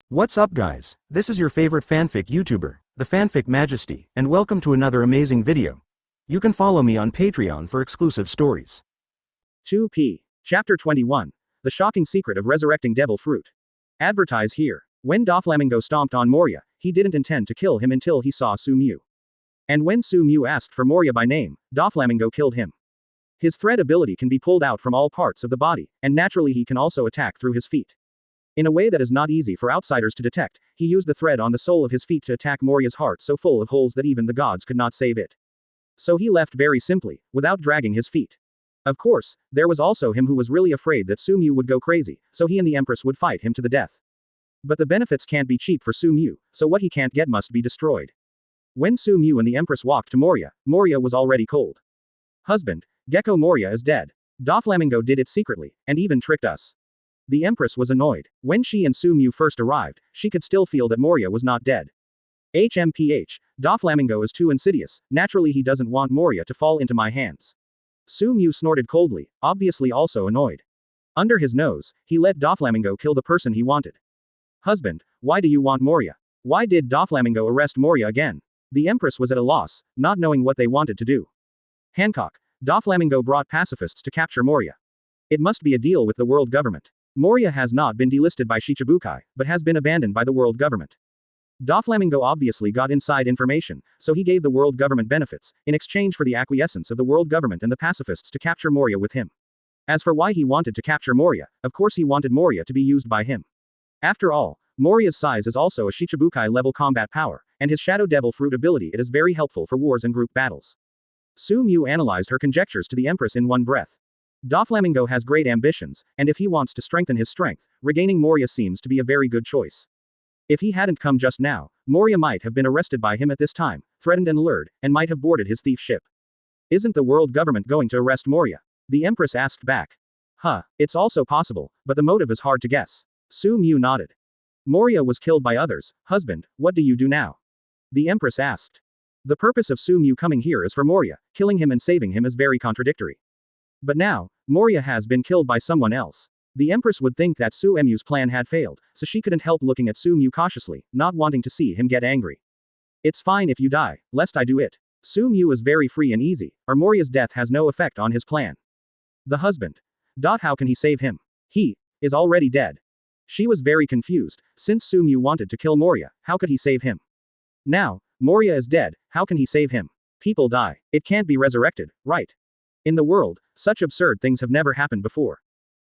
What's up guys, this is your favorite fanfic YouTuber, the Fanfic Majesty, and welcome to another amazing video. You can follow me on Patreon for exclusive stories. 2p. Chapter 21. The Shocking Secret of Resurrecting Devil Fruit. Advertise here. When Doflamingo stomped on Moria, he didn't intend to kill him until he saw Su Mu. And when Su Mu asked for Moria by name, Doflamingo killed him. His thread ability can be pulled out from all parts of the body, and naturally he can also attack through his feet. In a way that is not easy for outsiders to detect, he used the thread on the sole of his feet to attack Moria's heart so full of holes that even the gods could not save it. So he left very simply, without dragging his feet. Of course, there was also him who was really afraid that Su Mu would go crazy, so he and the Empress would fight him to the death. But the benefits can't be cheap for Su Mu, so what he can't get must be destroyed. When Su Mu and the Empress walked to Moria, Moria was already cold. Husband, Gecko Moria is dead. Doflamingo did it secretly, and even tricked us. The Empress was annoyed. When she and Su Mu first arrived, she could still feel that Moria was not dead. HMPH, Doflamingo is too insidious, naturally he doesn't want Moria to fall into my hands. Su Mu snorted coldly, obviously also annoyed. Under his nose, he let Doflamingo kill the person he wanted. Husband, why do you want Moria? Why did Doflamingo arrest Moria again? The Empress was at a loss, not knowing what they wanted to do. Hancock, Doflamingo brought pacifists to capture Moria. It must be a deal with the world government. Moria has not been delisted by Shichibukai, but has been abandoned by the world government. Doflamingo obviously got inside information, so he gave the world government benefits, in exchange for the acquiescence of the world government and the pacifists to capture Moria with him. As for why he wanted to capture Moria, of course he wanted Moria to be used by him. After all, Moria's size is also a Shichibukai level combat power, and his Shadow Devil Fruit ability it is very helpful for wars and group battles. Su Mu analyzed her conjectures to the Empress in one breath. Doflamingo has great ambitions, and if he wants to strengthen his strength, regaining Moria seems to be a very good choice. If he hadn't come just now, Moria might have been arrested by him at this time, threatened and lured, and might have boarded his thief ship. Isn't the world government going to arrest Moria? The Empress asked back. It's also possible, but the motive is hard to guess. Su Mu nodded. Moria was killed by others. Husband, what do you do now? The Empress asked. The purpose of Su Mu coming here is for Moria, killing him and saving him is very contradictory. But now, Moria has been killed by someone else. The Empress would think that Su Mu's plan had failed, so she couldn't help looking at Su Mu cautiously, not wanting to see him get angry. It's fine if you die, lest I do it. Su Mu is very free and easy, or Moria's death has no effect on his plan. The husband. How can he save him? He is already dead. She was very confused, since Su Mu wanted to kill Moria, how could he save him? Now, Moria is dead, how can he save him? People die. It can't be resurrected, right? In the world, such absurd things have never happened before.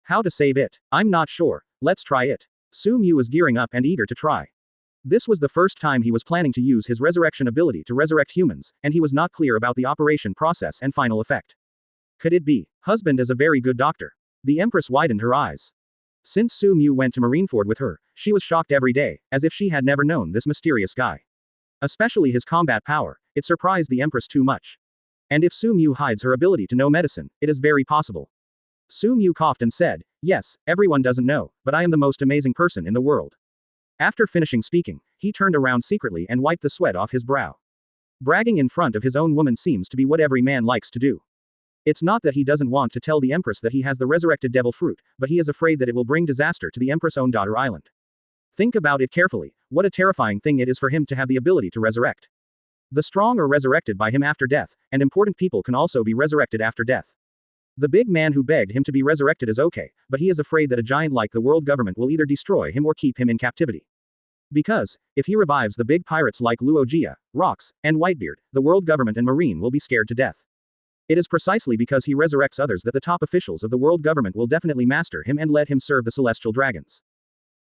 How to save it? I'm not sure, let's try it. Su Mu was gearing up and eager to try. This was the first time he was planning to use his resurrection ability to resurrect humans, and he was not clear about the operation process and final effect. Could it be? Husband is a very good doctor. The Empress widened her eyes. Since Su Mu went to Marineford with her, she was shocked every day, as if she had never known this mysterious guy. Especially his combat power, it surprised the Empress too much. And if Su Mu hides her ability to know medicine, it is very possible. Su Mu coughed and said, yes, everyone doesn't know, but I am the most amazing person in the world. After finishing speaking, he turned around secretly and wiped the sweat off his brow. Bragging in front of his own woman seems to be what every man likes to do. It's not that he doesn't want to tell the Empress that he has the resurrected devil fruit, but he is afraid that it will bring disaster to the Empress' own daughter island. Think about it carefully, what a terrifying thing it is for him to have the ability to resurrect. The strong are resurrected by him after death, and important people can also be resurrected after death. The big man who begged him to be resurrected is okay, but he is afraid that a giant like the world government will either destroy him or keep him in captivity. Because, if he revives the big pirates like Luogia, Rocks, and Whitebeard, the world government and Marine will be scared to death. It is precisely because he resurrects others that the top officials of the world government will definitely master him and let him serve the celestial dragons.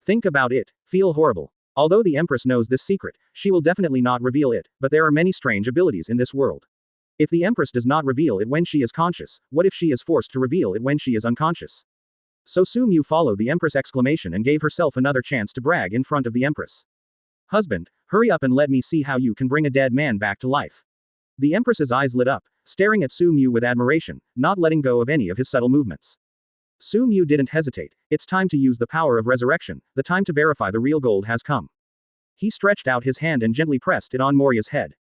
Think about it, feel horrible. Although the Empress knows this secret, she will definitely not reveal it, but there are many strange abilities in this world. If the Empress does not reveal it when she is conscious, what if she is forced to reveal it when she is unconscious? So Su Mu followed the Empress' exclamation and gave herself another chance to brag in front of the Empress. Husband, hurry up and let me see how you can bring a dead man back to life. The Empress's eyes lit up, staring at Su Mu with admiration, not letting go of any of his subtle movements. Su Mu didn't hesitate, it's time to use the power of resurrection, the time to verify the real gold has come. He stretched out his hand and gently pressed it on Moria's head.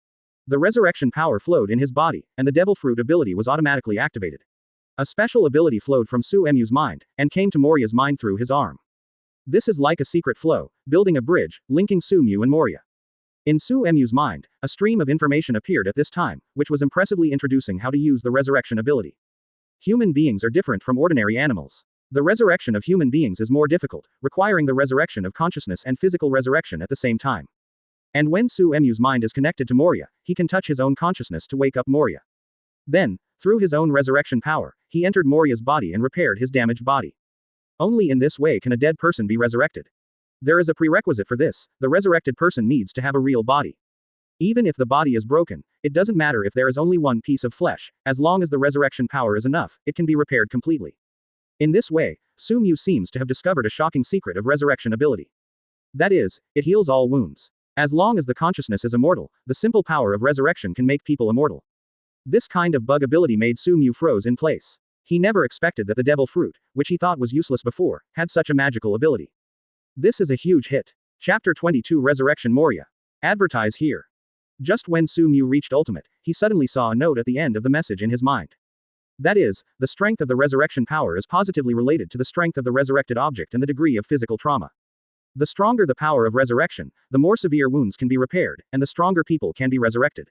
The resurrection power flowed in his body, and the devil fruit ability was automatically activated. A special ability flowed from Su Mu's mind, and came to Moria's mind through his arm. This is like a secret flow, building a bridge, linking Su-Mu and Moria. In Su-Mu's mind, a stream of information appeared at this time, which was impressively introducing how to use the resurrection ability. Human beings are different from ordinary animals. The resurrection of human beings is more difficult, requiring the resurrection of consciousness and physical resurrection at the same time. And when Su-Mu's mind is connected to Moria, he can touch his own consciousness to wake up Moria. Then, through his own resurrection power, he entered Moria's body and repaired his damaged body. Only in this way can a dead person be resurrected. There is a prerequisite for this: the resurrected person needs to have a real body. Even if the body is broken, it doesn't matter if there is only one piece of flesh, as long as the resurrection power is enough, it can be repaired completely. In this way, Su-Mu seems to have discovered a shocking secret of resurrection ability. That is, it heals all wounds. As long as the consciousness is immortal, the simple power of resurrection can make people immortal. This kind of bug ability made Su-Mu froze in place. He never expected that the devil fruit, which he thought was useless before, had such a magical ability. This is a huge hit. Chapter 22 Resurrection Moria. Advertise here. Just when Su-Mu reached ultimate, he suddenly saw a note at the end of the message in his mind. That is, the strength of the resurrection power is positively related to the strength of the resurrected object and the degree of physical trauma. The stronger the power of resurrection, the more severe wounds can be repaired, and the stronger people can be resurrected.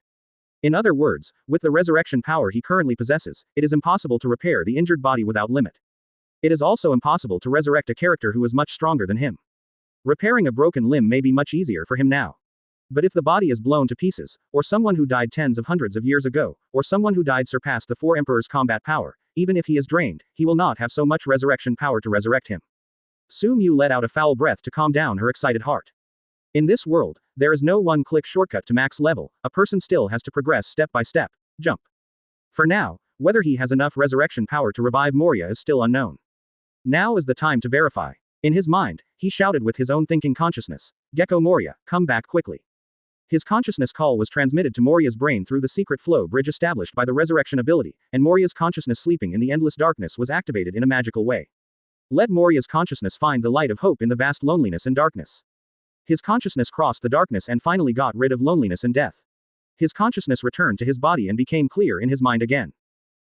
In other words, with the resurrection power he currently possesses, it is impossible to repair the injured body without limit. It is also impossible to resurrect a character who is much stronger than him. Repairing a broken limb may be much easier for him now. But if the body is blown to pieces, or someone who died tens of hundreds of years ago, or someone who died surpassed the 4 emperors' combat power, even if he is drained, he will not have so much resurrection power to resurrect him. Su-Mu let out a foul breath to calm down her excited heart. In this world, there is no one-click shortcut to max level, a person still has to progress step by step. Jump. For now, whether he has enough resurrection power to revive Moria is still unknown. Now is the time to verify. In his mind, he shouted with his own thinking consciousness, "Gecko Moria, come back quickly." His consciousness call was transmitted to Moria's brain through the secret flow bridge established by the resurrection ability, and Moria's consciousness sleeping in the endless darkness was activated in a magical way. Let Moria's consciousness find the light of hope in the vast loneliness and darkness. His consciousness crossed the darkness and finally got rid of loneliness and death. His consciousness returned to his body and became clear in his mind again.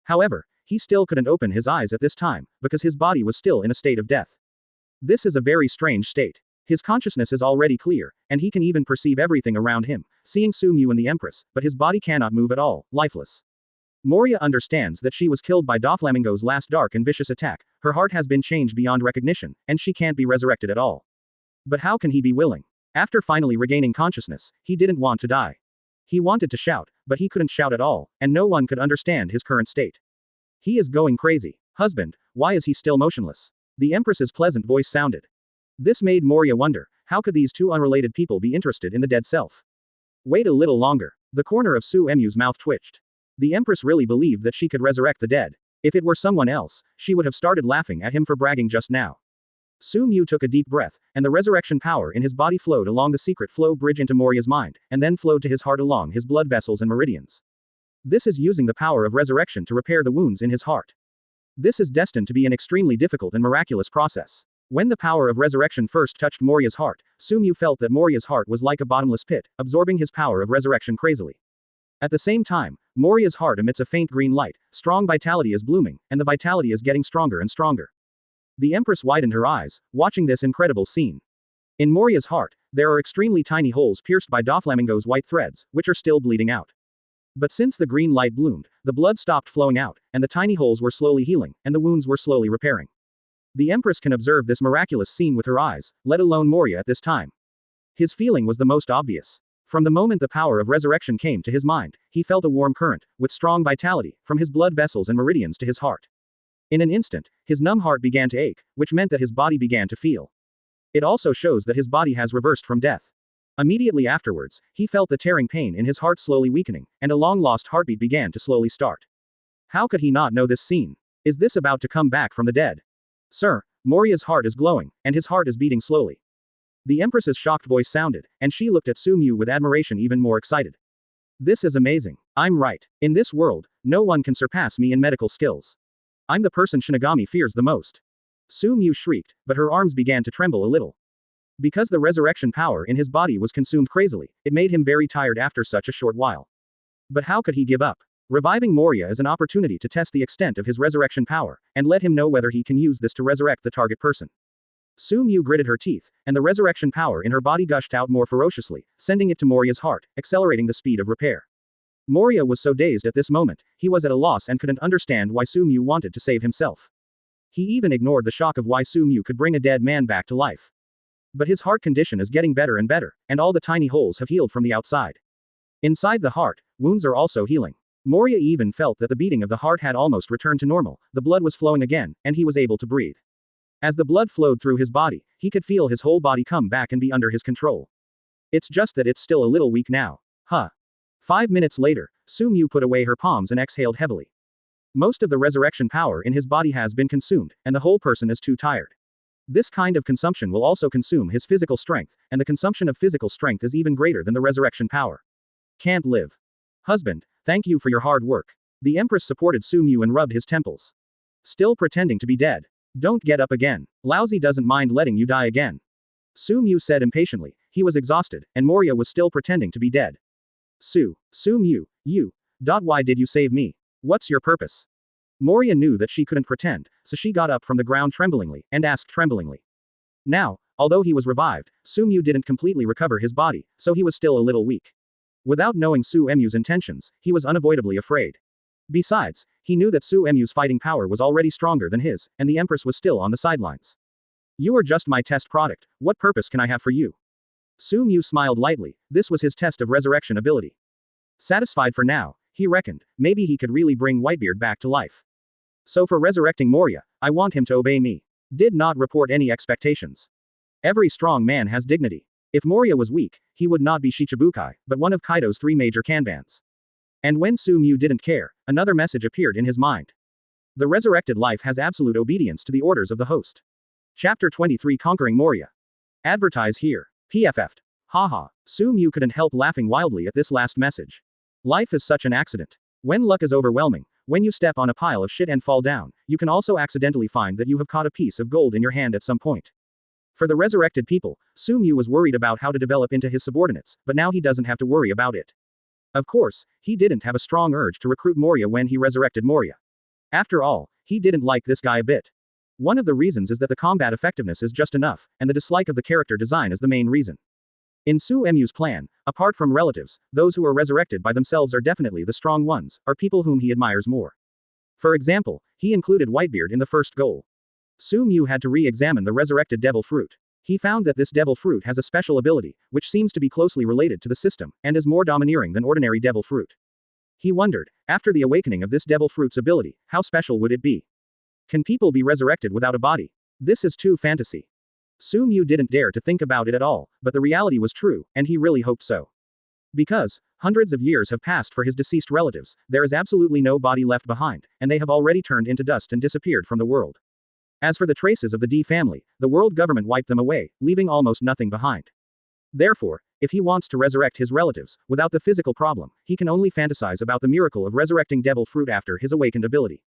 However, he still couldn't open his eyes at this time, because his body was still in a state of death. This is a very strange state. His consciousness is already clear, and he can even perceive everything around him, seeing Su-Mu and the Empress, but his body cannot move at all, lifeless. Moria understands that she was killed by Doflamingo's last dark and vicious attack, her heart has been changed beyond recognition, and she can't be resurrected at all. But how can he be willing? After finally regaining consciousness, he didn't want to die. He wanted to shout, but he couldn't shout at all, and no one could understand his current state. He is going crazy. Husband, why is he still motionless? The Empress's pleasant voice sounded. This made Moria wonder, how could these two unrelated people be interested in the dead self? Wait a little longer. The corner of Su-Mu's mouth twitched. The Empress really believed that she could resurrect the dead. If it were someone else, she would have started laughing at him for bragging just now. Su-Mu took a deep breath, and the resurrection power in his body flowed along the secret flow bridge into Moria's mind, and then flowed to his heart along his blood vessels and meridians. This is using the power of resurrection to repair the wounds in his heart. This is destined to be an extremely difficult and miraculous process. When the power of resurrection first touched Moria's heart, Su-Mu felt that Moria's heart was like a bottomless pit, absorbing his power of resurrection crazily. At the same time, Moria's heart emits a faint green light, strong vitality is blooming, and the vitality is getting stronger and stronger. The Empress widened her eyes, watching this incredible scene. In Moria's heart, there are extremely tiny holes pierced by Doflamingo's white threads, which are still bleeding out. But since the green light bloomed, the blood stopped flowing out, and the tiny holes were slowly healing, and the wounds were slowly repairing. The Empress can observe this miraculous scene with her eyes, let alone Moria at this time. His feeling was the most obvious. From the moment the power of resurrection came to his mind, he felt a warm current, with strong vitality, from his blood vessels and meridians to his heart. In an instant, his numb heart began to ache, which meant that his body began to feel. It also shows that his body has reversed from death. Immediately afterwards, he felt the tearing pain in his heart slowly weakening, and a long-lost heartbeat began to slowly start. How could he not know this scene? Is this about to come back from the dead? Sir, Moria's heart is glowing, and his heart is beating slowly. The Empress's shocked voice sounded, and she looked at Su-Mu with admiration, even more excited. This is amazing. I'm right. In this world, no one can surpass me in medical skills. I'm the person Shinigami fears the most. Su-Mu shrieked, but her arms began to tremble a little. Because the resurrection power in his body was consumed crazily, it made him very tired after such a short while. But how could he give up? Reviving Moria is an opportunity to test the extent of his resurrection power, and let him know whether he can use this to resurrect the target person. Su gritted her teeth, and the resurrection power in her body gushed out more ferociously, sending it to Moria's heart, accelerating the speed of repair. Moria was so dazed at this moment, he was at a loss and couldn't understand why Su wanted to save himself. He even ignored the shock of why Su could bring a dead man back to life. But his heart condition is getting better and better, and all the tiny holes have healed from the outside. Inside the heart, wounds are also healing. Moria even felt that the beating of the heart had almost returned to normal, the blood was flowing again, and he was able to breathe. As the blood flowed through his body, he could feel his whole body come back and be under his control. It's just that it's still a little weak now. 5 minutes later, Su put away her palms and exhaled heavily. Most of the resurrection power in his body has been consumed, and the whole person is too tired. This kind of consumption will also consume his physical strength, and the consumption of physical strength is even greater than the resurrection power. Can't live. Husband, thank you for your hard work. The Empress supported Su and rubbed his temples. Still pretending to be dead. Don't get up again. Lousy doesn't mind letting you die again. Su said impatiently. He was exhausted, and Moria was still pretending to be dead. Su Mu, why did you save me? What's your purpose? Moria knew that she couldn't pretend, so she got up from the ground tremblingly, and asked tremblingly. Now, although he was revived, Su didn't completely recover his body, so he was still a little weak. Without knowing Su Mu's intentions, he was unavoidably afraid. Besides, he knew that Su Mu's fighting power was already stronger than his, and the Empress was still on the sidelines. You are just my test product, what purpose can I have for you? Su smiled lightly, this was his test of resurrection ability. Satisfied for now, he reckoned, maybe he could really bring Whitebeard back to life. So for resurrecting Moria, I want him to obey me. Did not report any expectations. Every strong man has dignity. If Moria was weak, he would not be Shichibukai, but one of Kaido's 3 major kanbans. And when Su didn't care, another message appeared in his mind. The resurrected life has absolute obedience to the orders of the host. Chapter 23 Conquering Moria. Advertise here. PFF'd. Haha. Su couldn't help laughing wildly at this last message. Life is such an accident. When luck is overwhelming, when you step on a pile of shit and fall down, you can also accidentally find that you have caught a piece of gold in your hand at some point. For the resurrected people, Su was worried about how to develop into his subordinates, but now he doesn't have to worry about it. Of course, he didn't have a strong urge to recruit Moria when he resurrected Moria. After all, he didn't like this guy a bit. One of the reasons is that the combat effectiveness is just enough, and the dislike of the character design is the main reason. In Su Mu's plan, apart from relatives, those who are resurrected by themselves are definitely the strong ones, are people whom he admires more. For example, he included Whitebeard in the first goal. Su had to re-examine the resurrected devil fruit. He found that this devil fruit has a special ability, which seems to be closely related to the system, and is more domineering than ordinary devil fruit. He wondered, after the awakening of this devil fruit's ability, how special would it be? Can people be resurrected without a body? This is too fantasy. Su didn't dare to think about it at all, but the reality was true, and he really hoped so. Because, hundreds of years have passed for his deceased relatives, there is absolutely no body left behind, and they have already turned into dust and disappeared from the world. As for the traces of the D family, the world government wiped them away, leaving almost nothing behind. Therefore, if he wants to resurrect his relatives, without the physical problem, he can only fantasize about the miracle of resurrecting devil fruit after his awakened ability.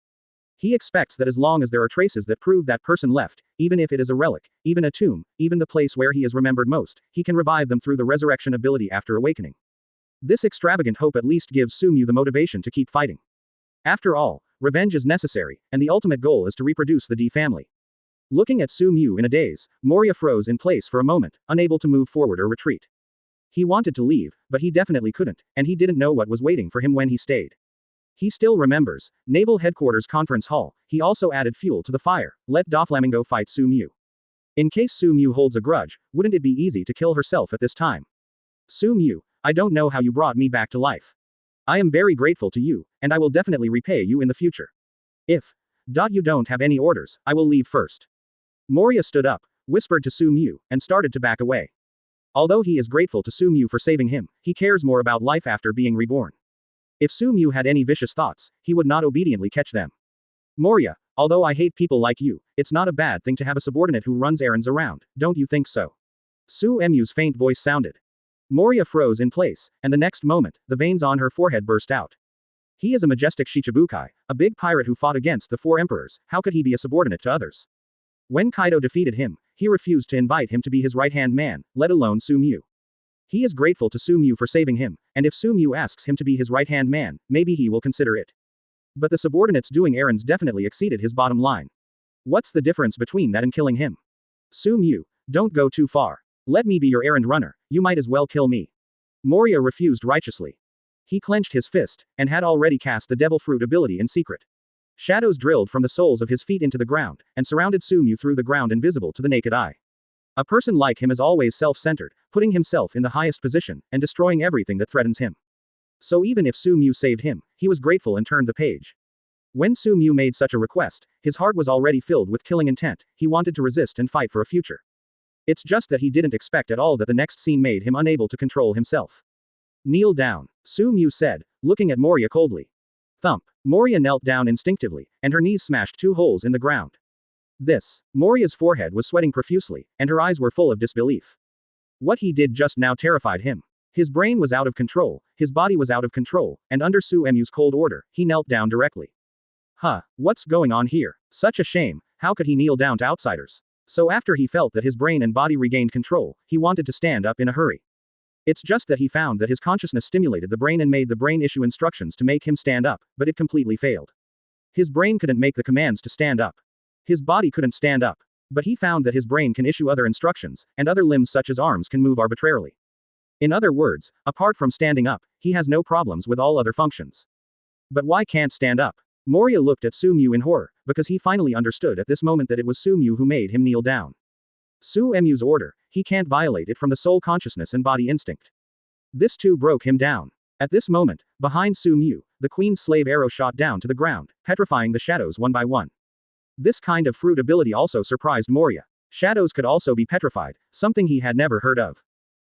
He expects that as long as there are traces that prove that person left, even if it is a relic, even a tomb, even the place where he is remembered most, he can revive them through the resurrection ability after awakening. This extravagant hope at least gives Su the motivation to keep fighting. After all, revenge is necessary, and the ultimate goal is to reproduce the D family. Looking at Su in a daze, Moria froze in place for a moment, unable to move forward or retreat. He wanted to leave, but he definitely couldn't, and he didn't know what was waiting for him when he stayed. He still remembers, Naval Headquarters Conference Hall, he also added fuel to the fire, let Doflamingo fight Su. In case Su holds a grudge, wouldn't it be easy to kill herself at this time? Su, I don't know how you brought me back to life. I am very grateful to you, and I will definitely repay you in the future. If you don't have any orders, I will leave first. Moria stood up, whispered to Su, and started to back away. Although he is grateful to Su for saving him, he cares more about life after being reborn. If Su had any vicious thoughts, he would not obediently catch them. Moria, although I hate people like you, it's not a bad thing to have a subordinate who runs errands around, don't you think so? Su's faint voice sounded. Moria froze in place, and the next moment, the veins on her forehead burst out. He is a majestic Shichibukai, a big pirate who fought against the 4 emperors, how could he be a subordinate to others? When Kaido defeated him, he refused to invite him to be his right-hand man, let alone Su. He is grateful to Su for saving him, and if Su asks him to be his right-hand man, maybe he will consider it. But the subordinates doing errands definitely exceeded his bottom line. What's the difference between that and killing him? Su Mu, don't go too far. Let me be your errand runner, you might as well kill me. Moria refused righteously. He clenched his fist, and had already cast the devil fruit ability in secret. Shadows drilled from the soles of his feet into the ground, and surrounded Su Mu through the ground invisible to the naked eye. A person like him is always self-centered, putting himself in the highest position, and destroying everything that threatens him. So even if Su Mu saved him, he was grateful and turned the page. When Su Mu made such a request, his heart was already filled with killing intent, he wanted to resist and fight for a future. It's just that he didn't expect at all that the next scene made him unable to control himself. Kneel down, Su Mu said, looking at Moria coldly. Thump. Moria knelt down instinctively, and her knees smashed 2 holes in the ground. Moria's forehead was sweating profusely, and her eyes were full of disbelief. What he did just now terrified him. His brain was out of control, his body was out of control, and under Su Mu's cold order, he knelt down directly. What's going on here? Such a shame, how could he kneel down to outsiders? So after he felt that his brain and body regained control, he wanted to stand up in a hurry. It's just that he found that his consciousness stimulated the brain and made the brain issue instructions to make him stand up, but it completely failed. His brain couldn't make the commands to stand up. His body couldn't stand up. But he found that his brain can issue other instructions, and other limbs such as arms can move arbitrarily. In other words, apart from standing up, he has no problems with all other functions. But why can't stand up? Moria looked at Su Mu in horror, because he finally understood at this moment that it was Su Mu who made him kneel down. Su Mu's order, he can't violate it from the soul consciousness and body instinct. This too broke him down. At this moment, behind Su Mu, the queen's slave arrow shot down to the ground, petrifying the shadows one by one. This kind of fruit ability also surprised Moria. Shadows could also be petrified, something he had never heard of.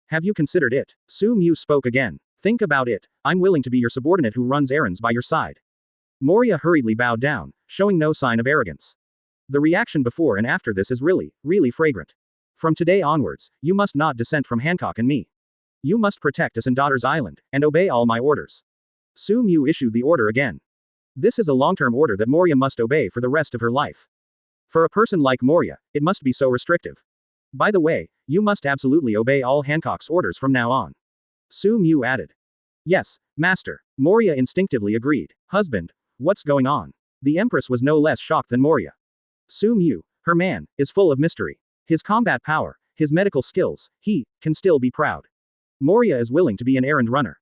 Have you considered it? Su Mu spoke again. Think about it, I'm willing to be your subordinate who runs errands by your side. Moria hurriedly bowed down, showing no sign of arrogance. The reaction before and after this is really, really fragrant. From today onwards, you must not dissent from Hancock and me. You must protect us in Daughter's Island, and obey all my orders. Su Mu issued the order again. This is a long-term order that Moria must obey for the rest of her life. For a person like Moria, it must be so restrictive. By the way, you must absolutely obey all Hancock's orders from now on. Su Mu added. Yes, master. Moria instinctively agreed. Husband, what's going on? The Empress was no less shocked than Moria. Su Mu, her man, is full of mystery. His combat power, his medical skills, he can still be proud. Moria is willing to be an errand runner.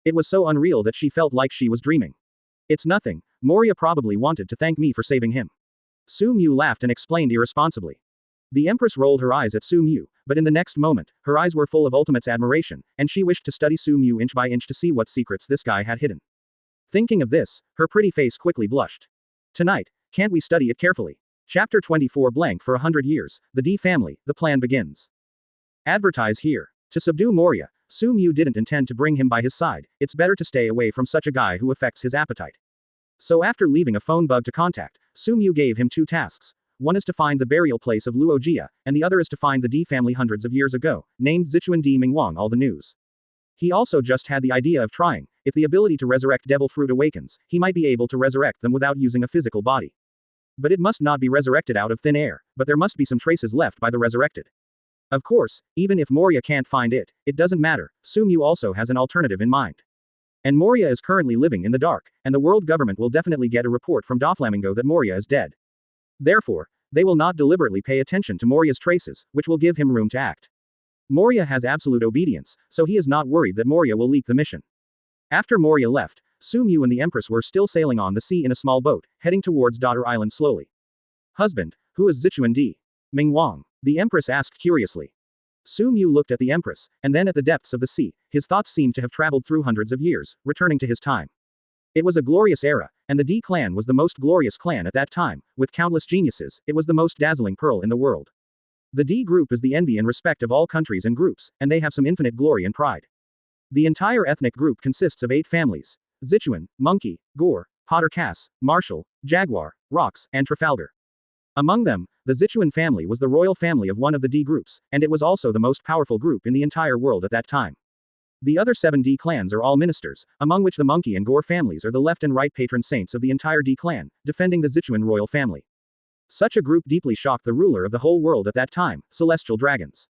It was so unreal that she felt like she was dreaming. It's nothing, Moria probably wanted to thank me for saving him. Su Mu laughed and explained irresponsibly. The Empress rolled her eyes at Su Mu, but in the next moment, her eyes were full of Ultimate's admiration, and she wished to study Su Mu inch by inch to see what secrets this guy had hidden. Thinking of this, her pretty face quickly blushed. Tonight, can't we study it carefully? Chapter 24 blank for 100 years, the D family, the plan begins. Advertise here. To subdue Moria, Su Mu didn't intend to bring him by his side, it's better to stay away from such a guy who affects his appetite. So after leaving a phone bug to contact, Su Mu gave him 2 tasks. One is to find the burial place of Luo Jia, and the other is to find the D family hundreds of years ago, named Zichuan Di Mingwang all the news. He also just had the idea of trying, if the ability to resurrect devil fruit awakens, he might be able to resurrect them without using a physical body. But it must not be resurrected out of thin air, but there must be some traces left by the resurrected. Of course, even if Moria can't find it, it doesn't matter, Su Mu also has an alternative in mind. And Moria is currently living in the dark, and the world government will definitely get a report from Doflamingo that Moria is dead. Therefore, they will not deliberately pay attention to Moria's traces, which will give him room to act. Moria has absolute obedience, so he is not worried that Moria will leak the mission. After Moria left, Su Mu and the Empress were still sailing on the sea in a small boat, heading towards Daughter Island slowly. Husband, who is Zichuan Di Mingwang? The Empress asked curiously. Su Mu looked at the Empress, and then at the depths of the sea, his thoughts seemed to have traveled through hundreds of years, returning to his time. It was a glorious era, and the D clan was the most glorious clan at that time, with countless geniuses, it was the most dazzling pearl in the world. The D group is the envy and respect of all countries and groups, and they have some infinite glory and pride. The entire ethnic group consists of 8 families. Zichuan, Monkey, Gore, Potter Cass, Marshall, Jaguar, Rocks, and Trafalgar. Among them, the Zichuan family was the royal family of one of the D groups, and it was also the most powerful group in the entire world at that time. The other 7 D clans are all ministers, among which the Monkey and Gore families are the left and right patron saints of the entire D clan, defending the Zichuan royal family. Such a group deeply shocked the ruler of the whole world at that time, celestial dragons.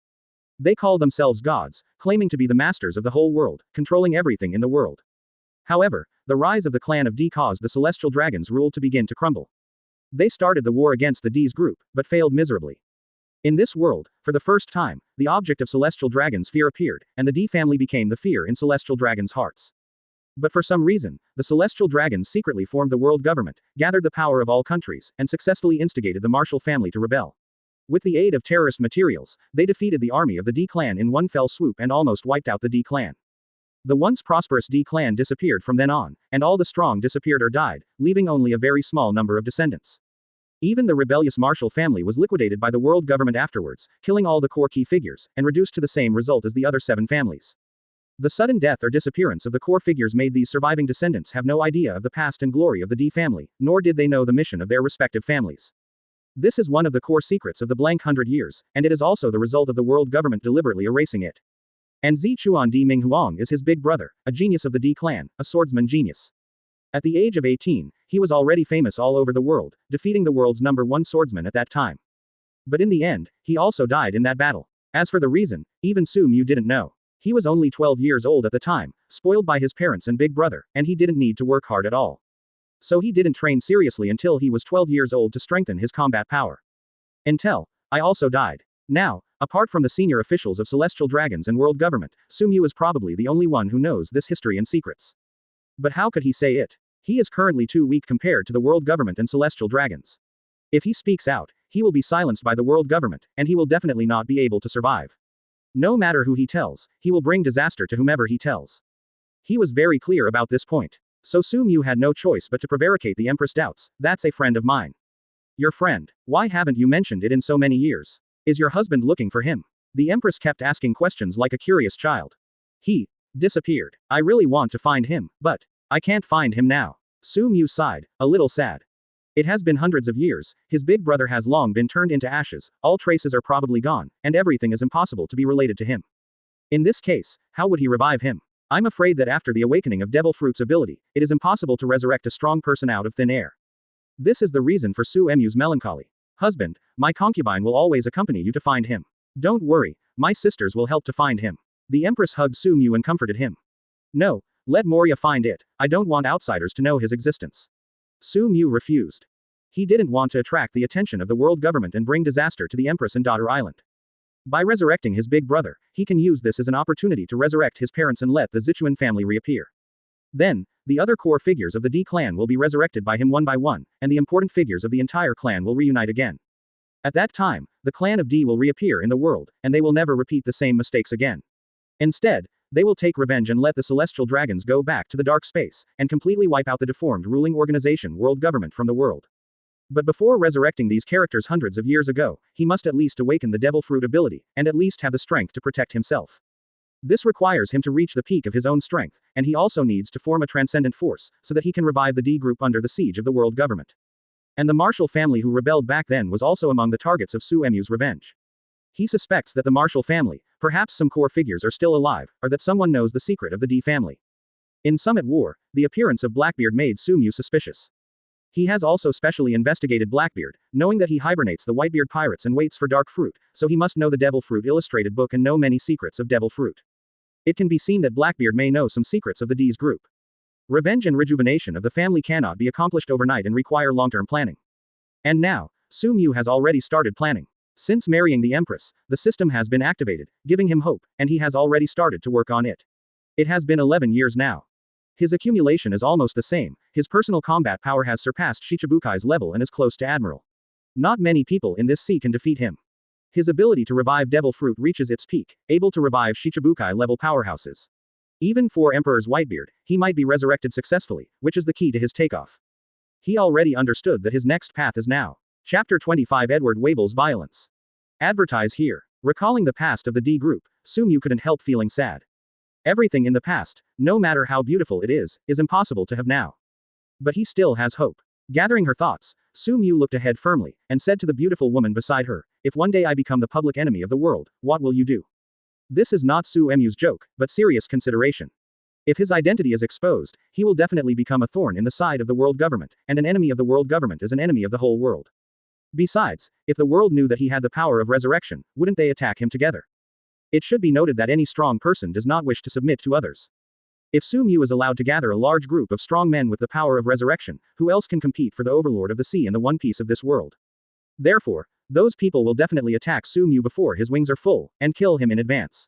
They called themselves gods, claiming to be the masters of the whole world, controlling everything in the world. However, the rise of the clan of D caused the celestial dragons' rule to begin to crumble. They started the war against the D's group, but failed miserably. In this world, for the first time, the object of celestial dragons' fear appeared, and the D family became the fear in celestial dragons' hearts. But for some reason, the celestial dragons secretly formed the world government, gathered the power of all countries, and successfully instigated the Marshall family to rebel. With the aid of terrorist materials, they defeated the army of the D clan in one fell swoop and almost wiped out the D clan. The once prosperous D clan disappeared from then on, and all the strong disappeared or died, leaving only a very small number of descendants. Even the rebellious Marshall family was liquidated by the world government afterwards, killing all the core key figures, and reduced to the same result as the other 7 families. The sudden death or disappearance of the core figures made these surviving descendants have no idea of the past and glory of the D family, nor did they know the mission of their respective families. This is one of the core secrets of the blank 100 years, and it is also the result of the world government deliberately erasing it. And Zichuan Di Minghuang is his big brother, a genius of the D clan, a swordsman genius. At the age of 18, he was already famous all over the world, defeating the world's #1 swordsman at that time. But in the end, he also died in that battle. As for the reason, even Su Mu didn't know. He was only 12 years old at the time, spoiled by his parents and big brother, and he didn't need to work hard at all. So he didn't train seriously until he was 12 years old to strengthen his combat power. Until I also died. Now, apart from the senior officials of celestial dragons and world government, Su Mu is probably the only one who knows this history and secrets. But how could he say it? He is currently too weak compared to the world government and celestial dragons. If he speaks out, he will be silenced by the world government, and he will definitely not be able to survive. No matter who he tells, he will bring disaster to whomever he tells. He was very clear about this point. So Su Mu had no choice but to prevaricate the Empress doubts. That's a friend of mine. Your friend. Why haven't you mentioned it in so many years? Is your husband looking for him? The Empress kept asking questions like a curious child. He disappeared. I really want to find him, but I can't find him now. Su Mu sighed, a little sad. It has been hundreds of years, his big brother has long been turned into ashes, all traces are probably gone, and everything is impossible to be related to him. In this case, how would he revive him? I'm afraid that after the awakening of Devil Fruit's ability, it is impossible to resurrect a strong person out of thin air. This is the reason for Su Mu's melancholy. Husband, my concubine will always accompany you to find him. Don't worry, my sisters will help to find him. The Empress hugged Su Mu and comforted him. No, let Moria find it, I don't want outsiders to know his existence. Su Mu refused. He didn't want to attract the attention of the world government and bring disaster to the Empress and Daughter Island. By resurrecting his big brother, he can use this as an opportunity to resurrect his parents and let the Zichuan family reappear. Then, the other core figures of the D clan will be resurrected by him one by one, and the important figures of the entire clan will reunite again. At that time, the clan of D will reappear in the world, and they will never repeat the same mistakes again. Instead, they will take revenge and let the celestial dragons go back to the dark space, and completely wipe out the deformed ruling organization world government from the world. But before resurrecting these characters hundreds of years ago, he must at least awaken the Devil Fruit ability, and at least have the strength to protect himself. This requires him to reach the peak of his own strength, and he also needs to form a transcendent force, so that he can revive the D group under the siege of the world government. And the Marshall family who rebelled back then was also among the targets of Su Mu's revenge. He suspects that the Marshall family, perhaps some core figures are still alive, or that someone knows the secret of the D family. In Summit War, the appearance of Blackbeard made Su Mu suspicious. He has also specially investigated Blackbeard, knowing that he hibernates the Whitebeard pirates and waits for dark fruit, so he must know the Devil Fruit illustrated book and know many secrets of Devil Fruit. It can be seen that Blackbeard may know some secrets of the D's group. Revenge and rejuvenation of the family cannot be accomplished overnight and require long-term planning. And now, Su Mu has already started planning. Since marrying the Empress, the system has been activated, giving him hope, and he has already started to work on it. It has been 11 years now. His accumulation is almost the same, his personal combat power has surpassed Shichibukai's level and is close to Admiral. Not many people in this sea can defeat him. His ability to revive Devil Fruit reaches its peak, able to revive Shichibukai-level powerhouses. Even for Emperor's Whitebeard, he might be resurrected successfully, which is the key to his takeoff. He already understood that his next path is now. Chapter 25 Edward Weevil's Violence. Advertise here. Recalling the past of the D group, Su Mu couldn't help feeling sad. Everything in the past, no matter how beautiful it is impossible to have now. But he still has hope. Gathering her thoughts, Su Mu looked ahead firmly, and said to the beautiful woman beside her, if one day I become the public enemy of the world, what will you do? This is not Su Mu's joke, but serious consideration. If his identity is exposed, he will definitely become a thorn in the side of the world government, and an enemy of the world government is an enemy of the whole world. Besides, if the world knew that he had the power of resurrection, wouldn't they attack him together? It should be noted that any strong person does not wish to submit to others. If Su Mu is allowed to gather a large group of strong men with the power of resurrection, who else can compete for the overlord of the sea and the one piece of this world? Therefore, Those people will definitely attack Su Mu before his wings are full, and kill him in advance.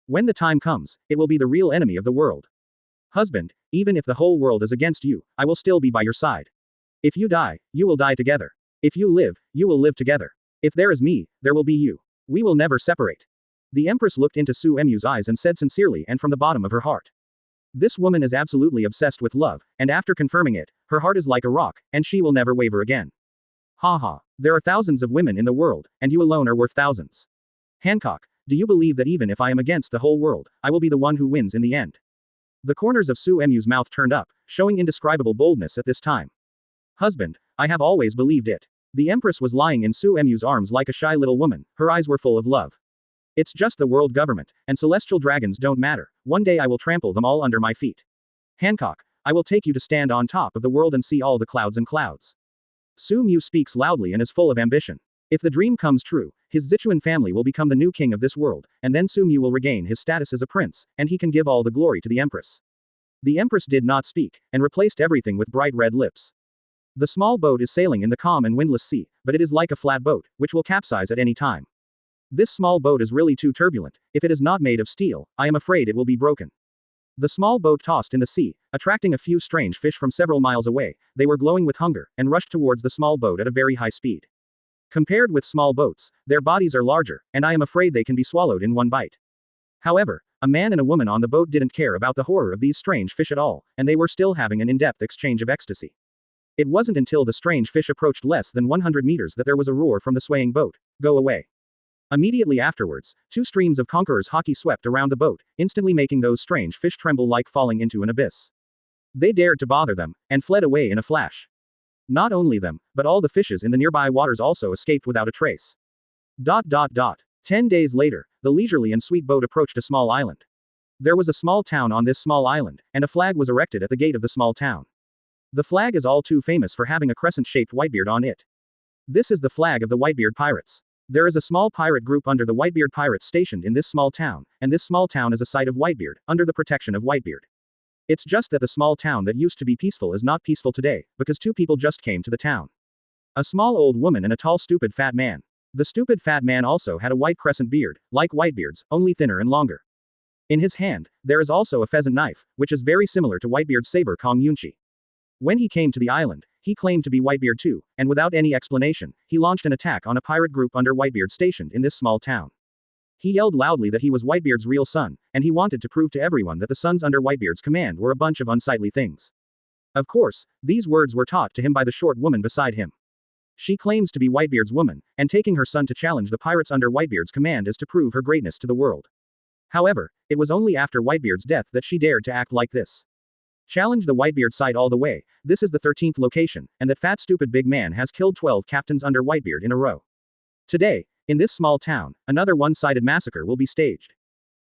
When the time comes, it will be the real enemy of the world. Husband, even if the whole world is against you, I will still be by your side. If you die, you will die together. If you live, you will live together. If there is me, there will be you. We will never separate. The Empress looked into Su Mu's eyes and said sincerely and from the bottom of her heart. This woman is absolutely obsessed with love, and after confirming it, her heart is like a rock, and she will never waver again. Ha ha. There are thousands of women in the world, and you alone are worth thousands. Hancock, do you believe that even if I am against the whole world, I will be the one who wins in the end? The corners of Su Mu's mouth turned up, showing indescribable boldness at this time. Husband, I have always believed it. The Empress was lying in Su Mu's arms like a shy little woman, her eyes were full of love. It's just the world government, and celestial dragons don't matter, one day I will trample them all under my feet. Hancock, I will take you to stand on top of the world and see all the clouds and clouds. Su Mu speaks loudly and is full of ambition. If the dream comes true, his Zichuan family will become the new king of this world, and then Su Mu will regain his status as a prince, and he can give all the glory to the Empress. The Empress did not speak, and replaced everything with bright red lips. The small boat is sailing in the calm and windless sea, but it is like a flat boat, which will capsize at any time. This small boat is really too turbulent. If it is not made of steel, I am afraid it will be broken. The small boat tossed in the sea, attracting a few strange fish from several miles away. They were glowing with hunger, and rushed towards the small boat at a very high speed. Compared with small boats, their bodies are larger, and I am afraid they can be swallowed in one bite. However, a man and a woman on the boat didn't care about the horror of these strange fish at all, and they were still having an in-depth exchange of ecstasy. It wasn't until the strange fish approached less than 100 meters that there was a roar from the swaying boat. Go away. Immediately afterwards, two streams of conquerors' hockey swept around the boat, instantly making those strange fish tremble like falling into an abyss. They dared to bother them, and fled away in a flash. Not only them, but all the fishes in the nearby waters also escaped without a trace. 10 days later, the leisurely and sweet boat approached a small island. There was a small town on this small island, and a flag was erected at the gate of the small town. The flag is all too famous for having a crescent-shaped Whitebeard on it. This is the flag of the Whitebeard pirates. There is a small pirate group under the Whitebeard pirates stationed in this small town, and this small town is a site of Whitebeard, under the protection of Whitebeard. It's just that the small town that used to be peaceful is not peaceful today, because two people just came to the town. A small old woman and a tall stupid fat man. The stupid fat man also had a white crescent beard, like Whitebeard's, only thinner and longer. In his hand, there is also a pheasant knife, which is very similar to Whitebeard's saber Kong Yunchi. When he came to the island, he claimed to be Whitebeard too, and without any explanation, he launched an attack on a pirate group under Whitebeard stationed in this small town. He yelled loudly that he was Whitebeard's real son, and he wanted to prove to everyone that the sons under Whitebeard's command were a bunch of unsightly things. Of course, these words were taught to him by the short woman beside him. She claims to be Whitebeard's woman, and taking her son to challenge the pirates under Whitebeard's command is to prove her greatness to the world. However, it was only after Whitebeard's death that she dared to act like this. Challenge the Whitebeard side all the way. This is the 13th location, and that fat stupid big man has killed 12 captains under Whitebeard in a row. Today, in this small town, another one-sided massacre will be staged.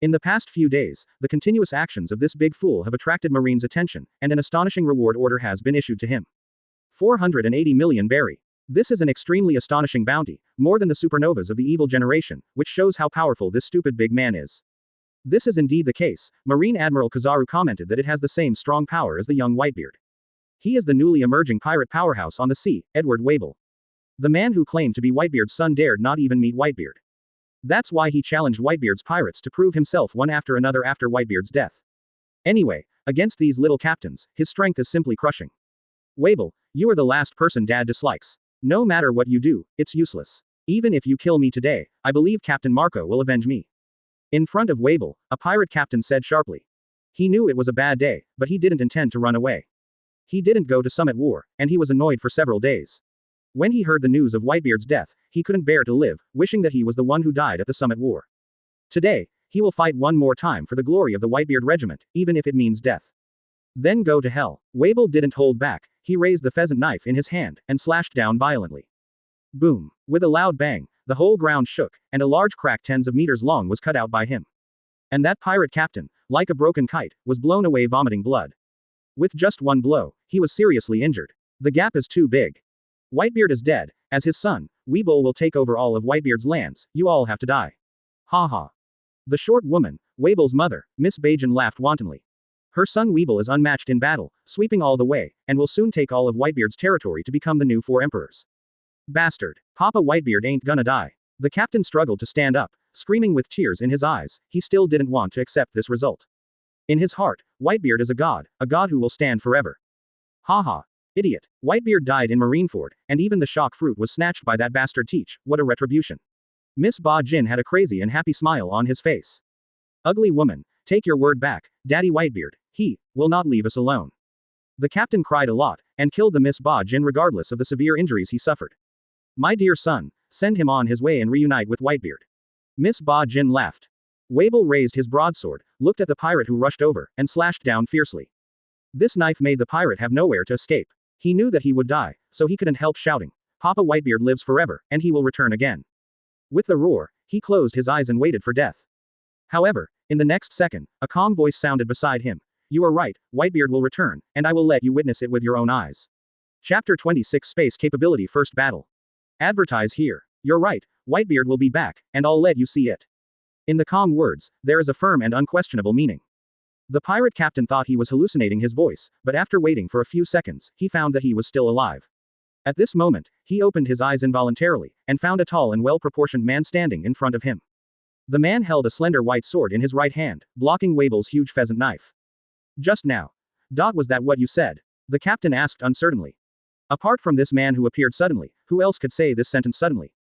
In the past few days, the continuous actions of this big fool have attracted Marine's attention, and an astonishing reward order has been issued to him. 480 million berry. This is an extremely astonishing bounty, more than the supernovas of the evil generation, which shows how powerful this stupid big man is. This is indeed the case. Marine Admiral Kizaru commented that it has the same strong power as the young Whitebeard. He is the newly emerging pirate powerhouse on the sea, Edward Weevil. The man who claimed to be Whitebeard's son dared not even meet Whitebeard. That's why he challenged Whitebeard's pirates to prove himself one after another after Whitebeard's death. Anyway, against these little captains, his strength is simply crushing. Weevil, you are the last person Dad dislikes. No matter what you do, it's useless. Even if you kill me today, I believe Captain Marco will avenge me. In front of Weevil, a pirate captain said sharply. He knew it was a bad day, but he didn't intend to run away. He didn't go to Summit War, and he was annoyed for several days. When he heard the news of Whitebeard's death, he couldn't bear to live, wishing that he was the one who died at the Summit War. Today, he will fight one more time for the glory of the Whitebeard regiment, even if it means death. Then go to hell. Weevil didn't hold back, he raised the pheasant knife in his hand, and slashed down violently. Boom. With a loud bang, the whole ground shook, and a large crack tens of meters long was cut out by him. And that pirate captain, like a broken kite, was blown away vomiting blood. With just one blow, he was seriously injured. The gap is too big. Whitebeard is dead. As his son, Weevil will take over all of Whitebeard's lands. You all have to die. Ha ha. The short woman, Weevil's mother, Miss Bajan laughed wantonly. Her son Weevil is unmatched in battle, sweeping all the way, and will soon take all of Whitebeard's territory to become the new 4 emperors. Bastard. Papa Whitebeard ain't gonna die. The captain struggled to stand up, screaming with tears in his eyes. He still didn't want to accept this result. In his heart, Whitebeard is a god who will stand forever. Haha. Idiot. Whitebeard died in Marineford, and even the shock fruit was snatched by that bastard Teach. What a retribution. Miss Ba Jin had a crazy and happy smile on his face. Ugly woman, take your word back, Daddy Whitebeard. He will not leave us alone. The captain cried a lot, and killed the Miss Ba Jin regardless of the severe injuries he suffered. My dear son, send him on his way and reunite with Whitebeard. Miss Ba Jin laughed. Weevil raised his broadsword, looked at the pirate who rushed over, and slashed down fiercely. This knife made the pirate have nowhere to escape. He knew that he would die, so he couldn't help shouting, Papa Whitebeard lives forever, and he will return again. With the roar, he closed his eyes and waited for death. However, in the next second, a calm voice sounded beside him. You are right, Whitebeard will return, and I will let you witness it with your own eyes. Chapter 26 Space Capability First Battle. Advertise here. You're right, Whitebeard will be back, and I'll let you see it. In the calm words, there is a firm and unquestionable meaning. The pirate captain thought he was hallucinating his voice, but after waiting for a few seconds, he found that he was still alive. At this moment, he opened his eyes involuntarily, and found a tall and well-proportioned man standing in front of him. The man held a slender white sword in his right hand, blocking Weevil's huge pheasant knife. Just now. Was that what you said? The captain asked uncertainly. Apart from this man who appeared suddenly, who else could say this sentence suddenly?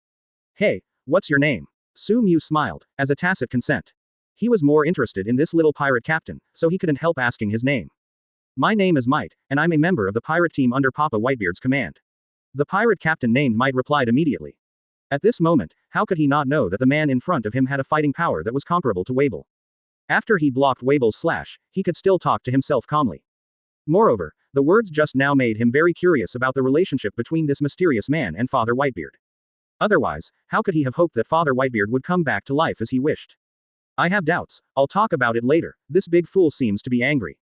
Hey, what's your name? Su Mu smiled, as a tacit consent. He was more interested in this little pirate captain, so he couldn't help asking his name. My name is Might, and I'm a member of the pirate team under Papa Whitebeard's command. The pirate captain named Might replied immediately. At this moment, how could he not know that the man in front of him had a fighting power that was comparable to Weevil? After he blocked Weevil's slash, he could still talk to himself calmly. Moreover, the words just now made him very curious about the relationship between this mysterious man and Father Whitebeard. Otherwise, how could he have hoped that Father Whitebeard would come back to life as he wished? I have doubts, I'll talk about it later, this big fool seems to be angry.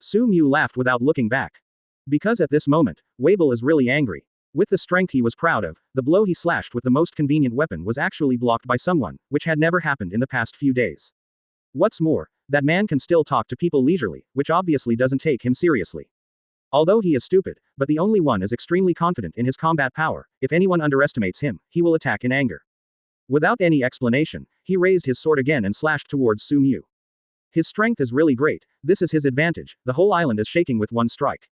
Su Mu laughed without looking back. Because at this moment, Weevil is really angry. With the strength he was proud of, the blow he slashed with the most convenient weapon was actually blocked by someone, which had never happened in the past few days. What's more, that man can still talk to people leisurely, which obviously doesn't take him seriously. Although he is stupid, but the only one is extremely confident in his combat power. If anyone underestimates him, he will attack in anger. Without any explanation, he raised his sword again and slashed towards Su Mu. His strength is really great, this is his advantage, the whole island is shaking with one strike.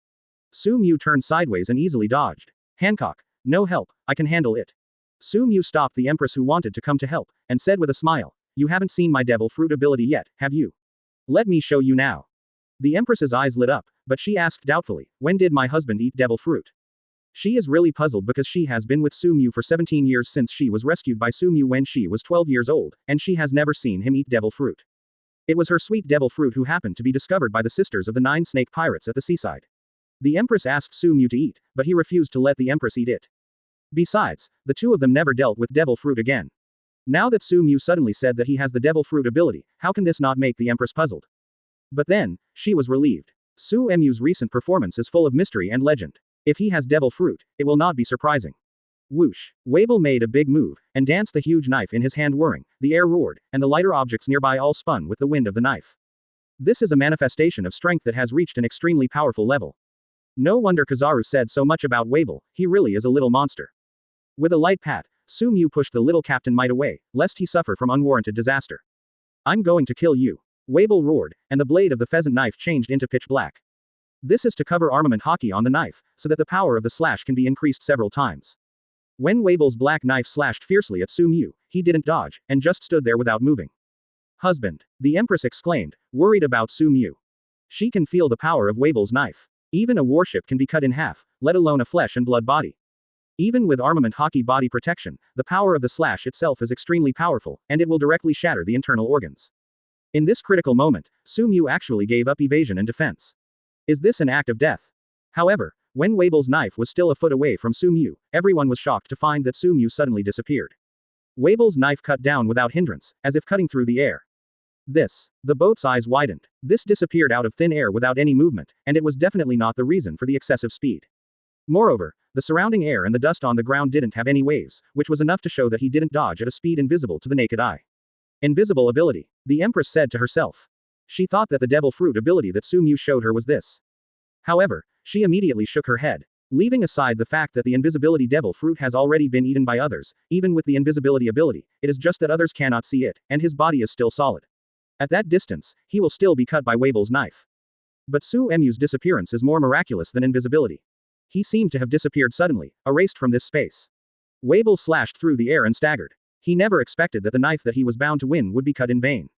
Su Mu turned sideways and easily dodged. Hancock, no help, I can handle it. Su Mu stopped the Empress who wanted to come to help, and said with a smile, you haven't seen my devil fruit ability yet, have you? Let me show you now. The Empress's eyes lit up, but she asked doubtfully, when did my husband eat devil fruit? She is really puzzled because she has been with Su Mu for 17 years since she was rescued by Su Mu when she was 12 years old, and she has never seen him eat devil fruit. It was her sweet devil fruit who happened to be discovered by the sisters of the 9 snake pirates at the seaside. The Empress asked Su Mu to eat, but he refused to let the Empress eat it. Besides, the two of them never dealt with devil fruit again. Now that Su Mu suddenly said that he has the devil fruit ability, how can this not make the Empress puzzled? But then, she was relieved. Su Mu's recent performance is full of mystery and legend. If he has devil fruit, it will not be surprising. Whoosh. Weevil made a big move, and danced the huge knife in his hand whirring, the air roared, and the lighter objects nearby all spun with the wind of the knife. This is a manifestation of strength that has reached an extremely powerful level. No wonder Kizaru said so much about Weevil, he really is a little monster. With a light pat, Su Mu pushed the little Captain Might away, lest he suffer from unwarranted disaster. I'm going to kill you. Weevil roared, and the blade of the pheasant knife changed into pitch black. This is to cover armament hockey on the knife, so that the power of the slash can be increased several times. When Weevil's black knife slashed fiercely at Su Mu, he didn't dodge, and just stood there without moving. Husband, the Empress exclaimed, worried about Su Mu. She can feel the power of Weevil's knife. Even a warship can be cut in half, let alone a flesh and blood body. Even with armament hockey body protection, the power of the slash itself is extremely powerful, and it will directly shatter the internal organs. In this critical moment, Su Mu actually gave up evasion and defense. Is this an act of death? However, when Weevil's knife was still a foot away from Su Mu, everyone was shocked to find that Su Mu suddenly disappeared. Weevil's knife cut down without hindrance, as if cutting through the air. The boat's eyes widened. This disappeared out of thin air without any movement, and it was definitely not the reason for the excessive speed. Moreover, the surrounding air and the dust on the ground didn't have any waves, which was enough to show that he didn't dodge at a speed invisible to the naked eye. Invisible ability, the Empress said to herself. She thought that the devil fruit ability that Su Mu showed her was this. However, she immediately shook her head. Leaving aside the fact that the invisibility devil fruit has already been eaten by others, even with the invisibility ability, it is just that others cannot see it, and his body is still solid. At that distance, he will still be cut by Weevil's knife. But Su Emu's disappearance is more miraculous than invisibility. He seemed to have disappeared suddenly, erased from this space. Weevil slashed through the air and staggered. He never expected that the knife that he was bound to win would be cut in vain.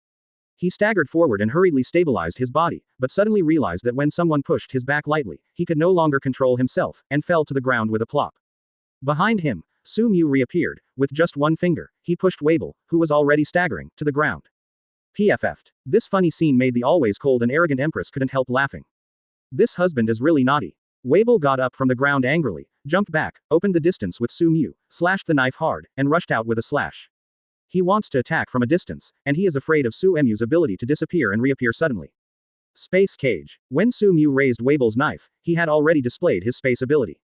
He staggered forward and hurriedly stabilized his body, but suddenly realized that when someone pushed his back lightly, he could no longer control himself, and fell to the ground with a plop. Behind him, Su Mu reappeared. With just one finger, he pushed Weevil, who was already staggering, to the ground. PFF'd. This funny scene made the always cold and arrogant Empress couldn't help laughing. This husband is really naughty. Weevil got up from the ground angrily, jumped back, opened the distance with Su Mu, slashed the knife hard, and rushed out with a slash. He wants to attack from a distance, and he is afraid of Su Emu's ability to disappear and reappear suddenly. Space Cage. When Su Mu raised Weevil's knife, he had already displayed his space ability.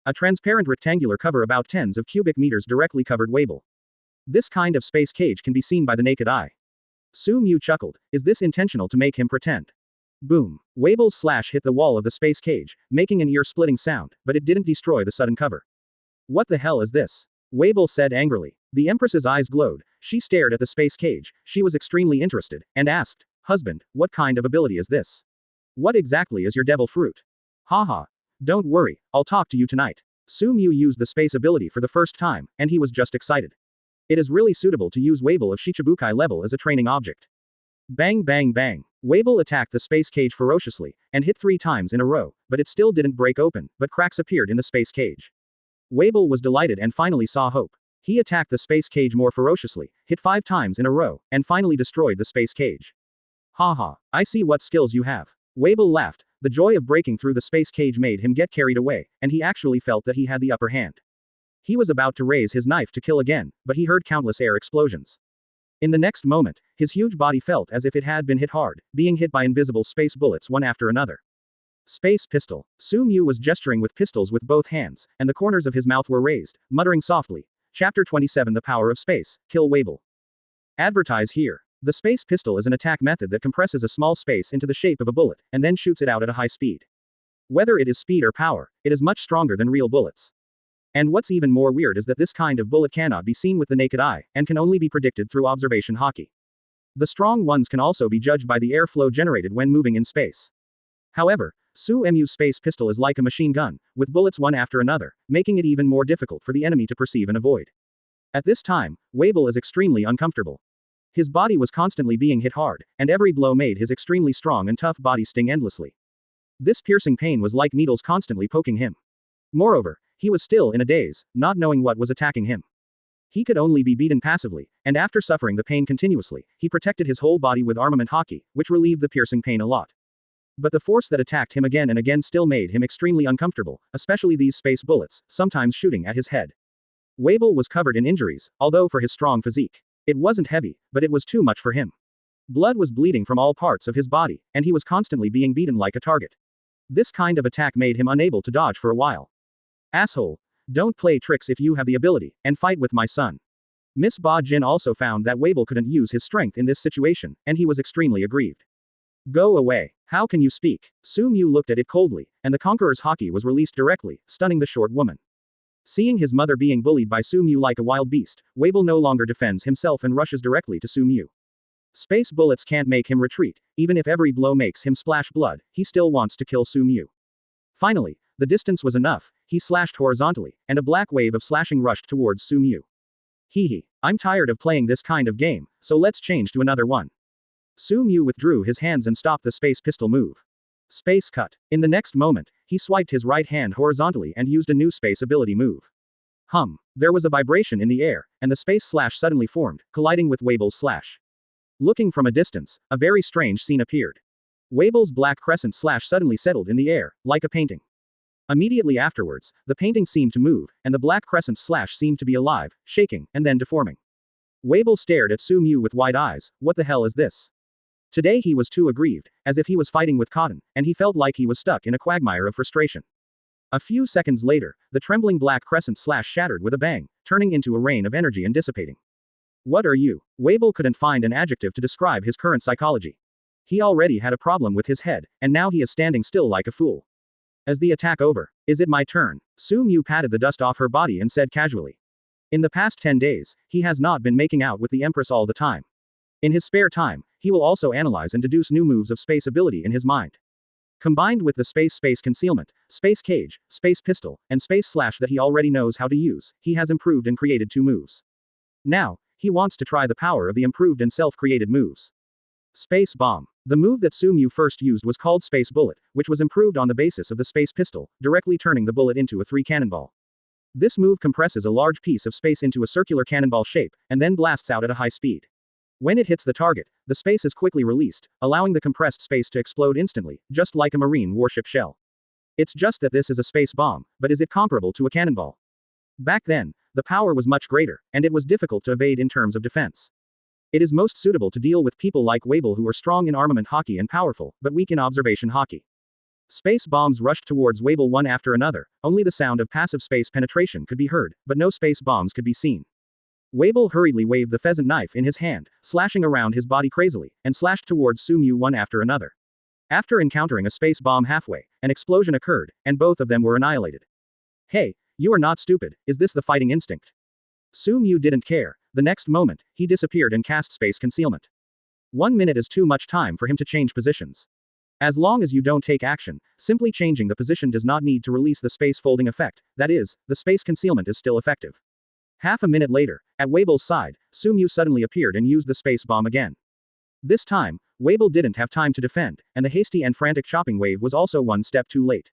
A transparent rectangular cover about tens of cubic meters directly covered Weevil. This kind of space cage can be seen by the naked eye. Su Mu chuckled. Is this intentional to make him pretend? Boom. Weevil's slash hit the wall of the space cage, making an ear-splitting sound, but it didn't destroy the sudden cover. What the hell is this? Weevil said angrily. The Empress's eyes glowed. She stared at the space cage. She was extremely interested, and asked, "Husband, what kind of ability is this? What exactly is your devil fruit?" Haha. Don't worry, I'll talk to you tonight. Su Mu used the space ability for the first time, and he was just excited. It is really suitable to use Weevil of Shichibukai level as a training object. Bang bang bang. Weevil attacked the space cage ferociously, and hit 3 times in a row, but it still didn't break open, but cracks appeared in the space cage. Weevil was delighted and finally saw hope. He attacked the space cage more ferociously, hit 5 times in a row, and finally destroyed the space cage. Haha, I see what skills you have. Weevil laughed. The joy of breaking through the space cage made him get carried away, and he actually felt that he had the upper hand. He was about to raise his knife to kill again, but he heard countless air explosions. In the next moment, his huge body felt as if it had been hit hard, being hit by invisible space bullets one after another. Space pistol. Su Mu was gesturing with pistols with both hands, and the corners of his mouth were raised, muttering softly. Chapter 27 The Power of Space. Kill Weevil. Advertise here. The space pistol is an attack method that compresses a small space into the shape of a bullet, and then shoots it out at a high speed. Whether it is speed or power, it is much stronger than real bullets. And what's even more weird is that this kind of bullet cannot be seen with the naked eye, and can only be predicted through observation hockey. The strong ones can also be judged by the airflow generated when moving in space. However, Su Mu's space pistol is like a machine gun, with bullets one after another, making it even more difficult for the enemy to perceive and avoid. At this time, Weevil is extremely uncomfortable. His body was constantly being hit hard, and every blow made his extremely strong and tough body sting endlessly. This piercing pain was like needles constantly poking him. Moreover, he was still in a daze, not knowing what was attacking him. He could only be beaten passively, and after suffering the pain continuously, he protected his whole body with armament hockey, which relieved the piercing pain a lot. But the force that attacked him again and again still made him extremely uncomfortable, especially these space bullets, sometimes shooting at his head. Weevil was covered in injuries, although for his strong physique. It wasn't heavy, but it was too much for him. Blood was bleeding from all parts of his body, and he was constantly being beaten like a target. This kind of attack made him unable to dodge for a while. Asshole. Don't play tricks if you have the ability, and fight with my son. Miss Ba Jin also found that Weevil couldn't use his strength in this situation, and he was extremely aggrieved. Go away. How can you speak? Su Mu looked at it coldly, and the Conqueror's hockey was released directly, stunning the short woman. Seeing his mother being bullied by Su Mu like a wild beast, Weevil no longer defends himself and rushes directly to Su Mu. Space bullets can't make him retreat, even if every blow makes him splash blood, he still wants to kill Su Mu. Finally, the distance was enough, he slashed horizontally, and a black wave of slashing rushed towards Su Mu. Hee. I'm tired of playing this kind of game, so let's change to another one. Su Mu withdrew his hands and stopped the space pistol move. Space cut. In the next moment, he swiped his right hand horizontally and used a new space ability move. There was a vibration in the air, and the space slash suddenly formed, colliding with Weevil's slash. Looking from a distance, a very strange scene appeared. Weevil's black crescent slash suddenly settled in the air, like a painting. Immediately afterwards, the painting seemed to move, and the black crescent slash seemed to be alive, shaking, and then deforming. Weevil stared at Su Mu with wide eyes. What the hell is this? Today he was too aggrieved, as if he was fighting with cotton, and he felt like he was stuck in a quagmire of frustration. A few seconds later, the trembling black crescent slash shattered with a bang, turning into a rain of energy and dissipating. What are you? Weevil couldn't find an adjective to describe his current psychology. He already had a problem with his head, and now he is standing still like a fool. As the attack over, is it my turn? Su Mu patted the dust off her body and said casually. In the past 10 days, he has not been making out with the Empress all the time. In his spare time, he will also analyze and deduce new moves of space ability in his mind. Combined with the space concealment, space cage, space pistol, and space slash that he already knows how to use, he has improved and created 2 moves. Now, he wants to try the power of the improved and self-created moves. Space bomb. The move that Su Mu first used was called space bullet, which was improved on the basis of the space pistol, directly turning the bullet into a 3 cannonball. This move compresses a large piece of space into a circular cannonball shape, and then blasts out at a high speed. When it hits the target, the space is quickly released, allowing the compressed space to explode instantly, just like a marine warship shell. It's just that this is a space bomb, but is it comparable to a cannonball? Back then, the power was much greater, and it was difficult to evade in terms of defense. It is most suitable to deal with people like Weevil who are strong in armament hockey and powerful, but weak in observation hockey. Space bombs rushed towards Weevil one after another, only the sound of passive space penetration could be heard, but no space bombs could be seen. Weevil hurriedly waved the pheasant knife in his hand, slashing around his body crazily, and slashed towards Su Mu one after another. After encountering a space bomb halfway, an explosion occurred, and both of them were annihilated. Hey, you are not stupid, is this the fighting instinct? Su Mu didn't care. The next moment, he disappeared and cast space concealment. 1 minute is too much time for him to change positions. As long as you don't take action, simply changing the position does not need to release the space folding effect, that is, the space concealment is still effective. Half a minute later, at Weevil's side, Su Mu suddenly appeared and used the space bomb again. This time, Weevil didn't have time to defend, and the hasty and frantic chopping wave was also one step too late.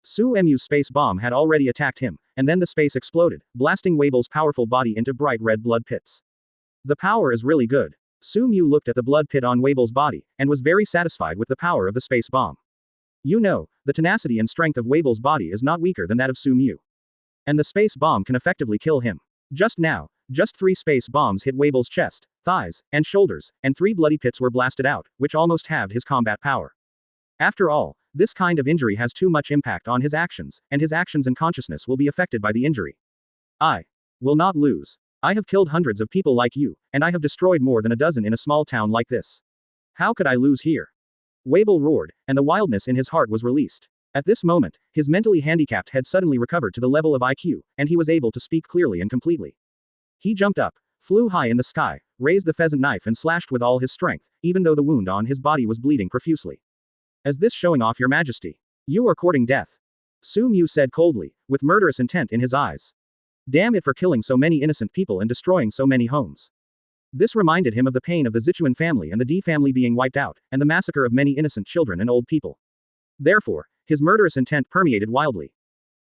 Su Mu's space bomb had already attacked him, and then the space exploded, blasting Weevil's powerful body into bright red blood pits. The power is really good. Su Mu looked at the blood pit on Weevil's body, and was very satisfied with the power of the space bomb. You know, the tenacity and strength of Weevil's body is not weaker than that of Su Mu. And the space bomb can effectively kill him. Just now, just 3 space bombs hit Weevil's chest, thighs, and shoulders, and 3 bloody pits were blasted out, which almost halved his combat power. After all, this kind of injury has too much impact on his actions, and his actions and consciousness will be affected by the injury. I will not lose. I have killed hundreds of people like you, and I have destroyed more than a dozen in a small town like this. How could I lose here? Weevil roared, and the wildness in his heart was released. At this moment, his mentally handicapped head suddenly recovered to the level of IQ, and he was able to speak clearly and completely. He jumped up, flew high in the sky, raised the pheasant knife and slashed with all his strength, even though the wound on his body was bleeding profusely. Is this showing off, your majesty? You are courting death. Su Mu said coldly, with murderous intent in his eyes. Damn it for killing so many innocent people and destroying so many homes. This reminded him of the pain of the Zichuan family and the Di family being wiped out, and the massacre of many innocent children and old people. Therefore, his murderous intent permeated wildly.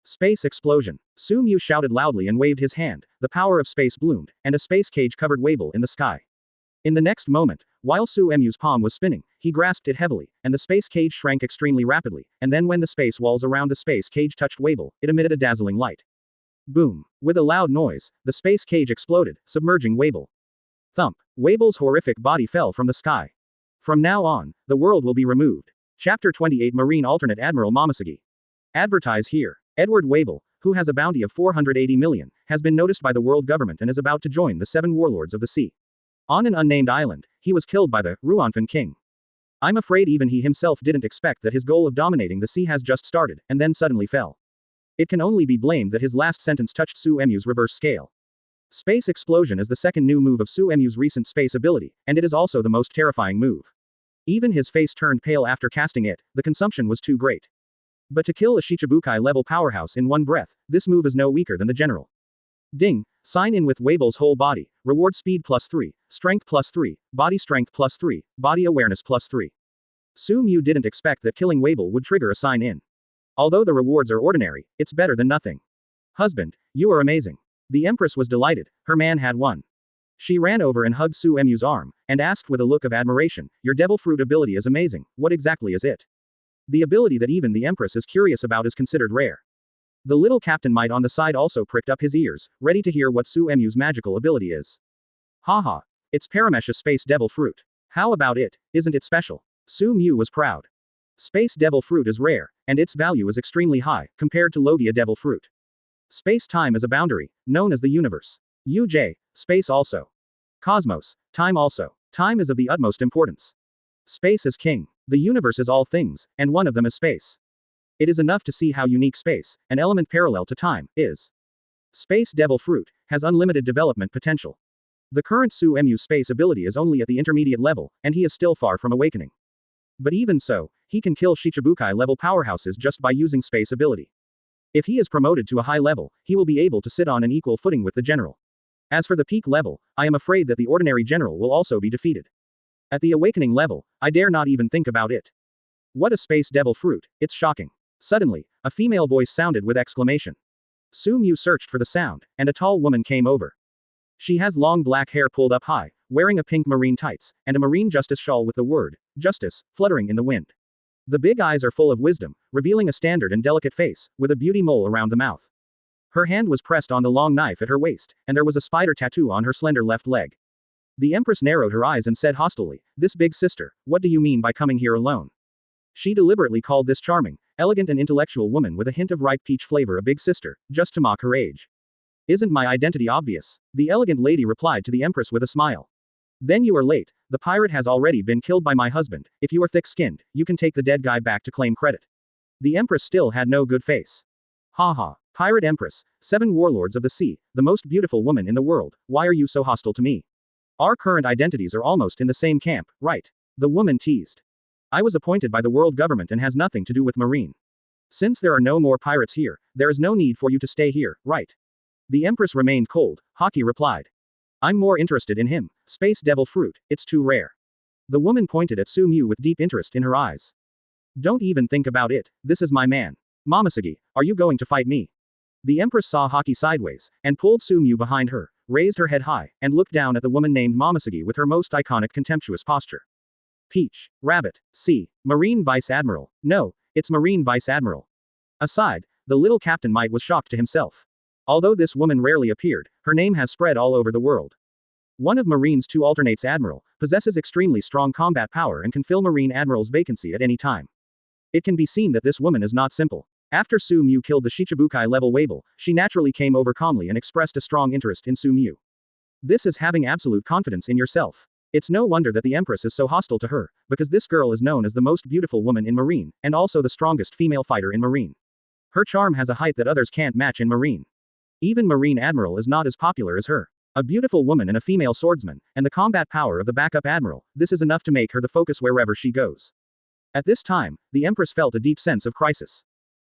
Space explosion. Su Mu shouted loudly and waved his hand, the power of space bloomed, and a space cage covered Weevil in the sky. In the next moment, while Su Mu's palm was spinning, he grasped it heavily, and the space cage shrank extremely rapidly, and then when the space walls around the space cage touched Weevil, it emitted a dazzling light. Boom. With a loud noise, the space cage exploded, submerging Weevil. Thump. Weevil's horrific body fell from the sky. From now on, the world will be removed. Chapter 28 Marine Alternate Admiral Momonosuke. Advertise here. Edward Weevil, who has a bounty of 480 million, has been noticed by the world government and is about to join the 7 warlords of the sea. On an unnamed island, he was killed by the Ruanfan king. I'm afraid even he himself didn't expect that his goal of dominating the sea has just started, and then suddenly fell. It can only be blamed that his last sentence touched Su Mu's reverse scale. Space explosion is the second new move of Su Mu's recent space ability, and it is also the most terrifying move. Even his face turned pale after casting it, the consumption was too great. But to kill a Shichibukai-level powerhouse in one breath, this move is no weaker than the general. Ding, sign in with Weevil's whole body, reward speed +3, strength +3, body strength +3, body awareness +3. Su Mu didn't expect that killing Weevil would trigger a sign in. Although the rewards are ordinary, it's better than nothing. Husband, you are amazing. The Empress was delighted, her man had won. She ran over and hugged Su Mu's arm, and asked with a look of admiration, your devil fruit ability is amazing, what exactly is it? The ability that even the Empress is curious about is considered rare. The little captain mite on the side also pricked up his ears, ready to hear what Su Mu's magical ability is. Haha. It's Paramesha Space Devil Fruit. How about it, isn't it special? Su Mu was proud. Space Devil Fruit is rare, and its value is extremely high, compared to Logia Devil Fruit. Space-time is a boundary, known as the universe. UJ, space also. Cosmos, time also. Time is of the utmost importance. Space is king. The universe is all things, and one of them is space. It is enough to see how unique space, an element parallel to time, is. Space Devil Fruit has unlimited development potential. The current Su-Mu's space ability is only at the intermediate level, and he is still far from awakening. But even so, he can kill Shichibukai-level powerhouses just by using space ability. If he is promoted to a high level, he will be able to sit on an equal footing with the general. As for the peak level, I am afraid that the ordinary general will also be defeated. At the awakening level, I dare not even think about it. What a Space Devil Fruit, it's shocking. Suddenly, a female voice sounded with exclamation. Su-Mu searched for the sound, and a tall woman came over. She has long black hair pulled up high, wearing a pink marine tights, and a marine justice shawl with the word, justice, fluttering in the wind. The big eyes are full of wisdom, revealing a standard and delicate face, with a beauty mole around the mouth. Her hand was pressed on the long knife at her waist, and there was a spider tattoo on her slender left leg. The Empress narrowed her eyes and said hostilely, "This big sister, what do you mean by coming here alone?" She deliberately called this charming, elegant and intellectual woman with a hint of ripe peach flavor a big sister, just to mock her age. "Isn't my identity obvious?" The elegant lady replied to the Empress with a smile. "Then you are late, the pirate has already been killed by my husband, if you are thick-skinned, you can take the dead guy back to claim credit." The Empress still had no good face. "Ha. Pirate Empress, 7 warlords of the sea, the most beautiful woman in the world, why are you so hostile to me? Our current identities are almost in the same camp, right?" The woman teased. "I was appointed by the world government and has nothing to do with Marine. Since there are no more pirates here, there is no need for you to stay here, right?" The Empress remained cold. Haki replied. "I'm more interested in him, Space Devil Fruit, it's too rare." The woman pointed at Su-Mu with deep interest in her eyes. "Don't even think about it, this is my man. Momonosuke, are you going to fight me?" The Empress saw Haki sideways, and pulled Su-Mu behind her, raised her head high, and looked down at the woman named Momonosuke with her most iconic contemptuous posture. "Peach, Rabbit, C, Marine Vice Admiral, no, it's Marine Vice Admiral." Aside, the little Captain Might was shocked to himself. Although this woman rarely appeared, her name has spread all over the world. One of Marine's 2 alternates Admiral, possesses extremely strong combat power and can fill Marine Admiral's vacancy at any time. It can be seen that this woman is not simple. After Su-Mu killed the Shichibukai-level Weevil, she naturally came over calmly and expressed a strong interest in Su-Mu. This is having absolute confidence in yourself. It's no wonder that the Empress is so hostile to her, because this girl is known as the most beautiful woman in Marine, and also the strongest female fighter in Marine. Her charm has a height that others can't match in Marine. Even Marine Admiral is not as popular as her. A beautiful woman and a female swordsman, and the combat power of the backup Admiral, this is enough to make her the focus wherever she goes. At this time, the Empress felt a deep sense of crisis.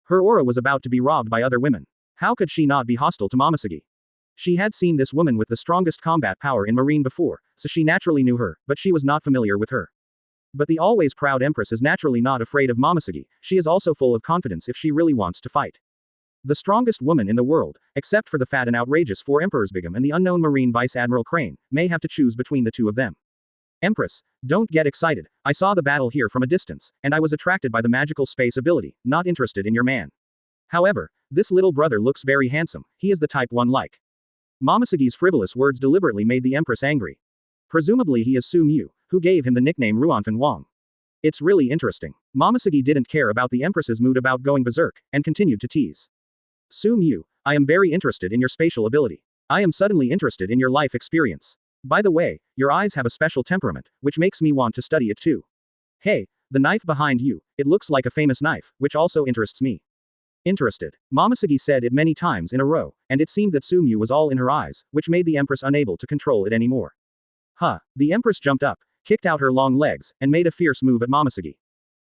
Her aura was about to be robbed by other women. How could she not be hostile to Momonosuke? She had seen this woman with the strongest combat power in Marine before, so she naturally knew her, but she was not familiar with her. But the always proud Empress is naturally not afraid of Momonosuke, she is also full of confidence if she really wants to fight. The strongest woman in the world, except for the fat and outrageous 4 Emperors Bigum and the unknown Marine Vice Admiral Crane, may have to choose between the 2 of them. "Empress, don't get excited, I saw the battle here from a distance, and I was attracted by the magical space ability, not interested in your man. However, this little brother looks very handsome, he is the type one like." Momonosuke's frivolous words deliberately made the Empress angry. Presumably he is Su-Mu, who gave him the nickname Ruanfan Wang. It's really interesting. Momonosuke didn't care about the Empress's mood about going berserk, and continued to tease. "Su-Mu, I am very interested in your spatial ability. I am suddenly interested in your life experience. By the way, your eyes have a special temperament, which makes me want to study it too. Hey, the knife behind you, it looks like a famous knife, which also interests me." Interested. Momonosuke said it many times in a row, and it seemed that Su-Mu was all in her eyes, which made the Empress unable to control it anymore. Huh. The Empress jumped up, kicked out her long legs, and made a fierce move at Momonosuke.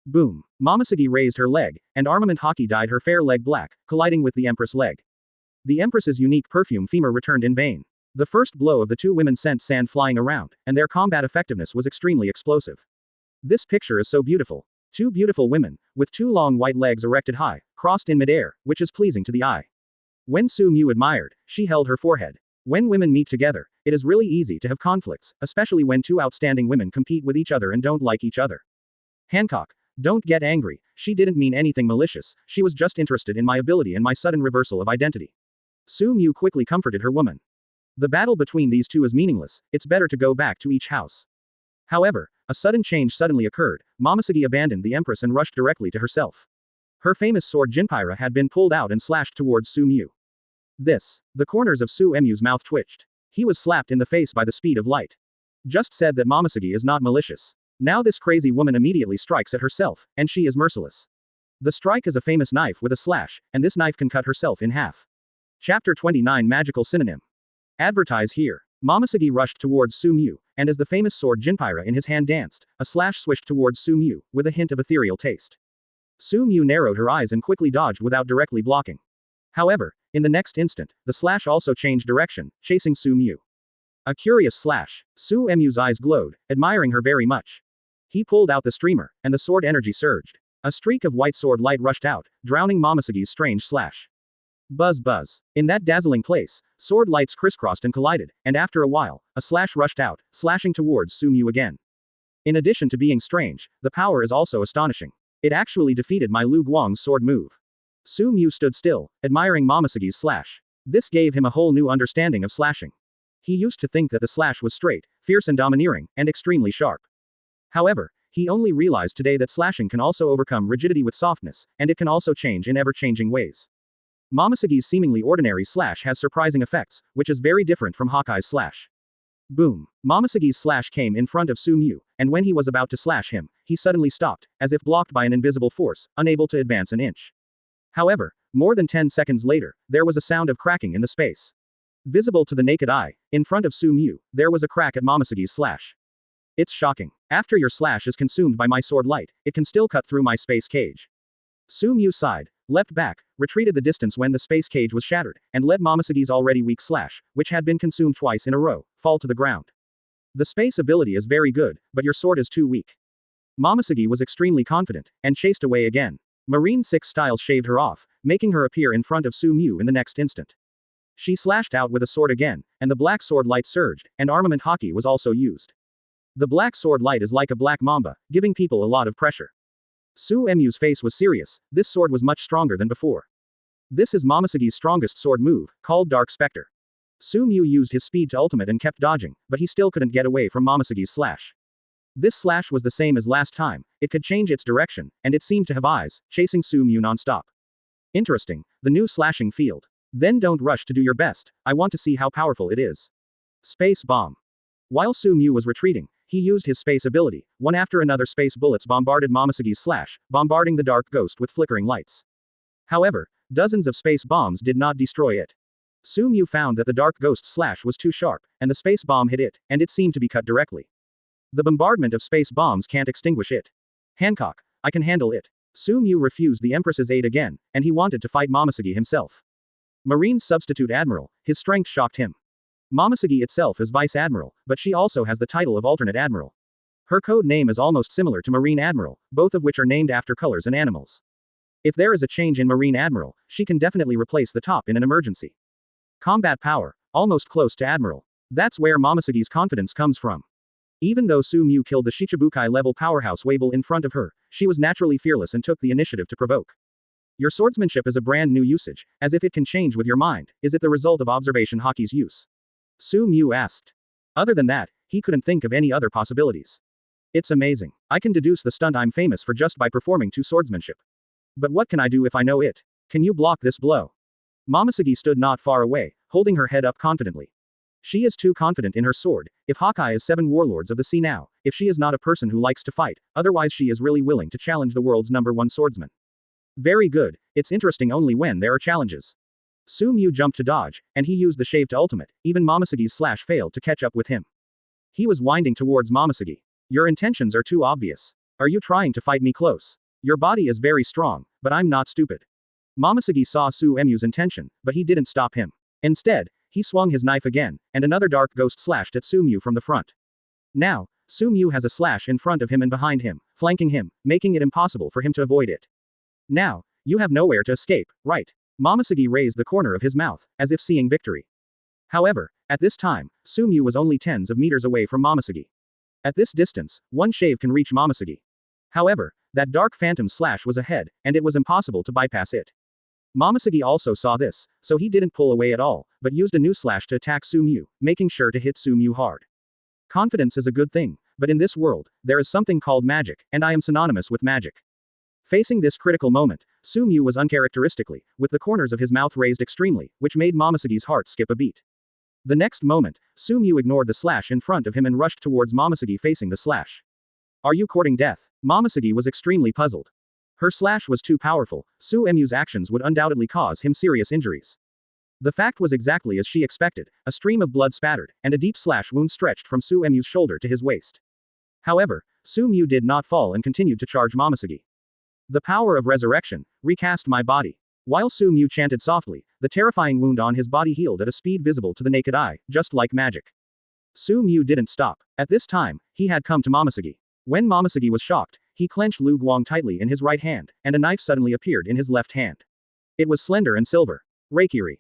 Boom. Momonosuke raised her leg, and armament Haki dyed her fair leg black, colliding with the Empress' leg. The Empress's unique perfume femur returned in vain. The first blow of the 2 women sent sand flying around, and their combat effectiveness was extremely explosive. This picture is so beautiful. 2 beautiful women, with 2 long white legs erected high, crossed in midair, which is pleasing to the eye. When Su-Mu admired, she held her forehead. When women meet together, it is really easy to have conflicts, especially when 2 outstanding women compete with each other and don't like each other. "Hancock, don't get angry, she didn't mean anything malicious, she was just interested in my ability and my sudden reversal of identity." Su-Mu quickly comforted her woman. "The battle between these 2 is meaningless, it's better to go back to each house." However, a sudden change suddenly occurred. Momonosuke abandoned the Empress and rushed directly to herself. Her famous sword Jinpyra had been pulled out and slashed towards Su-Mu. The corners of Su-Mu's mouth twitched. He was slapped in the face by the speed of light. Just said that Momonosuke is not malicious. Now this crazy woman immediately strikes at herself, and she is merciless. The strike is a famous knife with a slash, and this knife can cut herself in half. Chapter 29 Magical Synonym. Advertise here. Momonosuke rushed towards Sumiyu, and as the famous sword Jinpyra in his hand danced, a slash swished towards Sumiyu, with a hint of ethereal taste. Sumiyu narrowed her eyes and quickly dodged without directly blocking. However, in the next instant, the slash also changed direction, chasing Sumiyu. A curious slash. Sumiu's eyes glowed, admiring her very much. He pulled out the streamer, and the sword energy surged. A streak of white sword light rushed out, drowning Momonosuke's strange slash. Buzz buzz. In that dazzling place, sword lights crisscrossed and collided, and after a while, a slash rushed out, slashing towards Sumiyu again. In addition to being strange, the power is also astonishing. It actually defeated my Lu Guang's sword move. Sumiyu stood still, admiring Momonosuke's slash. This gave him a whole new understanding of slashing. He used to think that the slash was straight, fierce and domineering, and extremely sharp. However, he only realized today that slashing can also overcome rigidity with softness, and it can also change in ever-changing ways. Momonosuke's seemingly ordinary slash has surprising effects, which is very different from Hawkeye's slash. Boom. Momonosuke's slash came in front of Sumiyu, and when he was about to slash him, he suddenly stopped, as if blocked by an invisible force, unable to advance an inch. However, more than 10 seconds later, there was a sound of cracking in the space. Visible to the naked eye, in front of Sumiyu, there was a crack at Momonosuke's slash. It's shocking. After your slash is consumed by my sword light, it can still cut through my space cage. Sumiyu sighed, leapt back, retreated the distance when the space cage was shattered, and let Momonosuke's already weak slash, which had been consumed twice in a row, fall to the ground. The space ability is very good, but your sword is too weak. Momonosuke was extremely confident, and chased away again. Marine 6 styles shaved her off, making her appear in front of Sumiyu in the next instant. She slashed out with a sword again, and the black sword light surged, and armament hockey was also used. The black sword light is like a black mamba, giving people a lot of pressure. Sumiu's face was serious. This sword was much stronger than before. This is Momonosuke's strongest sword move, called Dark Spectre. Sumiyu used his speed to ultimate and kept dodging, but he still couldn't get away from Momonosuke's slash. This slash was the same as last time, it could change its direction, and it seemed to have eyes, chasing Sumiyu non-stop. Interesting, the new slashing field. Then don't rush to do your best, I want to see how powerful it is. Space Bomb. While Sumiyu was retreating, he used his space ability. One after another space bullets bombarded Momonosuke's slash, bombarding the dark ghost with flickering lights. However, dozens of space bombs did not destroy it. Sumiyu found that the dark ghost slash was too sharp, and the space bomb hit it, and it seemed to be cut directly. The bombardment of space bombs can't extinguish it. Hancock, I can handle it. Sumiyu refused the Empress's aid again, and he wanted to fight Momonosuke himself. Marine Substitute Admiral, his strength shocked him. Momonosuke itself is Vice Admiral, but she also has the title of Alternate Admiral. Her code name is almost similar to Marine Admiral, both of which are named after colors and animals. If there is a change in Marine Admiral, she can definitely replace the top in an emergency. Combat power, almost close to Admiral. That's where Momonosuke's confidence comes from. Even though Sumiyu killed the Shichibukai-level powerhouse Weevil in front of her, she was naturally fearless and took the initiative to provoke. Your swordsmanship is a brand new usage, as if it can change with your mind. Is it the result of observation hockey's use? Sumiyu asked. Other than that, he couldn't think of any other possibilities. It's amazing. I can deduce the stunt I'm famous for just by performing 2 swordsmanship. But what can I do if I know it? Can you block this blow? Momonosuke stood not far away, holding her head up confidently. She is too confident in her sword. If Hawkeye is 7 warlords of the sea now, if she is not a person who likes to fight, otherwise she is really willing to challenge the world's #1 swordsman. Very good, it's interesting only when there are challenges. Sumiyu jumped to dodge, and he used the shave to ultimate. Even Momonosuke's slash failed to catch up with him. He was winding towards Momonosuke. Your intentions are too obvious. Are you trying to fight me close? Your body is very strong, but I'm not stupid. Momonosuke saw Sumiyu's intention, but he didn't stop him. Instead, he swung his knife again, and another dark ghost slashed at Sumiyu from the front. Now, Sumiyu has a slash in front of him and behind him, flanking him, making it impossible for him to avoid it. Now, you have nowhere to escape, right? Momonosuke raised the corner of his mouth, as if seeing victory. However, at this time, Sumiyu was only tens of meters away from Momonosuke. At this distance, one shave can reach Momonosuke. However, that dark phantom slash was ahead, and it was impossible to bypass it. Momonosuke also saw this, so he didn't pull away at all, but used a new slash to attack Sumiyu, making sure to hit Sumiyu hard. Confidence is a good thing, but in this world, there is something called magic, and I am synonymous with magic. Facing this critical moment, Sumiyu was uncharacteristically, with the corners of his mouth raised extremely, which made Momonosuke's heart skip a beat. The next moment, Sumiyu ignored the slash in front of him and rushed towards Momonosuke facing the slash. Are you courting death? Momonosuke was extremely puzzled. Her slash was too powerful, Su-Emu's actions would undoubtedly cause him serious injuries. The fact was exactly as she expected, a stream of blood spattered, and a deep slash wound stretched from Su-Emu's shoulder to his waist. However, Su-Mu did not fall and continued to charge Momonosuke. The power of resurrection, recast my body. While Su-Mu chanted softly, the terrifying wound on his body healed at a speed visible to the naked eye, just like magic. Su-Mu didn't stop. At this time, he had come to Momonosuke. When Momonosuke was shocked, he clenched Lu Guang tightly in his right hand, and a knife suddenly appeared in his left hand. It was slender and silver. Reikiri.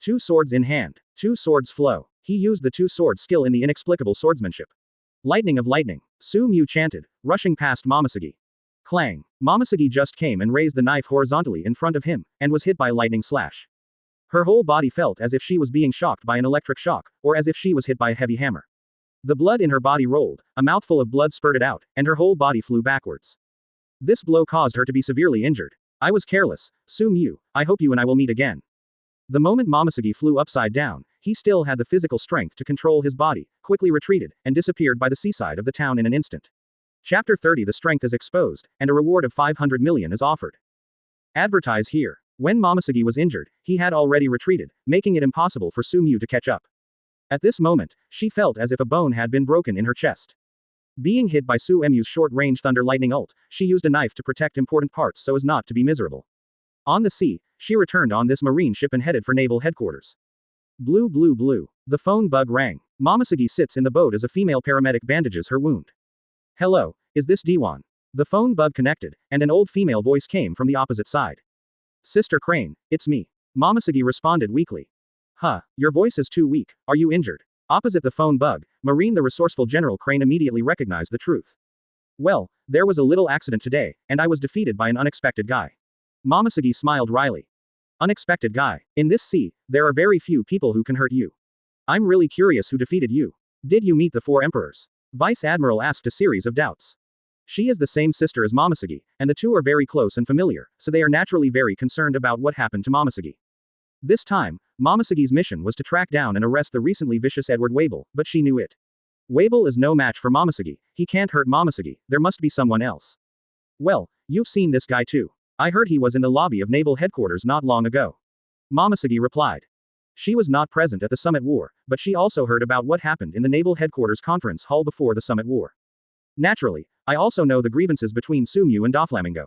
2 swords in hand. 2 swords flow. He used the 2 swords skill in the inexplicable swordsmanship. Lightning of lightning. Su-Mu chanted, rushing past Momonosuke. Clang. Momonosuke just came and raised the knife horizontally in front of him, and was hit by a lightning slash. Her whole body felt as if she was being shocked by an electric shock, or as if she was hit by a heavy hammer. The blood in her body rolled, a mouthful of blood spurted out, and her whole body flew backwards. This blow caused her to be severely injured. I was careless, Su-Mu, I hope you and I will meet again. The moment Momonosuke flew upside down, he still had the physical strength to control his body, quickly retreated, and disappeared by the seaside of the town in an instant. Chapter 30 The strength is exposed, and a reward of 500 million is offered. Advertise here. When Momonosuke was injured, he had already retreated, making it impossible for Su-Mu to catch up. At this moment, she felt as if a bone had been broken in her chest. Being hit by Su-Emu's short-range thunder lightning ult, she used a knife to protect important parts so as not to be miserable. On the sea, she returned on this marine ship and headed for naval headquarters. Blue blue blue. The phone bug rang. Momonosuke sits in the boat as a female paramedic bandages her wound. Hello, is this D1? The phone bug connected, and an old female voice came from the opposite side. Sister Crane, it's me. Momonosuke responded weakly. Huh, your voice is too weak, are you injured? Opposite the phone bug, Marine the resourceful General Crane immediately recognized the truth. Well, there was a little accident today, and I was defeated by an unexpected guy. Momonosuke smiled wryly. Unexpected guy. In this sea, there are very few people who can hurt you. I'm really curious who defeated you. Did you meet the 4 emperors? Vice Admiral asked a series of doubts. She is the same sister as Momonosuke, and the two are very close and familiar, so they are naturally very concerned about what happened to Momonosuke. This time, Momonosuke's mission was to track down and arrest the recently vicious Edward Weevil, but she knew it. Weevil is no match for Momonosuke, he can't hurt Momonosuke, there must be someone else. Well, you've seen this guy too. I heard he was in the lobby of naval headquarters not long ago. Momonosuke replied. She was not present at the Summit War, but she also heard about what happened in the naval headquarters conference hall before the Summit War. Naturally, I also know the grievances between Su-Mu and Doflamingo.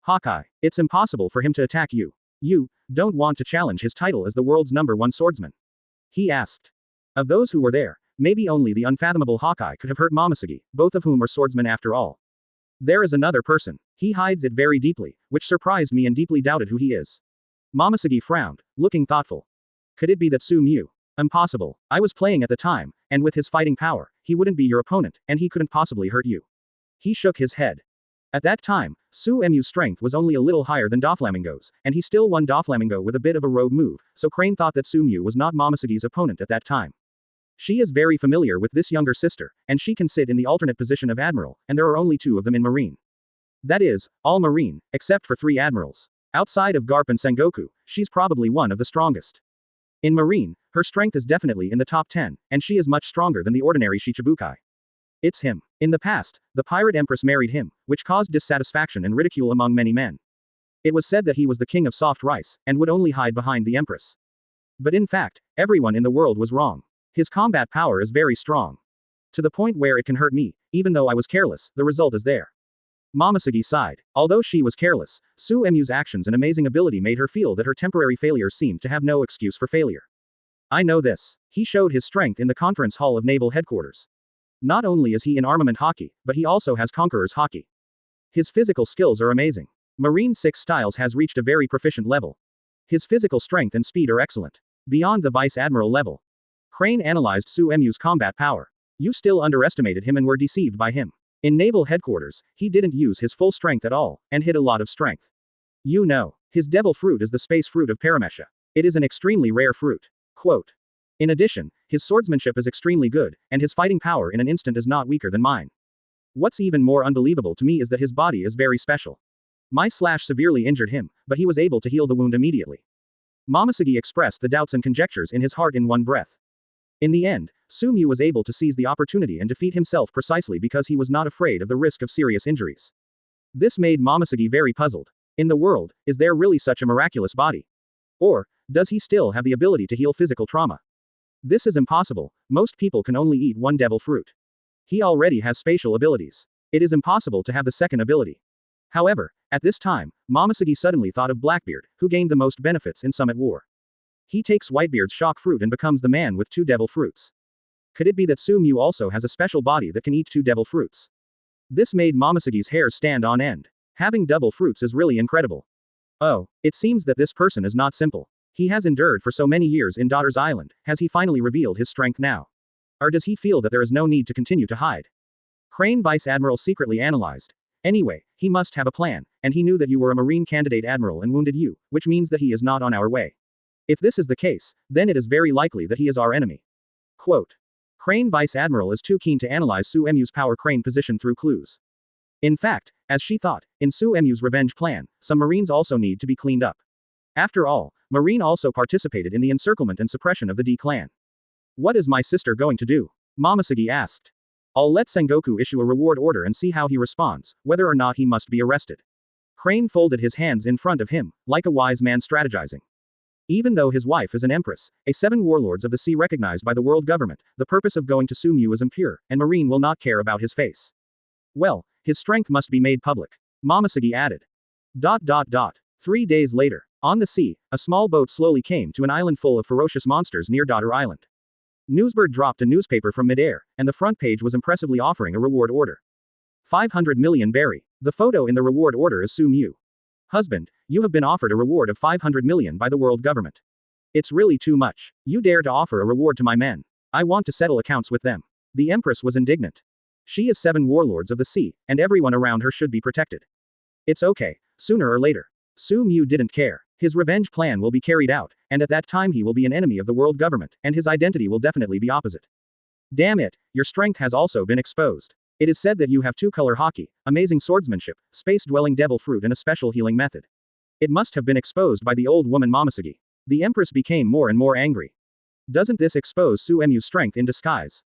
Hawkeye, it's impossible for him to attack you. You don't want to challenge his title as the world's #1 swordsman? He asked. Of those who were there, maybe only the unfathomable Hawkeye could have hurt Momonosuke, both of whom are swordsmen after all. There is another person. He hides it very deeply, which surprised me and deeply doubted who he is. Momonosuke frowned, looking thoughtful. Could it be that Su-Mu? Impossible. I was playing at the time, and with his fighting power, he wouldn't be your opponent, and he couldn't possibly hurt you. He shook his head. At that time, Su-Emu's strength was only a little higher than Doflamingo's, and he still won Doflamingo with a bit of a rogue move, so Crane thought that Su-Mu was not Momonosuke's opponent at that time. She is very familiar with this younger sister, and she can sit in the alternate position of Admiral, and there are only 2 of them in Marine. That is, all Marine, except for 3 Admirals. Outside of Garp and Sengoku, she's probably one of the strongest. In Marine, her strength is definitely in the top 10, and she is much stronger than the ordinary Shichibukai. It's him. In the past, the pirate Empress married him, which caused dissatisfaction and ridicule among many men. It was said that he was the king of soft rice, and would only hide behind the Empress. But in fact, everyone in the world was wrong. His combat power is very strong. To the point where it can hurt me, even though I was careless, the result is there. Momonosuke sighed. Although she was careless, Su-Emu's actions and amazing ability made her feel that her temporary failure seemed to have no excuse for failure. I know this. He showed his strength in the conference hall of naval headquarters. Not only is he in armament hockey, but he also has conqueror's hockey. His physical skills are amazing. Marine 6 styles has reached a very proficient level. His physical strength and speed are excellent. Beyond the vice admiral level. Crane analyzed Su-Emu's combat power. You still underestimated him and were deceived by him. In naval headquarters, he didn't use his full strength at all, and hid a lot of strength. You know, his devil fruit is the space fruit of Paramesha. It is an extremely rare fruit. Quote. In addition, his swordsmanship is extremely good, and his fighting power in an instant is not weaker than mine. What's even more unbelievable to me is that his body is very special. My slash severely injured him, but he was able to heal the wound immediately. Momonosuke expressed the doubts and conjectures in his heart in one breath. In the end, Su-Mu was able to seize the opportunity and defeat himself precisely because he was not afraid of the risk of serious injuries. This made Momonosuke very puzzled. In the world, is there really such a miraculous body? Or, does he still have the ability to heal physical trauma? This is impossible, most people can only eat one devil fruit. He already has spatial abilities. It is impossible to have the second ability. However, at this time, Momonosuke suddenly thought of Blackbeard, who gained the most benefits in Summit War. He takes Whitebeard's shock fruit and becomes the man with two devil fruits. Could it be that Sumew also has a special body that can eat two devil fruits? This made Momonosuke's hair stand on end. Having double fruits is really incredible. Oh, it seems that this person is not simple. He has endured for so many years in Daughter's Island. Has he finally revealed his strength now? Or does he feel that there is no need to continue to hide? Crane Vice Admiral secretly analyzed. Anyway, he must have a plan, and he knew that you were a Marine candidate admiral and wounded you, which means that he is not on our way. If this is the case, then it is very likely that he is our enemy. Quote. Crane Vice Admiral is too keen to analyze Sumew's power crane position through clues. In fact, as she thought, in Sumew's revenge plan, some Marines also need to be cleaned up. After all, Marine also participated in the encirclement and suppression of the D clan. What is my sister going to do? Momonosuke asked. I'll let Sengoku issue a reward order and see how he responds, whether or not he must be arrested. Crane folded his hands in front of him, like a wise man strategizing. Even though his wife is an empress, a 7 warlords of the sea recognized by the world government, the purpose of going to Sumew is impure, and Marine will not care about his face. Well, his strength must be made public. Momonosuke added. 3 days later, on the sea, a small boat slowly came to an island full of ferocious monsters near Daughter Island. Newsbird dropped a newspaper from midair, and the front page was impressively offering a reward order. 500 million berry. The photo in the reward order is Sumew. Husband, you have been offered a reward of 500 million by the world government. It's really too much. You dare to offer a reward to my men. I want to settle accounts with them. The Empress was indignant. She is 7 warlords of the sea, and everyone around her should be protected. It's okay, sooner or later. Sumew didn't care. His revenge plan will be carried out, and at that time he will be an enemy of the world government, and his identity will definitely be opposite. Damn it, your strength has also been exposed. It is said that you have 2-color hockey, amazing swordsmanship, space-dwelling devil fruit and a special healing method. It must have been exposed by the old woman Momonosuke. The Empress became more and more angry. Doesn't this expose Sumew's strength in disguise?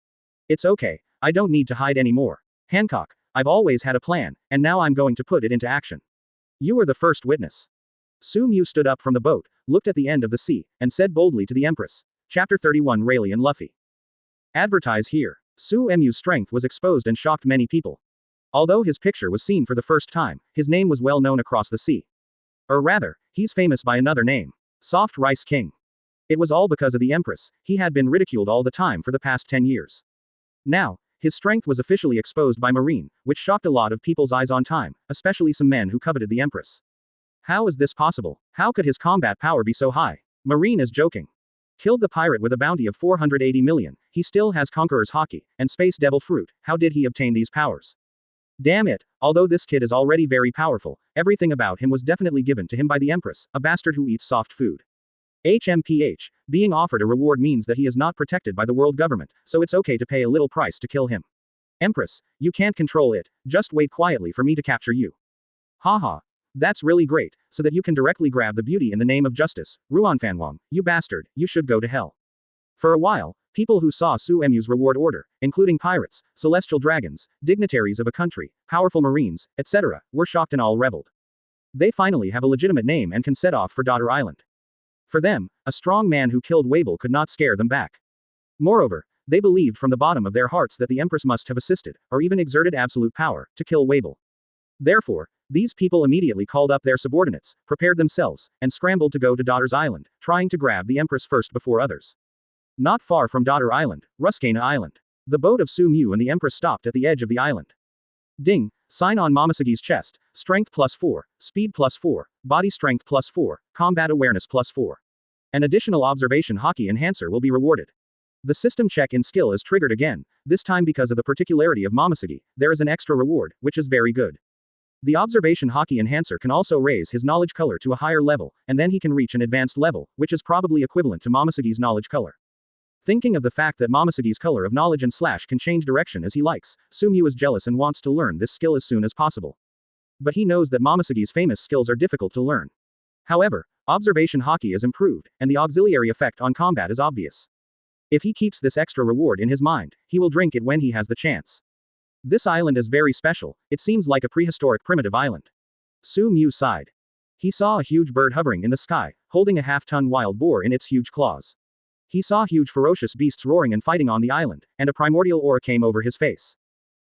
It's okay, I don't need to hide anymore. Hancock, I've always had a plan, and now I'm going to put it into action. You are the first witness. Sumew stood up from the boat, looked at the end of the sea, and said boldly to the Empress. Chapter 31 Rayleigh and Luffy. Advertise here. Sumew's strength was exposed and shocked many people. Although his picture was seen for the first time, his name was well known across the sea. Or rather, he's famous by another name. Soft Rice King. It was all because of the Empress. He had been ridiculed all the time for the past 10 years. Now, his strength was officially exposed by Marine, which shocked a lot of people's eyes on time, especially some men who coveted the Empress. How is this possible? How could his combat power be so high? Marine is joking. Killed the pirate with a bounty of 480 million, he still has Conqueror's Hockey, and Space Devil Fruit. How did he obtain these powers? Damn it, although this kid is already very powerful, everything about him was definitely given to him by the Empress, a bastard who eats soft food. HMPH, being offered a reward means that he is not protected by the world government, so it's okay to pay a little price to kill him. Empress, you can't control it, just wait quietly for me to capture you. Haha. That's really great, so that you can directly grab the beauty in the name of justice. Ruanfanwang, you bastard, you should go to hell. For a while, people who saw Sumew's reward order, including pirates, celestial dragons, dignitaries of a country, powerful marines, etc., were shocked and all reveled. They finally have a legitimate name and can set off for Daughter Island. For them, a strong man who killed Weevil could not scare them back. Moreover, they believed from the bottom of their hearts that the Empress must have assisted, or even exerted absolute power, to kill Weevil. Therefore, these people immediately called up their subordinates, prepared themselves, and scrambled to go to Daughter's Island, trying to grab the Empress first before others. Not far from Daughter Island, Ruskana Island. The boat of Sumew and the Empress stopped at the edge of the island. Ding, sign on Momonosuke's chest, strength +4, speed +4, body strength +4, combat awareness +4. An additional observation hockey enhancer will be rewarded. The system check in skill is triggered again, this time because of the particularity of Momonosuke, there is an extra reward, which is very good. The observation hockey enhancer can also raise his knowledge color to a higher level, and then he can reach an advanced level, which is probably equivalent to Momonosuke's knowledge color. Thinking of the fact that Momonosuke's color of knowledge and slash can change direction as he likes, Sumew is jealous and wants to learn this skill as soon as possible. But he knows that Momonosuke's famous skills are difficult to learn. However, observation hockey is improved, and the auxiliary effect on combat is obvious. If he keeps this extra reward in his mind, he will drink it when he has the chance. This island is very special, it seems like a prehistoric primitive island. Su Mu sighed. He saw a huge bird hovering in the sky, holding a half-ton wild boar in its huge claws. He saw huge ferocious beasts roaring and fighting on the island, and a primordial aura came over his face.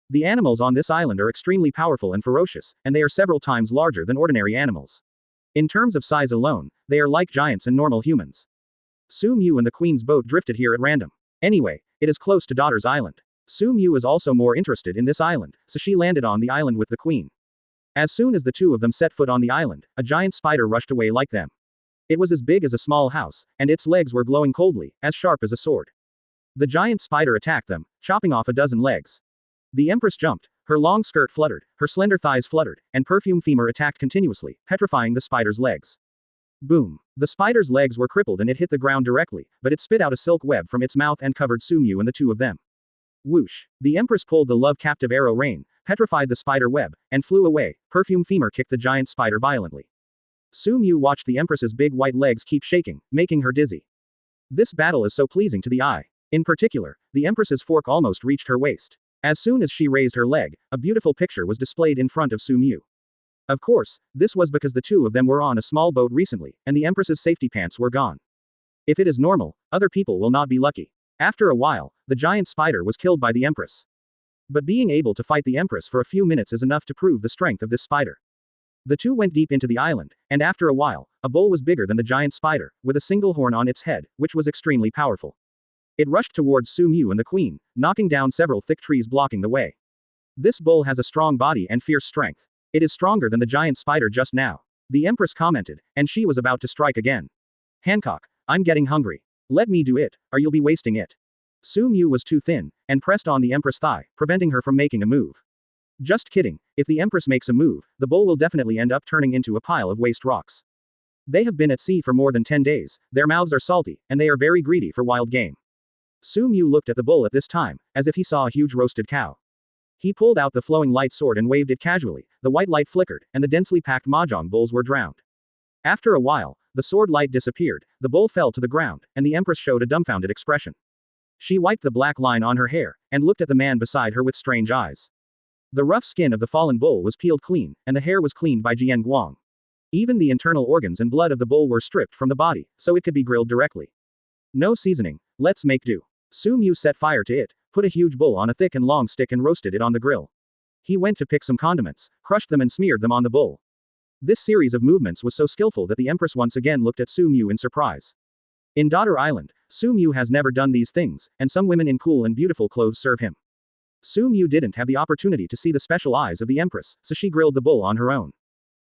The animals on this island are extremely powerful and ferocious, and they are several times larger than ordinary animals. In terms of size alone, they are like giants and normal humans. Su Mu and the Queen's boat drifted here at random. Anyway, it is close to Daughter's Island. Su Mu is also more interested in this island, so she landed on the island with the Queen. As soon as the two of them set foot on the island, a giant spider rushed away like them. It was as big as a small house, and its legs were glowing coldly, as sharp as a sword. The giant spider attacked them, chopping off a dozen legs. The Empress jumped, her long skirt fluttered, her slender thighs fluttered, and perfume femur attacked continuously, petrifying the spider's legs. Boom. The spider's legs were crippled and it hit the ground directly, but it spit out a silk web from its mouth and covered Su Mu and the two of them. Whoosh. The Empress pulled the love-captive arrow rain, petrified the spider web, and flew away. Perfume femur kicked the giant spider violently. Su Mu watched the Empress's big white legs keep shaking, making her dizzy. This battle is so pleasing to the eye. In particular, the Empress's fork almost reached her waist. As soon as she raised her leg, a beautiful picture was displayed in front of Su Mu. Of course, this was because the two of them were on a small boat recently, and the Empress's safety pants were gone. If it is normal, other people will not be lucky. After a while, the giant spider was killed by the Empress. But being able to fight the Empress for a few minutes is enough to prove the strength of this spider. The two went deep into the island, and after a while, a bull was bigger than the giant spider, with a single horn on its head, which was extremely powerful. It rushed towards Su Mu and the Queen, knocking down several thick trees blocking the way. This bull has a strong body and fierce strength. It is stronger than the giant spider just now. The Empress commented, and she was about to strike again. Hancock, I'm getting hungry. Let me do it, or you'll be wasting it. Su Mu was too thin, and pressed on the Empress' thigh, preventing her from making a move. Just kidding, if the Empress makes a move, the bull will definitely end up turning into a pile of waste rocks. They have been at sea for more than 10 days, their mouths are salty, and they are very greedy for wild game. Su Mu looked at the bull at this time, as if he saw a huge roasted cow. He pulled out the flowing light sword and waved it casually, the white light flickered, and the densely packed mahjong bulls were drowned. After a while, the sword light disappeared, the bull fell to the ground, and the Empress showed a dumbfounded expression. She wiped the black line on her hair, and looked at the man beside her with strange eyes. The rough skin of the fallen bull was peeled clean, and the hair was cleaned by Jian Guang. Even the internal organs and blood of the bull were stripped from the body, so it could be grilled directly. No seasoning, let's make do. Su Mu set fire to it, put a huge bull on a thick and long stick and roasted it on the grill. He went to pick some condiments, crushed them and smeared them on the bull. This series of movements was so skillful that the Empress once again looked at Su Mu in surprise. In Daughter Island, Su Mu has never done these things, and some women in cool and beautiful clothes serve him. Su Mu didn't have the opportunity to see the special eyes of the Empress, so she grilled the bull on her own.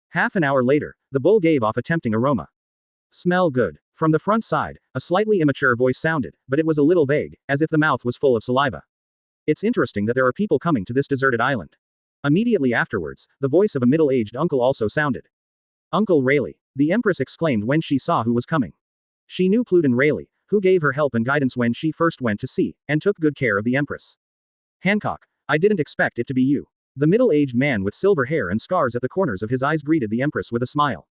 Half an hour later, the bull gave off a tempting aroma. Smell good. From the front side, a slightly immature voice sounded, but it was a little vague, as if the mouth was full of saliva. It's interesting that there are people coming to this deserted island. Immediately afterwards, the voice of a middle-aged uncle also sounded. Uncle Rayleigh. The Empress exclaimed when she saw who was coming. She knew Pluten Rayleigh, who gave her help and guidance when she first went to sea, and took good care of the Empress. Hancock, I didn't expect it to be you. The middle-aged man with silver hair and scars at the corners of his eyes greeted the Empress with a smile.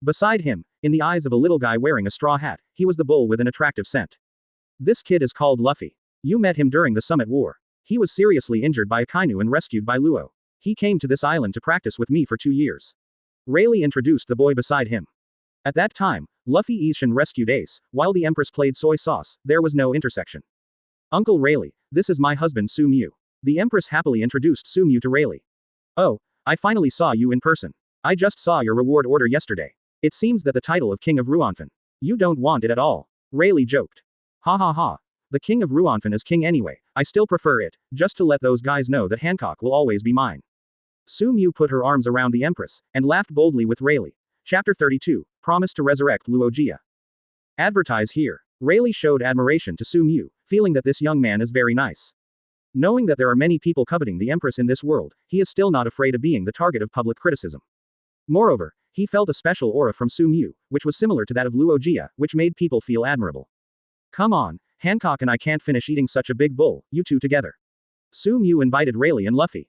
Beside him, in the eyes of a little guy wearing a straw hat, he was the bull with an attractive scent. This kid is called Luffy. You met him during the Summit War. He was seriously injured by a Kainu and rescued by Luo. He came to this island to practice with me for 2 years. Rayleigh introduced the boy beside him. At that time, Luffy Ishin rescued Ace, while the Empress played soy sauce, there was no intersection. Uncle Rayleigh, this is my husband Su Mu. The Empress happily introduced Su Mu to Rayleigh. Oh, I finally saw you in person. I just saw your reward order yesterday. It seems that the title of King of Ruanfen. You don't want it at all. Rayleigh joked. Ha ha ha. The King of Ruanfen is king anyway, I still prefer it, just to let those guys know that Hancock will always be mine. Su Mu put her arms around the Empress, and laughed boldly with Rayleigh. Chapter 32, Promise to Resurrect Luogia. Advertise here. Rayleigh showed admiration to Su Mu, feeling that this young man is very nice. Knowing that there are many people coveting the Empress in this world, he is still not afraid of being the target of public criticism. Moreover, he felt a special aura from Su Mu, which was similar to that of Luogia, which made people feel admirable. Come on, Hancock and I can't finish eating such a big bull, you two together. Su Mu invited Rayleigh and Luffy.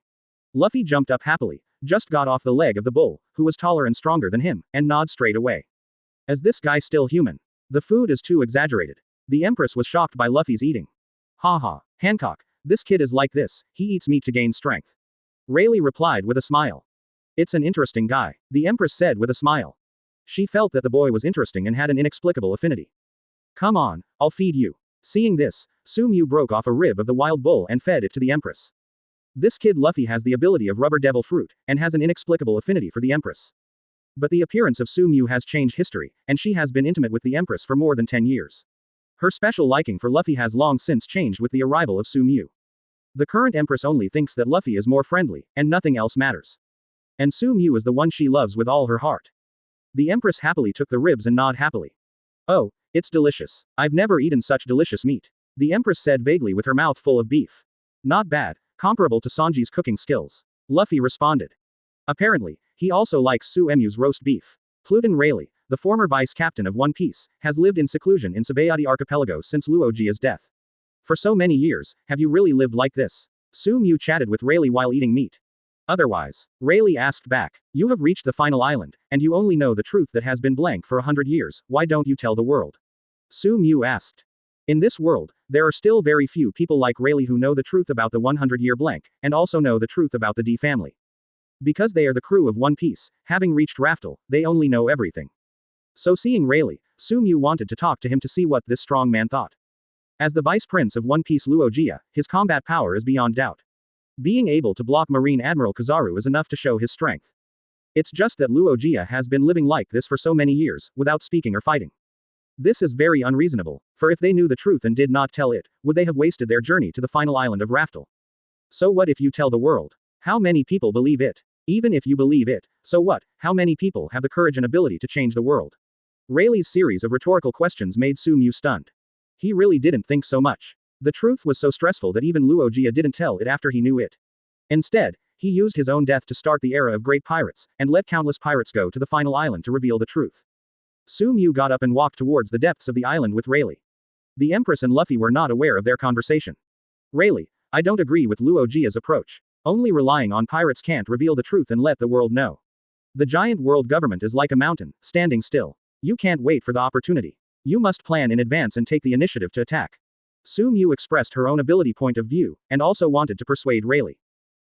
Luffy jumped up happily, just got off the leg of the bull, who was taller and stronger than him, and gnawed straight away. Is this guy still human? The food is too exaggerated. The Empress was shocked by Luffy's eating. Ha ha, Hancock, This kid is like this, he eats meat to gain strength. Rayleigh replied with a smile. It's an interesting guy, the Empress said with a smile. She felt that the boy was interesting and had an inexplicable affinity. Come on, I'll feed you. Seeing this, Su Mu broke off a rib of the wild bull and fed it to the Empress. This kid Luffy has the ability of rubber devil fruit, and has an inexplicable affinity for the Empress. But the appearance of Su Mu has changed history, and she has been intimate with the Empress for more than 10 years. Her special liking for Luffy has long since changed with the arrival of Su Mu. The current Empress only thinks that Luffy is more friendly, and nothing else matters. And Su Mu is the one she loves with all her heart. The Empress happily took the ribs and nodded happily. Oh, it's delicious. I've never eaten such delicious meat. The Empress said vaguely with her mouth full of beef. Not bad, comparable to Sanji's cooking skills. Luffy responded. Apparently, he also likes Su Mu's roast beef. Pluton Rayleigh, the former vice captain of One Piece, has lived in seclusion in Sabayati Archipelago since Luojia's death. For so many years, have you really lived like this? Su Mu chatted with Rayleigh while eating meat. Otherwise, Rayleigh asked back, you have reached the final island, and you only know the truth that has been blank for 100 years, why don't you tell the world? Su Mu asked. In this world, there are still very few people like Rayleigh who know the truth about the 100-year blank, and also know the truth about the D family. Because they are the crew of One Piece, having reached Raftel, they only know everything. So seeing Rayleigh, Su Mu wanted to talk to him to see what this strong man thought. As the vice prince of One Piece Luojia, his combat power is beyond doubt. Being able to block Marine Admiral Kizaru is enough to show his strength. It's just that Luojia has been living like this for so many years, without speaking or fighting. This is very unreasonable, for if they knew the truth and did not tell it, would they have wasted their journey to the final island of Raftel? So what if you tell the world? How many people believe it? Even if you believe it, so what, how many people have the courage and ability to change the world? Rayleigh's series of rhetorical questions made Su Mu stunned. He really didn't think so much. The truth was so stressful that even Luojia didn't tell it after he knew it. Instead, he used his own death to start the era of great pirates, and let countless pirates go to the final island to reveal the truth. Su Mu got up and walked towards the depths of the island with Rayleigh. The Empress and Luffy were not aware of their conversation. Rayleigh, I don't agree with Luojia's approach. Only relying on pirates can't reveal the truth and let the world know. The giant world government is like a mountain, standing still. You can't wait for the opportunity. You must plan in advance and take the initiative to attack. Su Mu expressed her own ability point of view, and also wanted to persuade Rayleigh.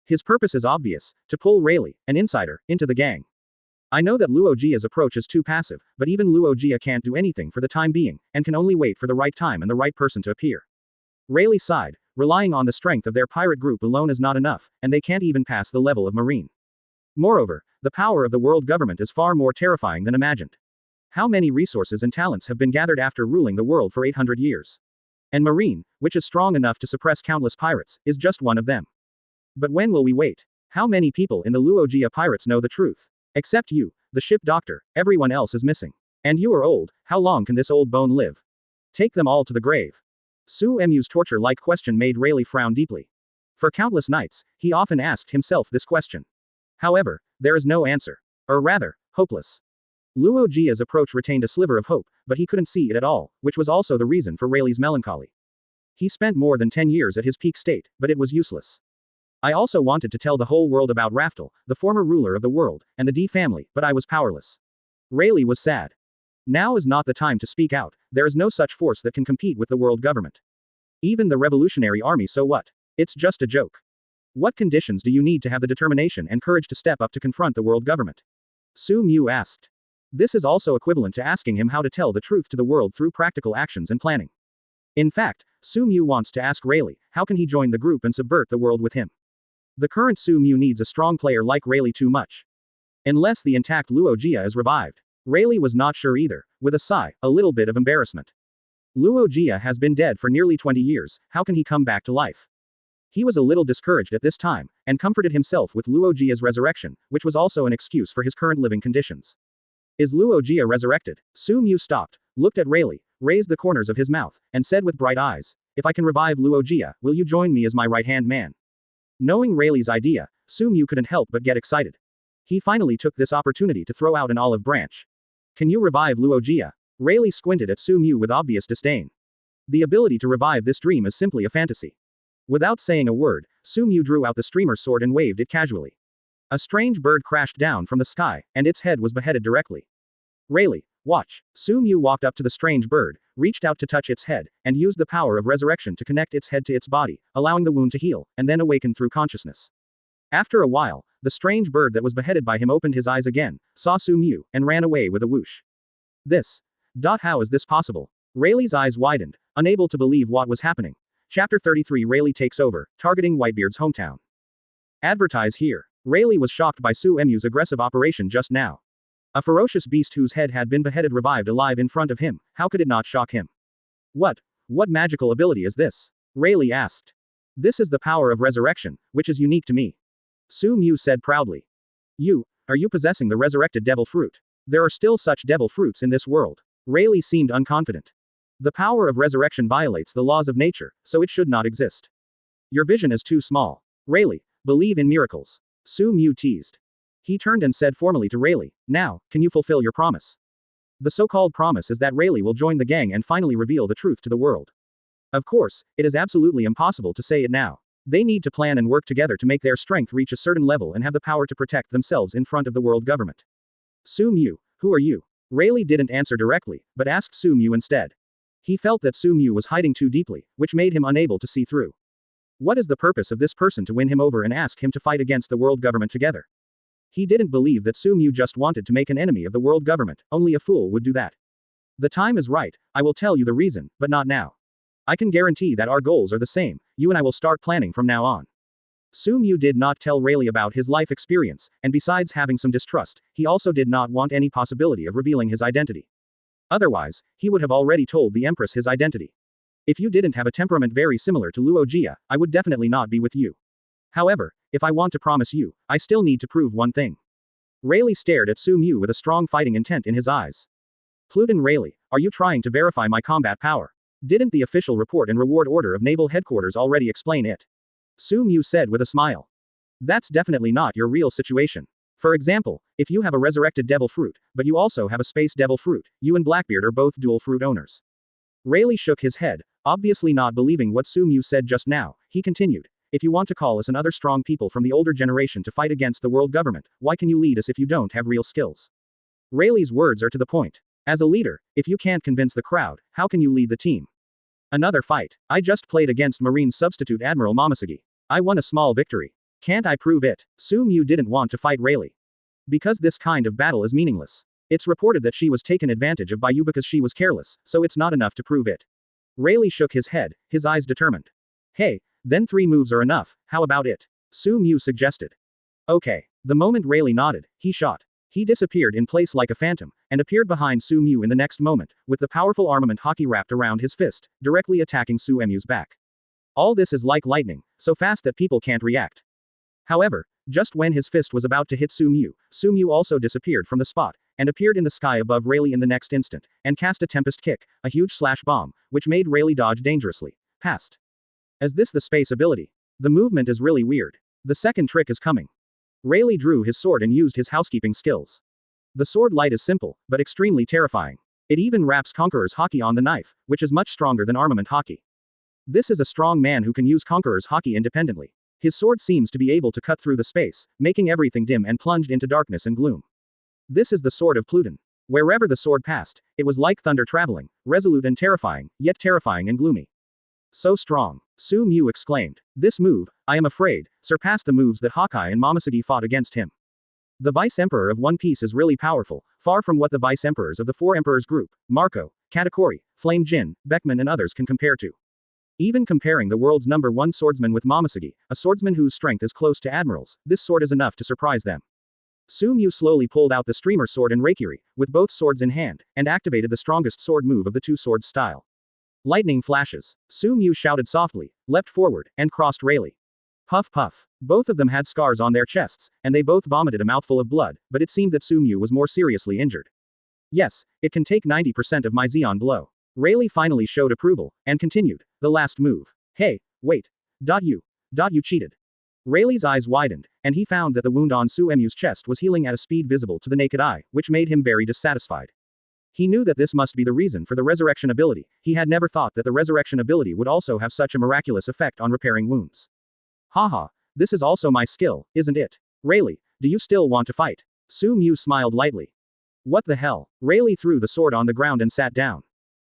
His purpose is obvious, to pull Rayleigh, an insider, into the gang. I know that Luojia's approach is too passive, but even Luojia can't do anything for the time being, and can only wait for the right time and the right person to appear. Rayleigh sighed, relying on the strength of their pirate group alone is not enough, and they can't even pass the level of Marine. Moreover, the power of the world government is far more terrifying than imagined. How many resources and talents have been gathered after ruling the world for 800 years? And Marine, which is strong enough to suppress countless pirates, is just one of them. But when will we wait? How many people in the Luojia pirates know the truth? Except you, the ship doctor, everyone else is missing. And you are old, how long can this old bone live? Take them all to the grave. Su Mu's torture-like question made Rayleigh frown deeply. For countless nights, he often asked himself this question. However, there is no answer. Or rather, hopeless. Luojia's approach retained a sliver of hope, but he couldn't see it at all, which was also the reason for Rayleigh's melancholy. He spent more than 10 years at his peak state, but it was useless. I also wanted to tell the whole world about Raftel, the former ruler of the world, and the D family, but I was powerless. Rayleigh was sad. Now is not the time to speak out, there is no such force that can compete with the world government. Even the revolutionary army, so what? It's just a joke. What conditions do you need to have the determination and courage to step up to confront the world government? Su Mu asked. This is also equivalent to asking him how to tell the truth to the world through practical actions and planning. In fact, Su Mu wants to ask Rayleigh, how can he join the group and subvert the world with him? The current Su Mu needs a strong player like Rayleigh too much. Unless the intact Luojia is revived. Rayleigh was not sure either, with a sigh, a little bit of embarrassment. Luojia has been dead for nearly 20 years, how can he come back to life? He was a little discouraged at this time, and comforted himself with Luojia's resurrection, which was also an excuse for his current living conditions. Is Luojia resurrected? Su Mu stopped, looked at Rayleigh, raised the corners of his mouth, and said with bright eyes, if I can revive Luojia, will you join me as my right-hand man? Knowing Rayleigh's idea, Su Mu couldn't help but get excited. He finally took this opportunity to throw out an olive branch. Can you revive Luojia? Rayleigh squinted at Su Mu with obvious disdain. The ability to revive this dream is simply a fantasy. Without saying a word, Su Mu drew out the streamer sword and waved it casually. A strange bird crashed down from the sky, and its head was beheaded directly. Rayleigh, Watch. Su Mu walked up to the strange bird, reached out to touch its head, and used the power of resurrection to connect its head to its body, allowing the wound to heal, and then awaken through consciousness. After a while, the strange bird that was beheaded by him opened his eyes again, saw Su Mu, and ran away with a whoosh. This. How is this possible? Rayleigh's eyes widened, unable to believe what was happening. Chapter 33 Rayleigh takes over, targeting Whitebeard's hometown. Advertise here. Rayleigh was shocked by Su Mu's aggressive operation just now. A ferocious beast whose head had been beheaded revived alive in front of him, how could it not shock him? What magical ability is this? Rayleigh asked. This is the power of resurrection, which is unique to me. Su Mu said proudly. Are you possessing the resurrected devil fruit? There are still such devil fruits in this world. Rayleigh seemed unconfident. The power of resurrection violates the laws of nature, so it should not exist. Your vision is too small. Rayleigh, believe in miracles. Su Mu teased. He turned and said formally to Rayleigh, now, can you fulfill your promise? The so-called promise is that Rayleigh will join the gang and finally reveal the truth to the world. Of course, it is absolutely impossible to say it now. They need to plan and work together to make their strength reach a certain level and have the power to protect themselves in front of the world government. Su Mu, who are you? Rayleigh didn't answer directly, but asked Su Mu instead. He felt that Su Mu was hiding too deeply, which made him unable to see through. What is the purpose of this person to win him over and ask him to fight against the world government together? He didn't believe that Su Mu just wanted to make an enemy of the world government, only a fool would do that. The time is right, I will tell you the reason, but not now. I can guarantee that our goals are the same, you and I will start planning from now on. Su Mu did not tell Rayleigh about his life experience, and besides having some distrust, he also did not want any possibility of revealing his identity. Otherwise, he would have already told the Empress his identity. If you didn't have a temperament very similar to Luo Jia, I would definitely not be with you. However, if I want to promise you, I still need to prove one thing. Rayleigh stared at Su Mu with a strong fighting intent in his eyes. Pluton Rayleigh, are you trying to verify my combat power? Didn't the official report and reward order of Naval Headquarters already explain it? Su Mu said with a smile. That's definitely not your real situation. For example, if you have a resurrected devil fruit, but you also have a space devil fruit, you and Blackbeard are both dual fruit owners. Rayleigh shook his head, obviously not believing what Su Mu said just now. He continued. If you want to call us and other strong people from the older generation to fight against the world government, why can you lead us if you don't have real skills? Rayleigh's words are to the point. As a leader, if you can't convince the crowd, how can you lead the team? Another fight. I just played against Marine Substitute Admiral Momonosuke. I won a small victory. Can't I prove it? Su Mu didn't want to fight Rayleigh. Because this kind of battle is meaningless. It's reported that she was taken advantage of by you because she was careless, so it's not enough to prove it. Rayleigh shook his head, his eyes determined. Hey, then 3 moves are enough, how about it? Su Mu suggested. Okay. The moment Rayleigh nodded, he shot. He disappeared in place like a phantom, and appeared behind Su Mu in the next moment, with the powerful armament hockey wrapped around his fist, directly attacking Su Mu's back. All this is like lightning, so fast that people can't react. However, just when his fist was about to hit Su Mu also disappeared from the spot, and appeared in the sky above Rayleigh in the next instant, and cast a tempest kick, a huge slash bomb, which made Rayleigh dodge dangerously. Past. Is this the space ability? The movement is really weird. The second trick is coming. Rayleigh drew his sword and used his housekeeping skills. The sword light is simple, but extremely terrifying. It even wraps Conqueror's Haki on the knife, which is much stronger than Armament Haki. This is a strong man who can use Conqueror's Haki independently. His sword seems to be able to cut through the space, making everything dim and plunged into darkness and gloom. This is the sword of Pluton. Wherever the sword passed, it was like thunder traveling, resolute and terrifying, yet terrifying and gloomy. So strong. Su Mu exclaimed. This move, I am afraid, surpassed the moves that Hawkeye and Momonosuke fought against him. The Vice Emperor of One Piece is really powerful, far from what the Vice Emperors of the Four Emperors group, Marco, Katakuri, Flame Jin, Beckman and others can compare to. Even comparing the world's #1 swordsman with Momonosuke, a swordsman whose strength is close to admirals, this sword is enough to surprise them. Su Mu slowly pulled out the streamer sword and Raikiri, with both swords in hand, and activated the strongest sword move of the two swords style. Lightning flashes. Su Mu shouted softly, leapt forward, and crossed Rayleigh. Puff puff. Both of them had scars on their chests, and they both vomited a mouthful of blood, but it seemed that Su Mu was more seriously injured. Yes, it can take 90% of my Xeon blow. Rayleigh finally showed approval, and continued, the last move. Hey, wait. You cheated. Rayleigh's eyes widened, and he found that the wound on Su Mu's chest was healing at a speed visible to the naked eye, which made him very dissatisfied. He knew that this must be the reason for the resurrection ability. He had never thought that the resurrection ability would also have such a miraculous effect on repairing wounds. Haha, this is also my skill, isn't it? Rayleigh, do you still want to fight? Su Mu smiled lightly. What the hell? Rayleigh threw the sword on the ground and sat down.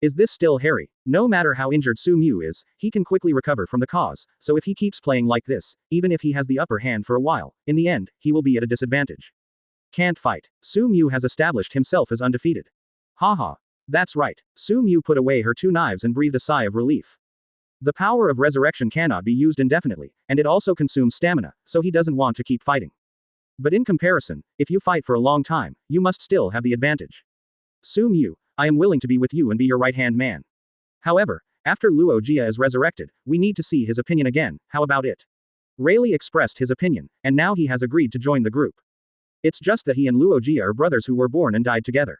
Is this still Harry? No matter how injured Su is, he can quickly recover from the cause, so if he keeps playing like this, even if he has the upper hand for a while, in the end, he will be at a disadvantage. Can't fight. Su has established himself as undefeated. Haha. That's right. Su put away her 2 knives and breathed a sigh of relief. The power of resurrection cannot be used indefinitely, and it also consumes stamina, so he doesn't want to keep fighting. But in comparison, if you fight for a long time, you must still have the advantage. Su, I am willing to be with you and be your right-hand man. However, after Luo Jia is resurrected, we need to see his opinion again, how about it? Rayleigh expressed his opinion, and now he has agreed to join the group. It's just that he and Luo Jia are brothers who were born and died together.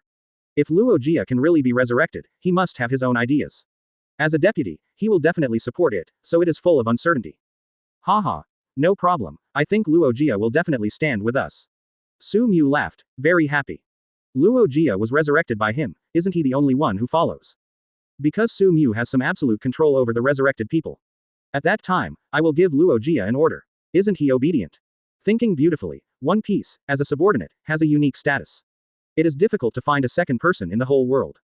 If Luo Jia can really be resurrected, he must have his own ideas. As a deputy, he will definitely support it, so it is full of uncertainty. Haha. No problem, I think Luo Jia will definitely stand with us. Su laughed, very happy. Luo Jia was resurrected by him, isn't he the only one who follows? Because Su has some absolute control over the resurrected people. At that time, I will give Luo Jia an order. Isn't he obedient? Thinking beautifully, One Piece, as a subordinate, has a unique status. It is difficult to find a second person in the whole world.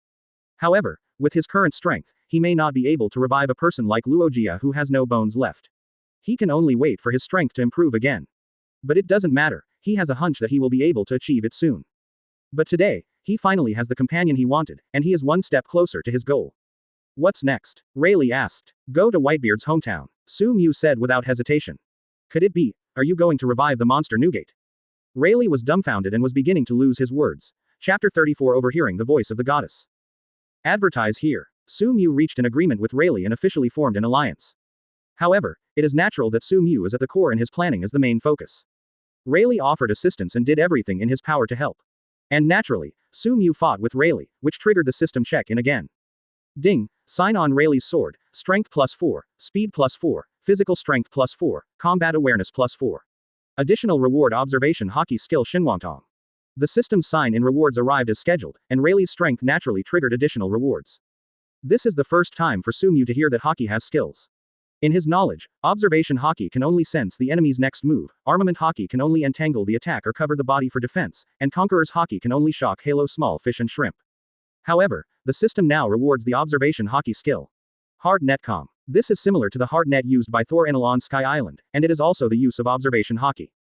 However, with his current strength, he may not be able to revive a person like Luo Jia who has no bones left. He can only wait for his strength to improve again. But it doesn't matter, he has a hunch that he will be able to achieve it soon. But today, he finally has the companion he wanted, and he is one step closer to his goal. What's next? Rayleigh asked. Go to Whitebeard's hometown, Su said without hesitation. Could it be, are you going to revive the monster Newgate? Rayleigh was dumbfounded and was beginning to lose his words. Chapter 34 Overhearing the Voice of the Goddess. Advertise here. Su reached an agreement with Rayleigh and officially formed an alliance. However, it is natural that Su is at the core and his planning is the main focus. Rayleigh offered assistance and did everything in his power to help. And naturally, Su fought with Rayleigh, which triggered the system check-in again. Ding, sign on Rayleigh's sword, strength +4, speed +4, physical strength +4, combat awareness +4. Additional reward observation hockey skill Shinwangtong. The system's sign-in rewards arrived as scheduled, and Rayleigh's strength naturally triggered additional rewards. This is the first time for Su to hear that hockey has skills. In his knowledge, observation hockey can only sense the enemy's next move, armament hockey can only entangle the attack or cover the body for defense, and conqueror's hockey can only shock halo small fish and shrimp. However, the system now rewards the observation hockey skill. Hard netcom. This is similar to the hard net used by Thor Enel on Sky Island, and it is also the use of observation hockey.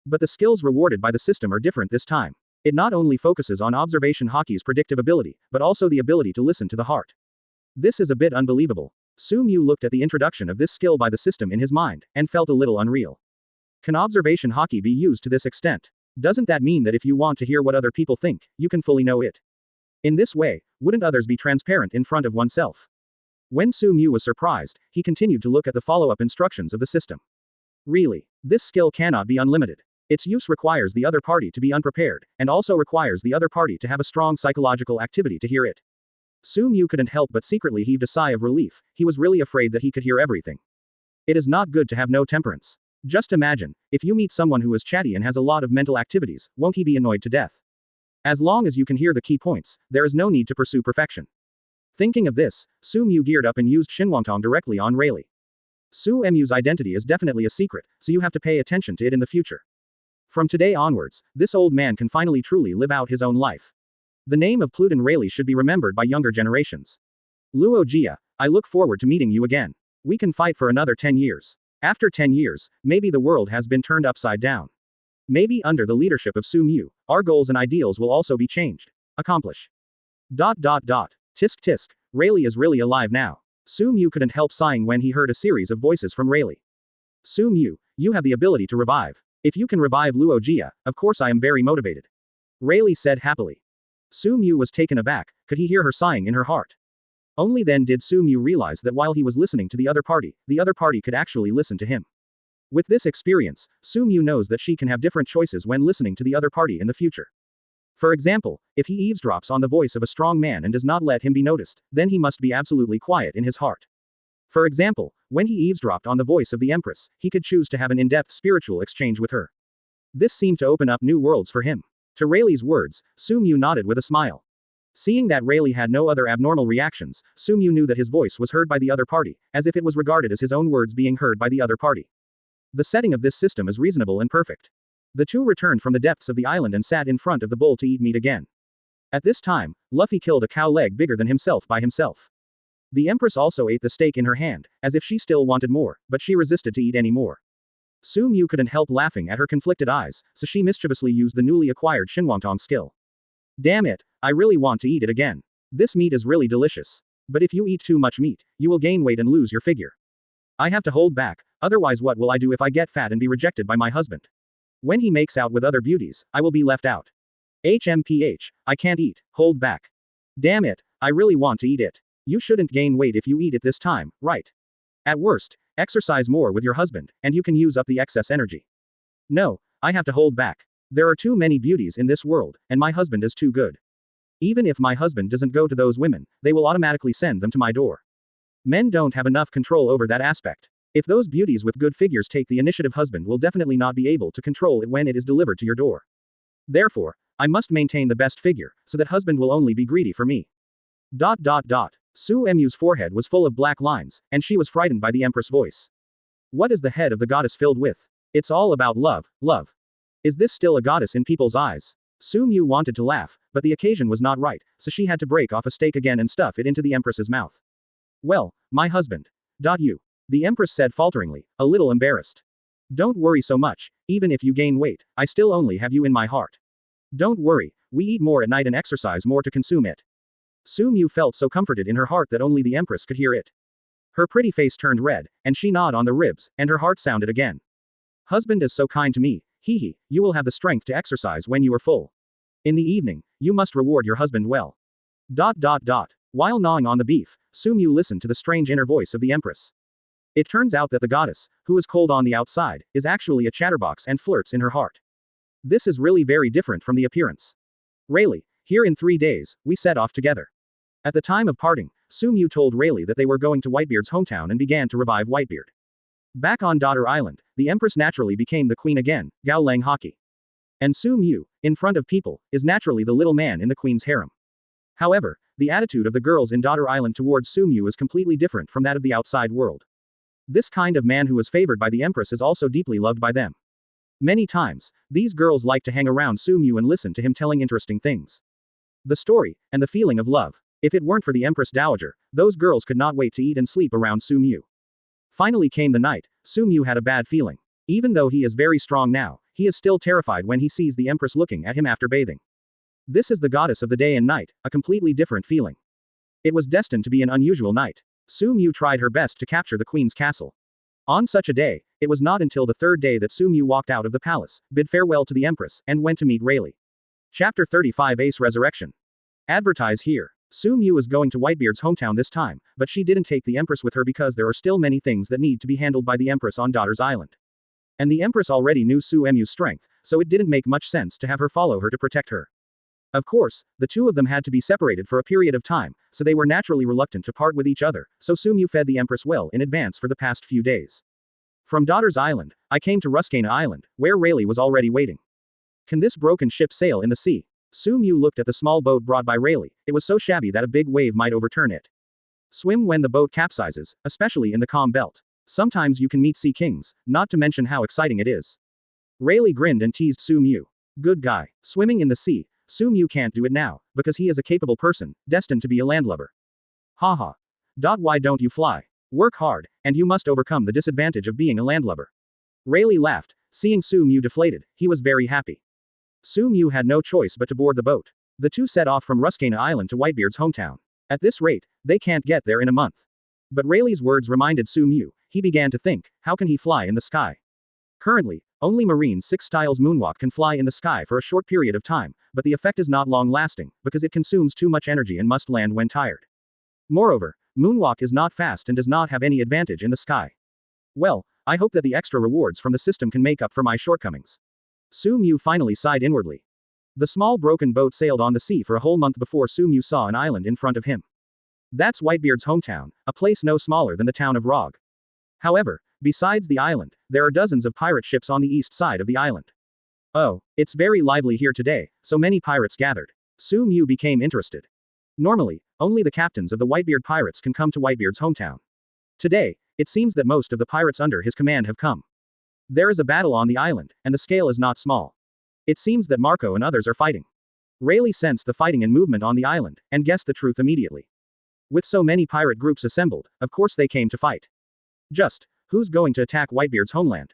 But the skills rewarded by the system are different this time. It not only focuses on observation hockey's predictive ability, but also the ability to listen to the heart. This is a bit unbelievable. Su looked at the introduction of this skill by the system in his mind, and felt a little unreal. Can observation hockey be used to this extent? Doesn't that mean that if you want to hear what other people think, you can fully know it? In this way, wouldn't others be transparent in front of oneself? When Su was surprised, he continued to look at the follow-up instructions of the system. Really, this skill cannot be unlimited. Its use requires the other party to be unprepared, and also requires the other party to have a strong psychological activity to hear it. Su couldn't help but secretly heaved a sigh of relief, he was really afraid that he could hear everything. It is not good to have no temperance. Just imagine, if you meet someone who is chatty and has a lot of mental activities, won't he be annoyed to death? As long as you can hear the key points, there is no need to pursue perfection. Thinking of this, Su geared up and used Shinwangtong directly on Rayleigh. Su Mu's identity is definitely a secret, so you have to pay attention to it in the future. From today onwards, this old man can finally truly live out his own life. The name of Pluton Rayleigh should be remembered by younger generations. Luo Jia, I look forward to meeting you again. We can fight for another 10 years. After 10 years, maybe the world has been turned upside down. Maybe under the leadership of Su our goals and ideals will also be changed. Accomplish. ... Tisk tisk, Rayleigh is really alive now. Su couldn't help sighing when he heard a series of voices from Rayleigh. Su you have the ability to revive. If you can revive Luo Jia, of course I am very motivated. Rayleigh said happily. Su was taken aback, could he hear her sighing in her heart? Only then did Su realize that while he was listening to the other party could actually listen to him. With this experience, Su knows that she can have different choices when listening to the other party in the future. For example, if he eavesdrops on the voice of a strong man and does not let him be noticed, then he must be absolutely quiet in his heart. For example, when he eavesdropped on the voice of the Empress, he could choose to have an in-depth spiritual exchange with her. This seemed to open up new worlds for him. To Rayleigh's words, Su nodded with a smile. Seeing that Rayleigh had no other abnormal reactions, Su knew that his voice was heard by the other party, as if it was regarded as his own words being heard by the other party. The setting of this system is reasonable and perfect. The two returned from the depths of the island and sat in front of the bowl to eat meat again. At this time, Luffy killed a cow leg bigger than himself by himself. The Empress also ate the steak in her hand, as if she still wanted more, but she resisted to eat any more. Su Mu couldn't help laughing at her conflicted eyes, so she mischievously used the newly acquired Shinwantong skill. Damn it, I really want to eat it again. This meat is really delicious. But if you eat too much meat, you will gain weight and lose your figure. I have to hold back, otherwise what will I do if I get fat and be rejected by my husband? When he makes out with other beauties, I will be left out. HMPH, I can't eat, hold back. Damn it, I really want to eat it. You shouldn't gain weight if you eat it this time, right? At worst, exercise more with your husband, and you can use up the excess energy. No, I have to hold back. There are too many beauties in this world, and my husband is too good. Even if my husband doesn't go to those women, they will automatically send them to my door. Men don't have enough control over that aspect. If those beauties with good figures take the initiative, husband will definitely not be able to control it when it is delivered to your door. Therefore, I must maintain the best figure, so that husband will only be greedy for me. Su Mu's forehead was full of black lines, and she was frightened by the Empress' voice. What is the head of the goddess filled with? It's all about love, love. Is this still a goddess in people's eyes? Su Mu wanted to laugh, but the occasion was not right, so she had to break off a steak again and stuff it into the Empress's mouth. Well, my husband. You. The Empress said falteringly, a little embarrassed. Don't worry so much, even if you gain weight, I still only have you in my heart. Don't worry, we eat more at night and exercise more to consume it. Su Mu felt so comforted in her heart that only the Empress could hear it. Her pretty face turned red, and she gnawed on the ribs, and her heart sounded again. Husband is so kind to me, hee, you will have the strength to exercise when you are full. In the evening, you must reward your husband well. While gnawing on the beef, Su Mu listened to the strange inner voice of the Empress. It turns out that the goddess, who is cold on the outside, is actually a chatterbox and flirts in her heart. This is really very different from the appearance. Rayleigh, here in 3 days, we set off together. At the time of parting, Su Mu told Rayleigh that they were going to Whitebeard's hometown and began to revive Whitebeard. Back on Daughter Island, the Empress naturally became the queen again, Gao Lang Hockey. And Su Mu, in front of people, is naturally the little man in the queen's harem. However, the attitude of the girls in Daughter Island towards Su Mu is completely different from that of the outside world. This kind of man who is favored by the Empress is also deeply loved by them. Many times, these girls like to hang around Su Mu and listen to him telling interesting things. The story, and the feeling of love. If it weren't for the Empress Dowager, those girls could not wait to eat and sleep around Su Mu. Finally came the night, Su Mu had a bad feeling. Even though he is very strong now, he is still terrified when he sees the Empress looking at him after bathing. This is the goddess of the day and night, a completely different feeling. It was destined to be an unusual night. Su Mu tried her best to capture the queen's castle. On such a day, it was not until the third day that Su Mu walked out of the palace, bid farewell to the Empress, and went to meet Rayleigh. Chapter 35 Ace Resurrection. Advertise here. Su Mu is going to Whitebeard's hometown this time, but she didn't take the Empress with her because there are still many things that need to be handled by the Empress on Daughter's Island. And the Empress already knew Su Mu's strength, so it didn't make much sense to have her follow her to protect her. Of course, the two of them had to be separated for a period of time, so they were naturally reluctant to part with each other, so Su Mu fed the Empress well in advance for the past few days. From Daughter's Island, I came to Resurrecting Island, where Rayleigh was already waiting. Can this broken ship sail in the sea? Su Mu looked at the small boat brought by Rayleigh. It was so shabby that a big wave might overturn it. Swim when the boat capsizes, especially in the calm belt. Sometimes you can meet sea kings, not to mention how exciting it is. Rayleigh grinned and teased Su Mu. Good guy. Swimming in the sea. Su Mu can't do it now, because he is a capable person, destined to be a landlubber. Haha. Why don't you fly? Work hard, and you must overcome the disadvantage of being a landlubber. Rayleigh laughed. Seeing Su Mu deflated, he was very happy. Su Mu had no choice but to board the boat. The two set off from Resurrecting Island to Whitebeard's hometown. At this rate, they can't get there in a month. But Rayleigh's words reminded Su Mu. He began to think, how can he fly in the sky? Currently, only Marine 6 Styles Moonwalk can fly in the sky for a short period of time, but the effect is not long-lasting, because it consumes too much energy and must land when tired. Moreover, Moonwalk is not fast and does not have any advantage in the sky. Well, I hope that the extra rewards from the system can make up for my shortcomings. Su Mu finally sighed inwardly. The small broken boat sailed on the sea for a whole month before Su Mu saw an island in front of him. That's Whitebeard's hometown, a place no smaller than the town of Rog. However, besides the island, there are dozens of pirate ships on the east side of the island. Oh, it's very lively here today, so many pirates gathered. Su Mu became interested. Normally, only the captains of the Whitebeard pirates can come to Whitebeard's hometown. Today, it seems that most of the pirates under his command have come. There is a battle on the island, and the scale is not small. It seems that Marco and others are fighting. Rayleigh sensed the fighting and movement on the island, and guessed the truth immediately. With so many pirate groups assembled, of course they came to fight. Just, who's going to attack Whitebeard's homeland?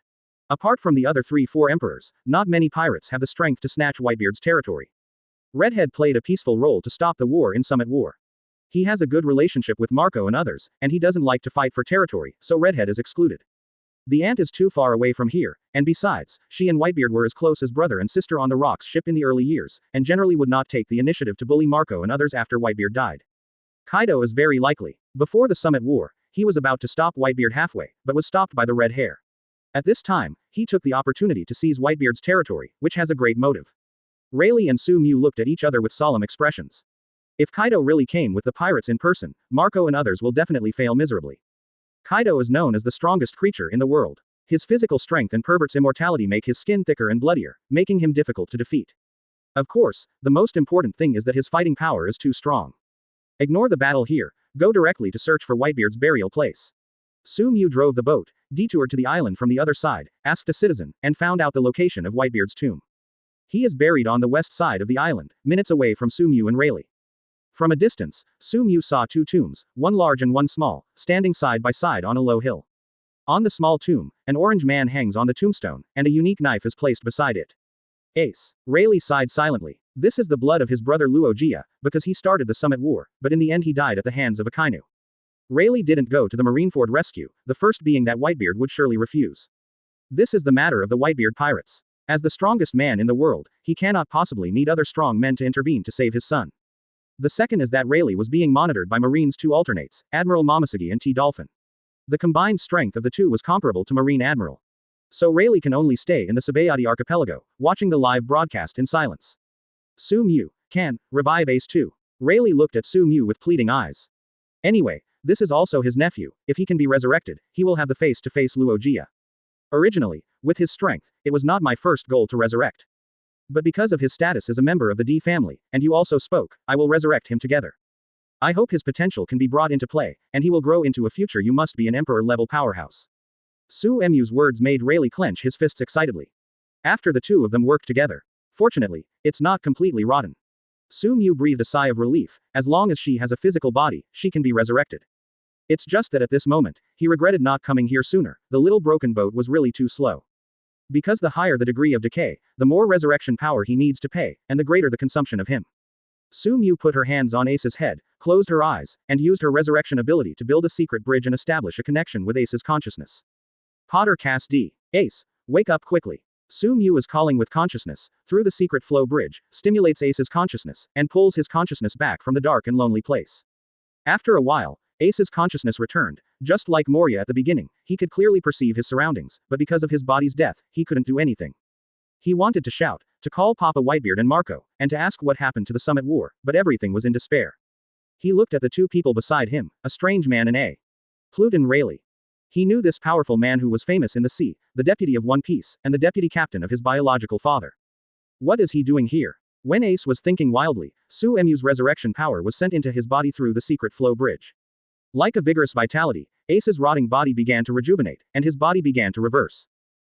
Apart from the other 3-4 emperors, not many pirates have the strength to snatch Whitebeard's territory. Redhead played a peaceful role to stop the war in Summit War. He has a good relationship with Marco and others, and he doesn't like to fight for territory, so Redhead is excluded. The Ant is too far away from here, and besides, she and Whitebeard were as close as brother and sister on the Rocks ship in the early years, and generally would not take the initiative to bully Marco and others after Whitebeard died. Kaido is very likely. Before the Summit War, he was about to stop Whitebeard halfway, but was stopped by the red hair. At this time, he took the opportunity to seize Whitebeard's territory, which has a great motive. Rayleigh and Sumu looked at each other with solemn expressions. If Kaido really came with the pirates in person, Marco and others will definitely fail miserably. Kaido is known as the strongest creature in the world. His physical strength and pervert's immortality make his skin thicker and bloodier, making him difficult to defeat. Of course, the most important thing is that his fighting power is too strong. Ignore the battle here, go directly to search for Whitebeard's burial place. Sumu drove the boat, detoured to the island from the other side, asked a citizen, and found out the location of Whitebeard's tomb. He is buried on the west side of the island, minutes away from Sumu and Rayleigh. From a distance, Sumu saw two tombs, one large and one small, standing side by side on a low hill. On the small tomb, an orange man hangs on the tombstone, and a unique knife is placed beside it. Ace. Rayleigh sighed silently. This is the blood of his brother Luogia, because he started the Summit War, but in the end he died at the hands of Akainu. Rayleigh didn't go to the Marineford rescue, the first being that Whitebeard would surely refuse. This is the matter of the Whitebeard pirates. As the strongest man in the world, he cannot possibly need other strong men to intervene to save his son. The second is that Rayleigh was being monitored by Marine's two alternates, Admiral Momonosuke and T. Dolphin. The combined strength of the two was comparable to Marine Admiral. So Rayleigh can only stay in the Sabayati archipelago, watching the live broadcast in silence. Sumu can revive Ace too. Rayleigh looked at Sumu with pleading eyes. Anyway, this is also his nephew. If he can be resurrected, he will have the face-to-face Luogia. Originally, with his strength, it was not my first goal to resurrect. But because of his status as a member of the D family, and you also spoke, I will resurrect him together. I hope his potential can be brought into play, and he will grow into a future you must be an emperor-level powerhouse. Suemu's words made Rayleigh clench his fists excitedly. After the two of them worked together. Fortunately, it's not completely rotten. Sumu breathed a sigh of relief. As long as she has a physical body, she can be resurrected. It's just that at this moment, he regretted not coming here sooner. The little broken boat was really too slow. Because the higher the degree of decay, the more resurrection power he needs to pay, and the greater the consumption of him. Sumu put her hands on Ace's head, closed her eyes, and used her resurrection ability to build a secret bridge and establish a connection with Ace's consciousness. Potter cast D. Ace, wake up quickly. Sumu is calling with consciousness, through the secret flow bridge, stimulates Ace's consciousness, and pulls his consciousness back from the dark and lonely place. After a while, Ace's consciousness returned. Just like Moria at the beginning, he could clearly perceive his surroundings, but because of his body's death, he couldn't do anything. He wanted to shout, to call Papa Whitebeard and Marco, and to ask what happened to the Summit War, but everything was in despair. He looked at the two people beside him, a strange man and a Pluton Rayleigh. He knew this powerful man who was famous in the sea, the deputy of One Piece, and the deputy captain of his biological father. What is he doing here? When Ace was thinking wildly, Suemu's resurrection power was sent into his body through the secret flow bridge. Like a vigorous vitality, Ace's rotting body began to rejuvenate, and his body began to reverse.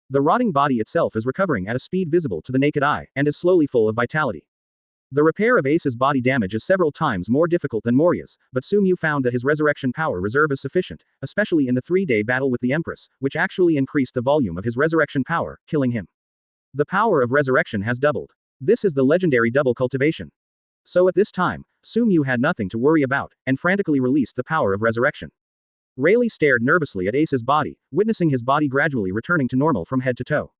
The rotting body itself is recovering at a speed visible to the naked eye, and is slowly full of vitality. The repair of Ace's body damage is several times more difficult than Moria's, but Sumu found that his resurrection power reserve is sufficient, especially in the 3-day battle with the Empress, which actually increased the volume of his resurrection power, killing him. The power of resurrection has doubled. This is the legendary double cultivation. So at this time, Sumu had nothing to worry about, and frantically released the power of resurrection. Rayleigh stared nervously at Ace's body, witnessing his body gradually returning to normal from head to toe.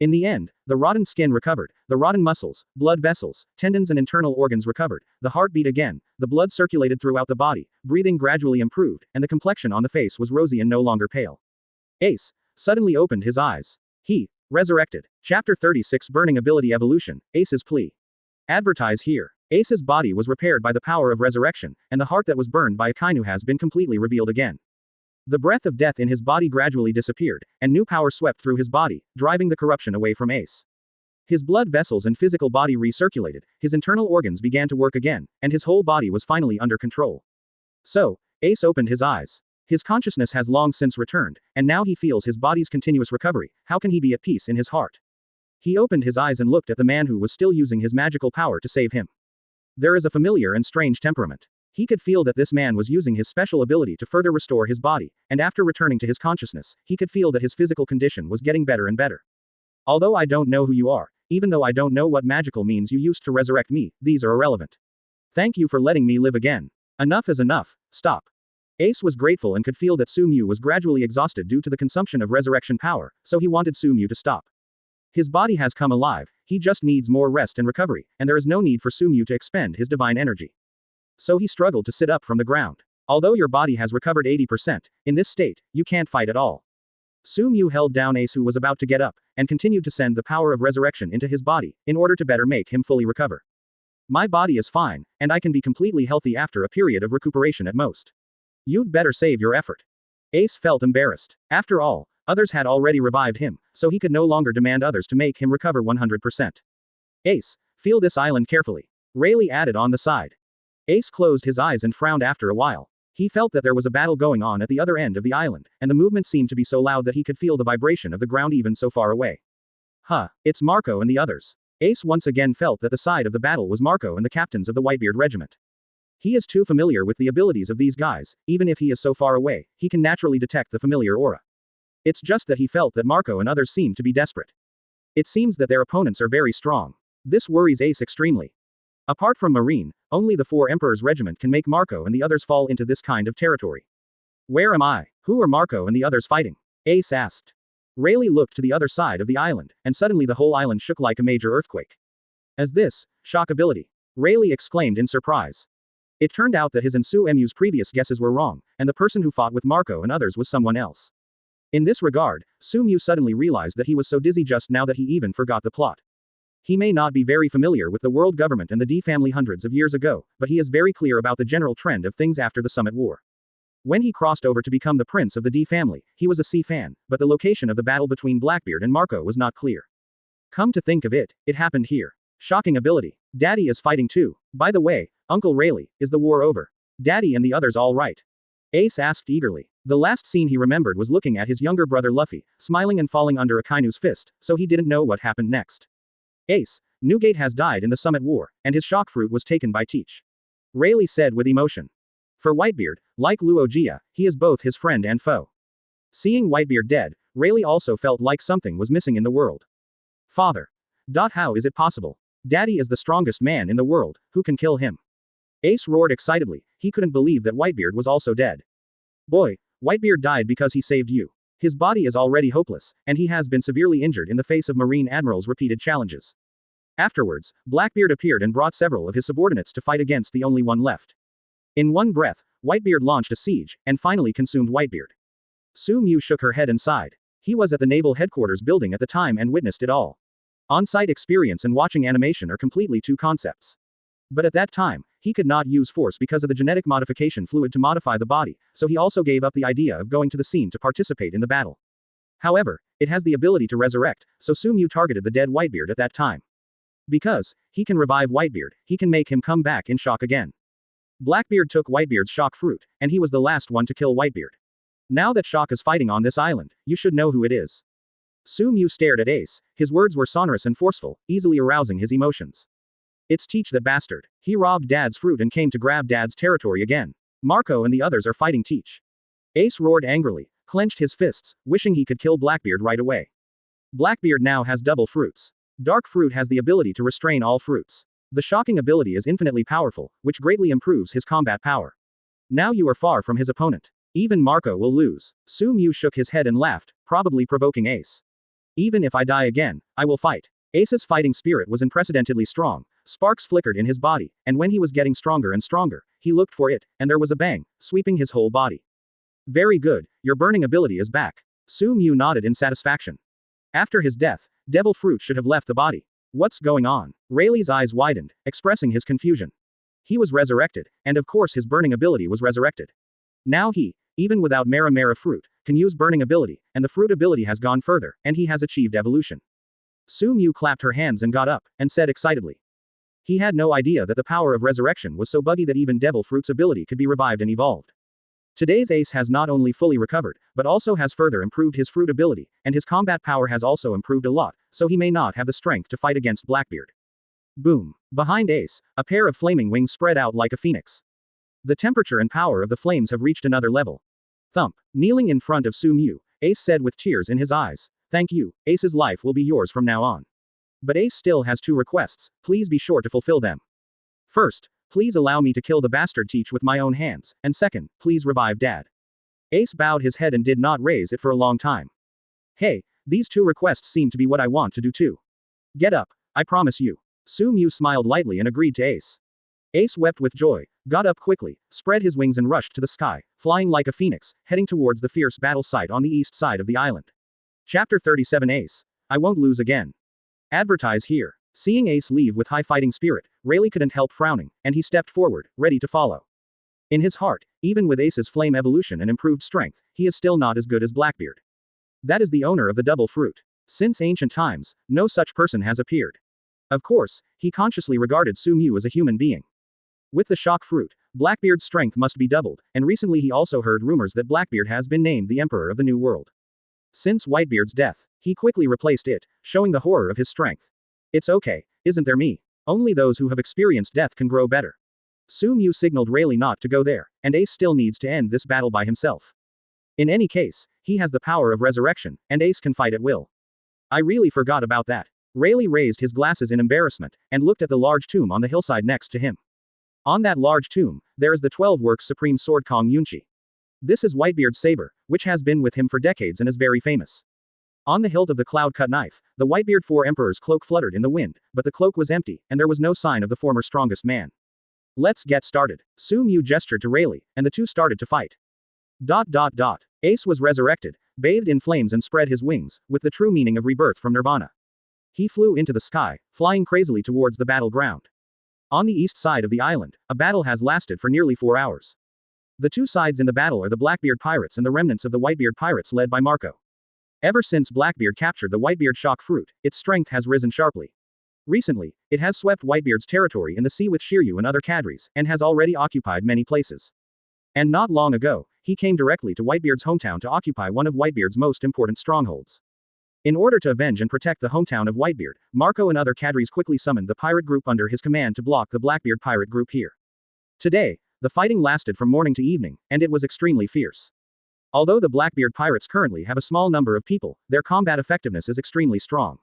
In the end, the rotten skin recovered, the rotten muscles, blood vessels, tendons and internal organs recovered, the heart beat again, the blood circulated throughout the body, breathing gradually improved, and the complexion on the face was rosy and no longer pale. Ace suddenly opened his eyes. He resurrected. Chapter 36 Burning Ability Evolution, Ace's Plea. Advertise here. Ace's body was repaired by the power of resurrection, and the heart that was burned by Akainu has been completely revealed again. The breath of death in his body gradually disappeared, and new power swept through his body, driving the corruption away from Ace. His blood vessels and physical body recirculated, his internal organs began to work again, and his whole body was finally under control. So, Ace opened his eyes. His consciousness has long since returned, and now he feels his body's continuous recovery. How can he be at peace in his heart? He opened his eyes and looked at the man who was still using his magical power to save him. There is a familiar and strange temperament. He could feel that this man was using his special ability to further restore his body, and after returning to his consciousness, he could feel that his physical condition was getting better and better. Although I don't know who you are, even though I don't know what magical means you used to resurrect me, these are irrelevant. Thank you for letting me live again. Enough is enough, stop. Ace was grateful and could feel that Su-mu was gradually exhausted due to the consumption of resurrection power, so he wanted Su-mu to stop. His body has come alive, he just needs more rest and recovery, and there is no need for Su-mu to expend his divine energy. So he struggled to sit up from the ground. Although your body has recovered 80%, in this state, you can't fight at all. Su-mu held down Ace, who was about to get up, and continued to send the power of resurrection into his body, in order to better make him fully recover. My body is fine, and I can be completely healthy after a period of recuperation at most. You'd better save your effort. Ace felt embarrassed. After all, others had already revived him, so he could no longer demand others to make him recover 100%. Ace, feel this island carefully. Rayleigh added on the side. Ace closed his eyes and frowned after a while. He felt that there was a battle going on at the other end of the island, and the movement seemed to be so loud that he could feel the vibration of the ground even so far away. It's Marco and the others. Ace once again felt that the side of the battle was Marco and the captains of the Whitebeard regiment. He is too familiar with the abilities of these guys, even if he is so far away, he can naturally detect the familiar aura. It's just that he felt that Marco and others seemed to be desperate. It seems that their opponents are very strong. This worries Ace extremely. Apart from Marine, only the 4 Emperor's regiment can make Marco and the others fall into this kind of territory. Where am I? Who are Marco and the others fighting? Ace asked. Rayleigh looked to the other side of the island, and suddenly the whole island shook like a major earthquake. As this, shock ability. Rayleigh exclaimed in surprise. It turned out that his and Su-mu's previous guesses were wrong, and the person who fought with Marco and others was someone else. In this regard, Su-mu suddenly realized that he was so dizzy just now that he even forgot the plot. He may not be very familiar with the world government and the D family hundreds of years ago, but he is very clear about the general trend of things after the Summit War. When he crossed over to become the prince of the D family, he was a C fan, but the location of the battle between Blackbeard and Marco was not clear. Come to think of it, it happened here. Shocking ability. Daddy is fighting too. By the way, Uncle Rayleigh, is the war over? Daddy and the others all right? Ace asked eagerly. The last scene he remembered was looking at his younger brother Luffy, smiling and falling under Akainu's fist, so he didn't know what happened next. Ace, Newgate has died in the Summit War, and his shock fruit was taken by Teach. Rayleigh said with emotion. For Whitebeard, like Luogia, he is both his friend and foe. Seeing Whitebeard dead, Rayleigh also felt like something was missing in the world. Father. How is it possible? Daddy is the strongest man in the world, who can kill him? Ace roared excitedly, he couldn't believe that Whitebeard was also dead. Boy, Whitebeard died because he saved you. His body is already hopeless, and he has been severely injured in the face of Marine Admiral's repeated challenges. Afterwards, Blackbeard appeared and brought several of his subordinates to fight against the only one left. In one breath, Whitebeard launched a siege, and finally consumed Whitebeard. Su-mu shook her head and sighed. He was at the naval headquarters building at the time and witnessed it all. On-site experience and watching animation are completely two concepts. But at that time, he could not use force because of the genetic modification fluid to modify the body, so he also gave up the idea of going to the scene to participate in the battle. However, it has the ability to resurrect, so Su-mu targeted the dead Whitebeard at that time. Because he can revive Whitebeard, he can make him come back in shock again. Blackbeard took Whitebeard's shock fruit, and he was the last one to kill Whitebeard. Now that Shock is fighting on this island, you should know who it is. Su-mu stared at Ace, his words were sonorous and forceful, easily arousing his emotions. It's Teach, that bastard. He robbed Dad's fruit and came to grab Dad's territory again. Marco and the others are fighting Teach. Ace roared angrily, clenched his fists, wishing he could kill Blackbeard right away. Blackbeard now has double fruits. Dark fruit has the ability to restrain all fruits. The shocking ability is infinitely powerful, which greatly improves his combat power. Now you are far from his opponent. Even Marco will lose. Su-mu shook his head and laughed, probably provoking Ace. Even if I die again, I will fight. Ace's fighting spirit was unprecedentedly strong. Sparks flickered in his body, and when he was getting stronger and stronger, he looked for it, and there was a bang, sweeping his whole body. Very good, your burning ability is back. Su-mu nodded in satisfaction. After his death, devil fruit should have left the body. What's going on? Rayleigh's eyes widened, expressing his confusion. He was resurrected, and of course his burning ability was resurrected. Now he, even without Mara fruit, can use burning ability, and the fruit ability has gone further, and he has achieved evolution. Su-mu clapped her hands and got up, and said excitedly. He had no idea that the power of resurrection was so buggy that even devil fruit's ability could be revived and evolved. Today's Ace has not only fully recovered, but also has further improved his fruit ability, and his combat power has also improved a lot, so he may not have the strength to fight against Blackbeard. Boom. Behind Ace, a pair of flaming wings spread out like a phoenix. The temperature and power of the flames have reached another level. Thump. Kneeling in front of Su Mu, Ace said with tears in his eyes, "Thank you, Ace's life will be yours from now on. But Ace still has 2 requests, please be sure to fulfill them. First, please allow me to kill the bastard teach with my own hands, and second, please revive Dad." Ace bowed his head and did not raise it for a long time. "Hey, these 2 requests seem to be what I want to do too. Get up, I promise you." Su Mu smiled lightly and agreed to Ace. Ace wept with joy, got up quickly, spread his wings and rushed to the sky, flying like a phoenix, heading towards the fierce battle site on the east side of the island. Chapter 37 Ace. I won't lose again. Advertise here. Seeing Ace leave with high fighting spirit, Rayleigh couldn't help frowning, and he stepped forward, ready to follow. In his heart, even with Ace's flame evolution and improved strength, he is still not as good as Blackbeard. That is the owner of the double fruit. Since ancient times, no such person has appeared. Of course, he consciously regarded Su Mu as a human being. With the shock fruit, Blackbeard's strength must be doubled, and recently he also heard rumors that Blackbeard has been named the Emperor of the New World. Since Whitebeard's death, he quickly replaced it, showing the horror of his strength. It's okay, isn't there me? Only those who have experienced death can grow better. Su Mu signaled Rayleigh not to go there, and Ace still needs to end this battle by himself. In any case, he has the power of resurrection, and Ace can fight at will. I really forgot about that. Rayleigh raised his glasses in embarrassment, and looked at the large tomb on the hillside next to him. On that large tomb, there is the 12-works supreme sword Kong Yunchi. This is Whitebeard's saber, which has been with him for decades and is very famous. On the hilt of the cloud-cut knife, the Whitebeard 4 Emperor's cloak fluttered in the wind, but the cloak was empty, and there was no sign of the former strongest man. Let's get started. Su Mu gestured to Rayleigh, and the two started to fight. Ace was resurrected, bathed in flames and spread his wings, with the true meaning of rebirth from Nirvana. He flew into the sky, flying crazily towards the battleground. On the east side of the island, a battle has lasted for nearly 4 hours. The two sides in the battle are the Blackbeard pirates and the remnants of the Whitebeard pirates led by Marco. Ever since Blackbeard captured the Whitebeard shock fruit, its strength has risen sharply. Recently, it has swept Whitebeard's territory in the sea with Shiryu and other cadres, and has already occupied many places. And not long ago, he came directly to Whitebeard's hometown to occupy one of Whitebeard's most important strongholds. In order to avenge and protect the hometown of Whitebeard, Marco and other cadres quickly summoned the pirate group under his command to block the Blackbeard pirate group here. Today, the fighting lasted from morning to evening, and it was extremely fierce. Although the Blackbeard pirates currently have a small number of people, their combat effectiveness is extremely strong.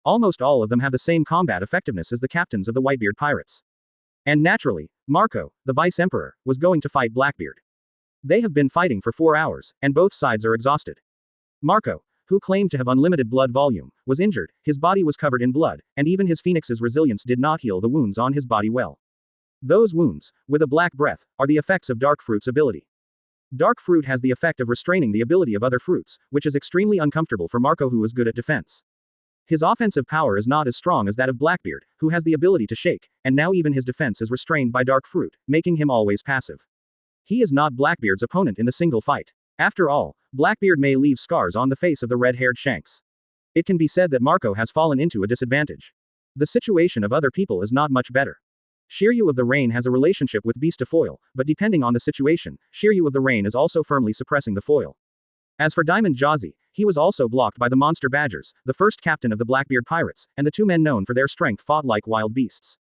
Almost all of them have the same combat effectiveness as the captains of the Whitebeard pirates. And naturally, Marco, the vice emperor, was going to fight Blackbeard. They have been fighting for 4 hours, and both sides are exhausted. Marco, who claimed to have unlimited blood volume, was injured, his body was covered in blood, and even his phoenix's resilience did not heal the wounds on his body well. Those wounds, with a black breath, are the effects of Dark Fruit's ability. Dark Fruit has the effect of restraining the ability of other fruits, which is extremely uncomfortable for Marco, who is good at defense. His offensive power is not as strong as that of Blackbeard, who has the ability to shake, and now even his defense is restrained by Dark Fruit, making him always passive. He is not Blackbeard's opponent in the single fight. After all, Blackbeard may leave scars on the face of the red-haired Shanks. It can be said that Marco has fallen into a disadvantage. The situation of other people is not much better. Shiryu of the Rain has a relationship with Beast of Foil, but depending on the situation, Shiryu of the Rain is also firmly suppressing the foil. As for Diamond Jazzy, he was also blocked by the Monster Badgers, the first captain of the Blackbeard pirates, and the two men known for their strength fought like wild beasts.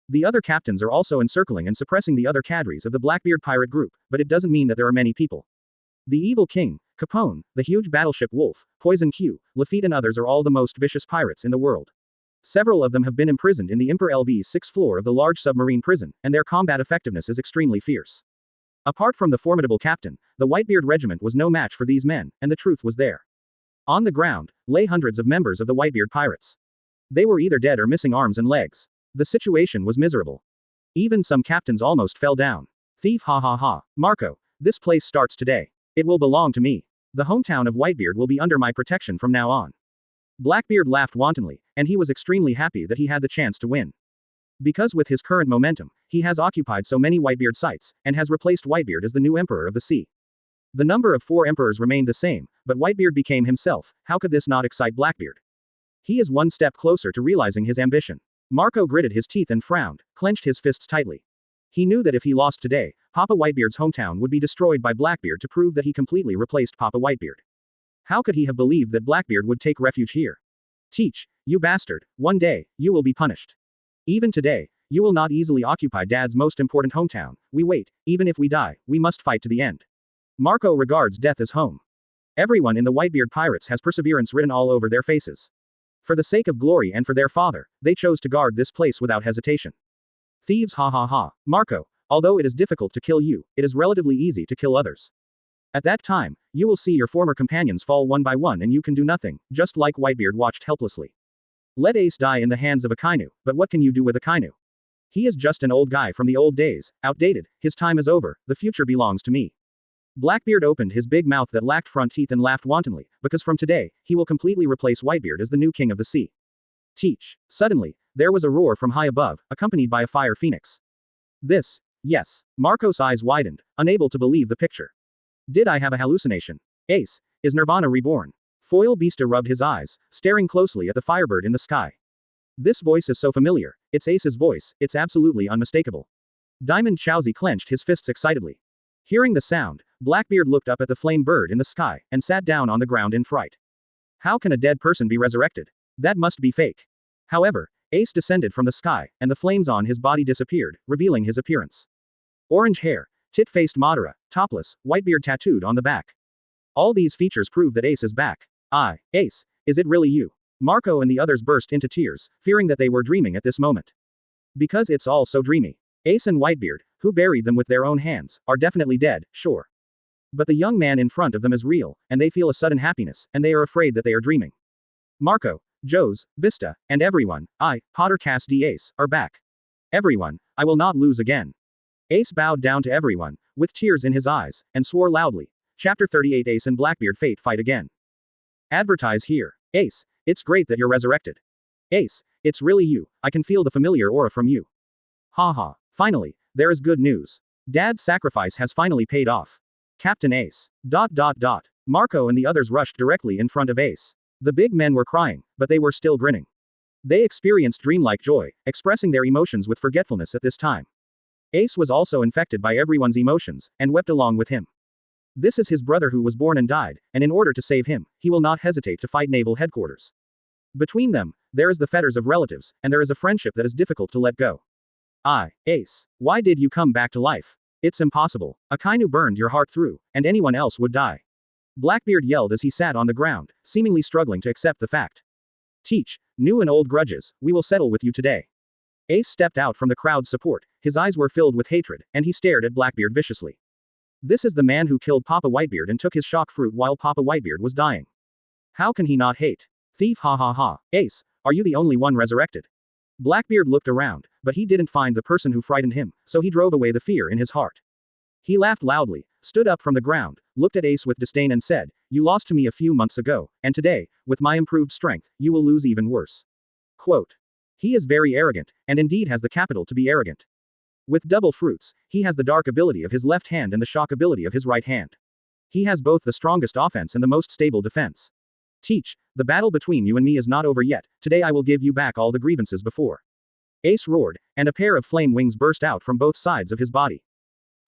The other captains are also encircling and suppressing the other cadres of the Blackbeard pirate group, but it doesn't mean that there are many people. The Evil King, Capone, the huge battleship Wolf, Poison Q, Lafitte and others are all the most vicious pirates in the world. Several of them have been imprisoned in the Imper LV's 6th floor of the large submarine prison, and their combat effectiveness is extremely fierce. Apart from the formidable captain, the Whitebeard regiment was no match for these men, and the truth was there. On the ground, lay hundreds of members of the Whitebeard pirates. They were either dead or missing arms and legs. The situation was miserable. Even some captains almost fell down. Thief, ha ha ha. Marco, this place starts today. It will belong to me. The hometown of Whitebeard will be under my protection from now on. Blackbeard laughed wantonly, and he was extremely happy that he had the chance to win. Because with his current momentum, he has occupied so many Whitebeard sites, and has replaced Whitebeard as the new Emperor of the Sea. The number of 4 emperors remained the same, but Whitebeard became himself. How could this not excite Blackbeard? He is one step closer to realizing his ambition. Marco gritted his teeth and frowned, clenched his fists tightly. He knew that if he lost today, Papa Whitebeard's hometown would be destroyed by Blackbeard to prove that he completely replaced Papa Whitebeard. How could he have believed that Blackbeard would take refuge here? Teach, you bastard, one day, you will be punished. Even today, you will not easily occupy Dad's most important hometown. We wait, even if we die, we must fight to the end. Marco regards death as home. Everyone in the Whitebeard Pirates has perseverance written all over their faces. For the sake of glory and for their father, they chose to guard this place without hesitation. Thieves, ha ha ha. Marco, although it is difficult to kill you, it is relatively easy to kill others. At that time, you will see your former companions fall one by one and you can do nothing, just like Whitebeard watched helplessly. Let Ace die in the hands of a Kainu, but what can you do with a Kainu? He is just an old guy from the old days, outdated, his time is over, the future belongs to me. Blackbeard opened his big mouth that lacked front teeth and laughed wantonly, because from today, he will completely replace Whitebeard as the new king of the sea. Teach. Suddenly, there was a roar from high above, accompanied by a fire phoenix. Yes. Marco's eyes widened, unable to believe the picture. Did I have a hallucination? Ace, is Nirvana reborn? Foil Beasta rubbed his eyes, staring closely at the firebird in the sky. This voice is so familiar, it's Ace's voice, it's absolutely unmistakable. Diamond Chowsy clenched his fists excitedly. Hearing the sound, Blackbeard looked up at the flame bird in the sky, and sat down on the ground in fright. How can a dead person be resurrected? That must be fake. However, Ace descended from the sky, and the flames on his body disappeared, revealing his appearance. Orange hair, tit-faced Madara, topless, Whitebeard tattooed on the back. All these features prove that Ace is back. Ace, is it really you? Marco and the others burst into tears, fearing that they were dreaming at this moment. Because it's all so dreamy. Ace and Whitebeard, who buried them with their own hands, are definitely dead, sure. But the young man in front of them is real, and they feel a sudden happiness, and they are afraid that they are dreaming. Marco, Jose, Vista, and everyone, Potter Cass D. Ace, are back. Everyone, I will not lose again. Ace bowed down to everyone, with tears in his eyes, and swore loudly. Chapter 38 Ace and Blackbeard fate fight again. Advertise here. Ace, it's great that you're resurrected. Ace, it's really you, I can feel the familiar aura from you. Haha, finally, there is good news. Dad's sacrifice has finally paid off. Captain Ace. Marco and the others rushed directly in front of Ace. The big men were crying, but they were still grinning. They experienced dreamlike joy, expressing their emotions with forgetfulness at this time. Ace was also infected by everyone's emotions, and wept along with him. This is his brother who was born and died, and in order to save him, he will not hesitate to fight naval headquarters. Between them, there is the fetters of relatives, and there is a friendship that is difficult to let go. Ace, why did you come back to life? It's impossible. A Kainu burned your heart through, and anyone else would die. Blackbeard yelled as he sat on the ground, seemingly struggling to accept the fact. Teach, new and old grudges, we will settle with you today. Ace stepped out from the crowd's support, his eyes were filled with hatred, and he stared at Blackbeard viciously. This is the man who killed Papa Whitebeard and took his shock fruit while Papa Whitebeard was dying. How can he not hate? Thief, ha ha ha. Ace, are you the only one resurrected? Blackbeard looked around, but he didn't find the person who frightened him, so he drove away the fear in his heart. He laughed loudly, stood up from the ground, looked at Ace with disdain and said, "You lost to me a few months ago, and today, with my improved strength, you will lose even worse." Quote. He is very arrogant, and indeed has the capital to be arrogant. With double fruits, he has the dark ability of his left hand and the shock ability of his right hand. He has both the strongest offense and the most stable defense. Teach, the battle between you and me is not over yet, today I will give you back all the grievances before. Ace roared, and a pair of flame wings burst out from both sides of his body.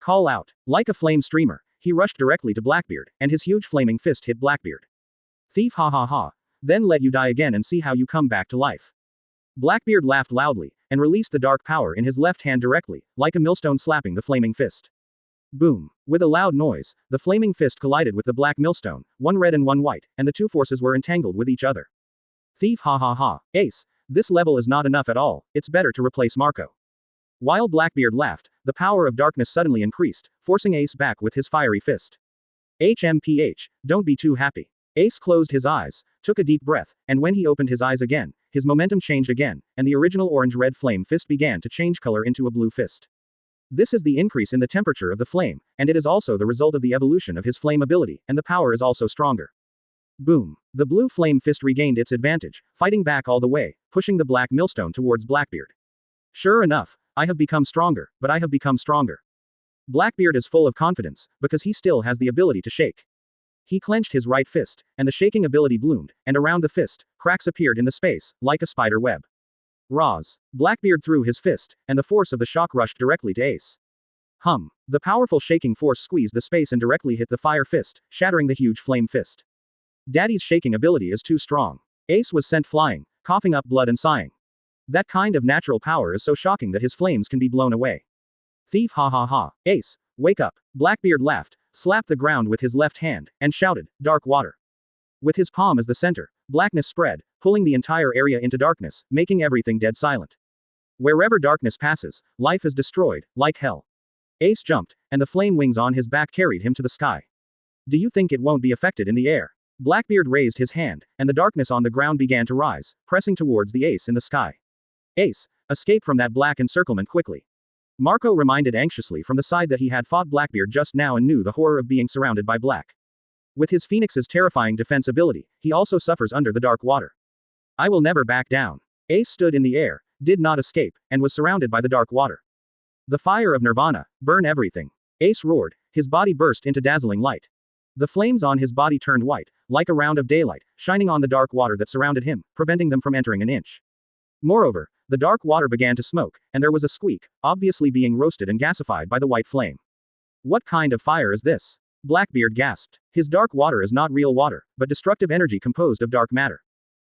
Call out. Like a flame streamer, he rushed directly to Blackbeard, and his huge flaming fist hit Blackbeard. Thief, ha ha ha. Then let you die again and see how you come back to life. Blackbeard laughed loudly, and released the dark power in his left hand directly, like a millstone slapping the flaming fist. Boom. With a loud noise, the flaming fist collided with the black millstone, one red and one white, and the two forces were entangled with each other. Thief, ha ha ha. Ace, this level is not enough at all, it's better to replace Marco. While Blackbeard laughed, the power of darkness suddenly increased, forcing Ace back with his fiery fist. HMPH, don't be too happy. Ace closed his eyes, took a deep breath, and when he opened his eyes again, his momentum changed again, and the original orange-red flame fist began to change color into a blue fist. This is the increase in the temperature of the flame, and it is also the result of the evolution of his flame ability, and the power is also stronger. Boom. The blue flame fist regained its advantage, fighting back all the way, pushing the black millstone towards Blackbeard. Sure enough, I have become stronger, but I have become stronger. Blackbeard is full of confidence, because he still has the ability to shake. He clenched his right fist, and the shaking ability bloomed, and around the fist, cracks appeared in the space, like a spider web. Roz. Blackbeard threw his fist, and the force of the shock rushed directly to Ace. The powerful shaking force squeezed the space and directly hit the fire fist, shattering the huge flame fist. Daddy's shaking ability is too strong. Ace was sent flying, coughing up blood and sighing. That kind of natural power is so shocking that his flames can be blown away. Thief, ha ha ha. Ace, wake up. Blackbeard laughed, slapped the ground with his left hand, and shouted, dark water. With his palm as the center, blackness spread, pulling the entire area into darkness, making everything dead silent. Wherever darkness passes, life is destroyed, like hell. Ace jumped, and the flame wings on his back carried him to the sky. Do you think it won't be affected in the air? Blackbeard raised his hand, and the darkness on the ground began to rise, pressing towards the ace in the sky. Ace, escape from that black encirclement quickly. Marco reminded anxiously from the side that he had fought Blackbeard just now and knew the horror of being surrounded by black. With his Phoenix's terrifying defense ability, he also suffers under the dark water. I will never back down. Ace stood in the air, did not escape, and was surrounded by the dark water. The fire of Nirvana, burn everything. Ace roared, his body burst into dazzling light. The flames on his body turned white, like a round of daylight, shining on the dark water that surrounded him, preventing them from entering an inch. Moreover, the dark water began to smoke, and there was a squeak, obviously being roasted and gasified by the white flame. What kind of fire is this? Blackbeard gasped. His dark water is not real water, but destructive energy composed of dark matter.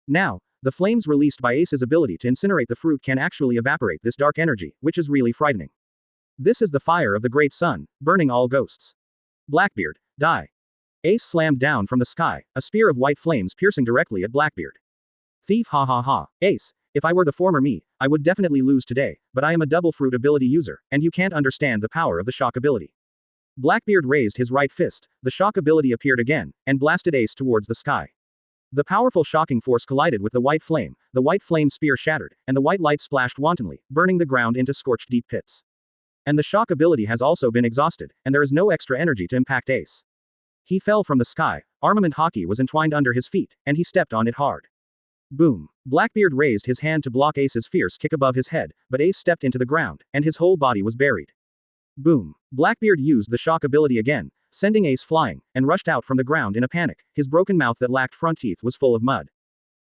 Now, the flames released by Ace's ability to incinerate the fruit can actually evaporate this dark energy, which is really frightening. This is the fire of the great sun, burning all ghosts. Blackbeard, die. Ace slammed down from the sky, a spear of white flames piercing directly at Blackbeard. Thief, ha ha ha. Ace, if I were the former me, I would definitely lose today, but I am a double fruit ability user, and you can't understand the power of the shock ability. Blackbeard raised his right fist, the shock ability appeared again, and blasted Ace towards the sky. The powerful shocking force collided with the white flame spear shattered, and the white light splashed wantonly, burning the ground into scorched deep pits. And the shock ability has also been exhausted, and there is no extra energy to impact Ace. He fell from the sky, armament hockey was entwined under his feet, and he stepped on it hard. Boom. Blackbeard raised his hand to block Ace's fierce kick above his head, but Ace stepped into the ground, and his whole body was buried. Boom. Blackbeard used the shock ability again, sending Ace flying, and rushed out from the ground in a panic, his broken mouth that lacked front teeth was full of mud.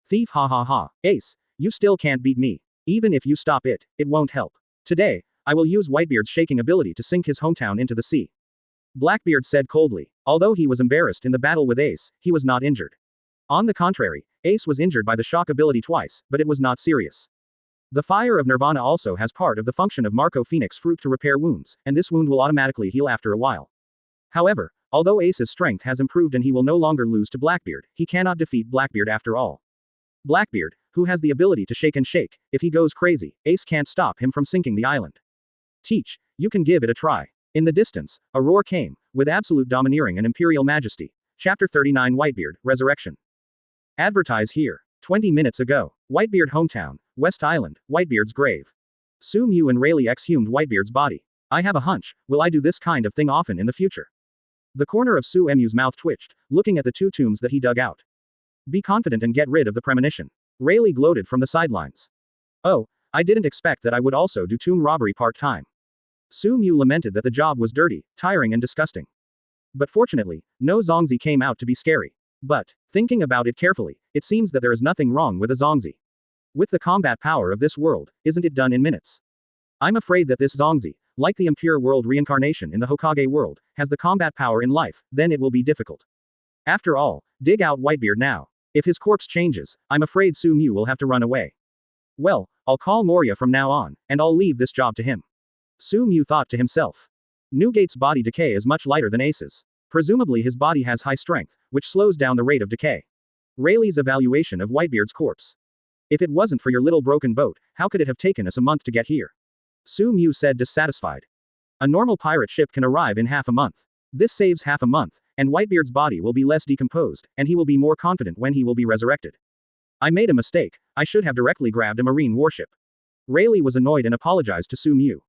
Thief, ha ha ha. Ace, you still can't beat me. Even if you stop it, it won't help. Today, I will use Whitebeard's shaking ability to sink his hometown into the sea. Blackbeard said coldly. Although he was embarrassed in the battle with Ace, he was not injured. On the contrary, Ace was injured by the shock ability twice, but it was not serious. The fire of Nirvana also has part of the function of Marco Phoenix fruit to repair wounds, and this wound will automatically heal after a while. However, although Ace's strength has improved and he will no longer lose to Blackbeard, he cannot defeat Blackbeard after all. Blackbeard, who has the ability to shake and shake, if he goes crazy, Ace can't stop him from sinking the island. Teach, you can give it a try. In the distance, a roar came, with absolute domineering and imperial majesty. Chapter 39 Whitebeard, Resurrection. Advertise here. 20 minutes ago. Whitebeard hometown, West Island, Whitebeard's grave. Su Mu and Rayleigh exhumed Whitebeard's body. I have a hunch, will I do this kind of thing often in the future? The corner of Su Mu's mouth twitched, looking at the two tombs that he dug out. Be confident and get rid of the premonition. Rayleigh gloated from the sidelines. Oh, I didn't expect that I would also do tomb robbery part-time. Su Mu lamented that the job was dirty, tiring and disgusting. But fortunately, no Zongzi came out to be scary. But, thinking about it carefully, it seems that there is nothing wrong with a Zongzi. With the combat power of this world, isn't it done in minutes? I'm afraid that this Zongzi, like the impure world reincarnation in the Hokage world, has the combat power in life, then it will be difficult. After all, dig out Whitebeard now. If his corpse changes, I'm afraid Su Mu will have to run away. Well, I'll call Moria from now on, and I'll leave this job to him. Su Mu thought to himself. Newgate's body decay is much lighter than Ace's. Presumably his body has high strength, which slows down the rate of decay. Rayleigh's evaluation of Whitebeard's corpse. If it wasn't for your little broken boat, how could it have taken us a month to get here? Su Mu said dissatisfied. A normal pirate ship can arrive in half a month. This saves half a month, and Whitebeard's body will be less decomposed, and he will be more confident when he will be resurrected. I made a mistake, I should have directly grabbed a marine warship. Rayleigh was annoyed and apologized to Su Mu.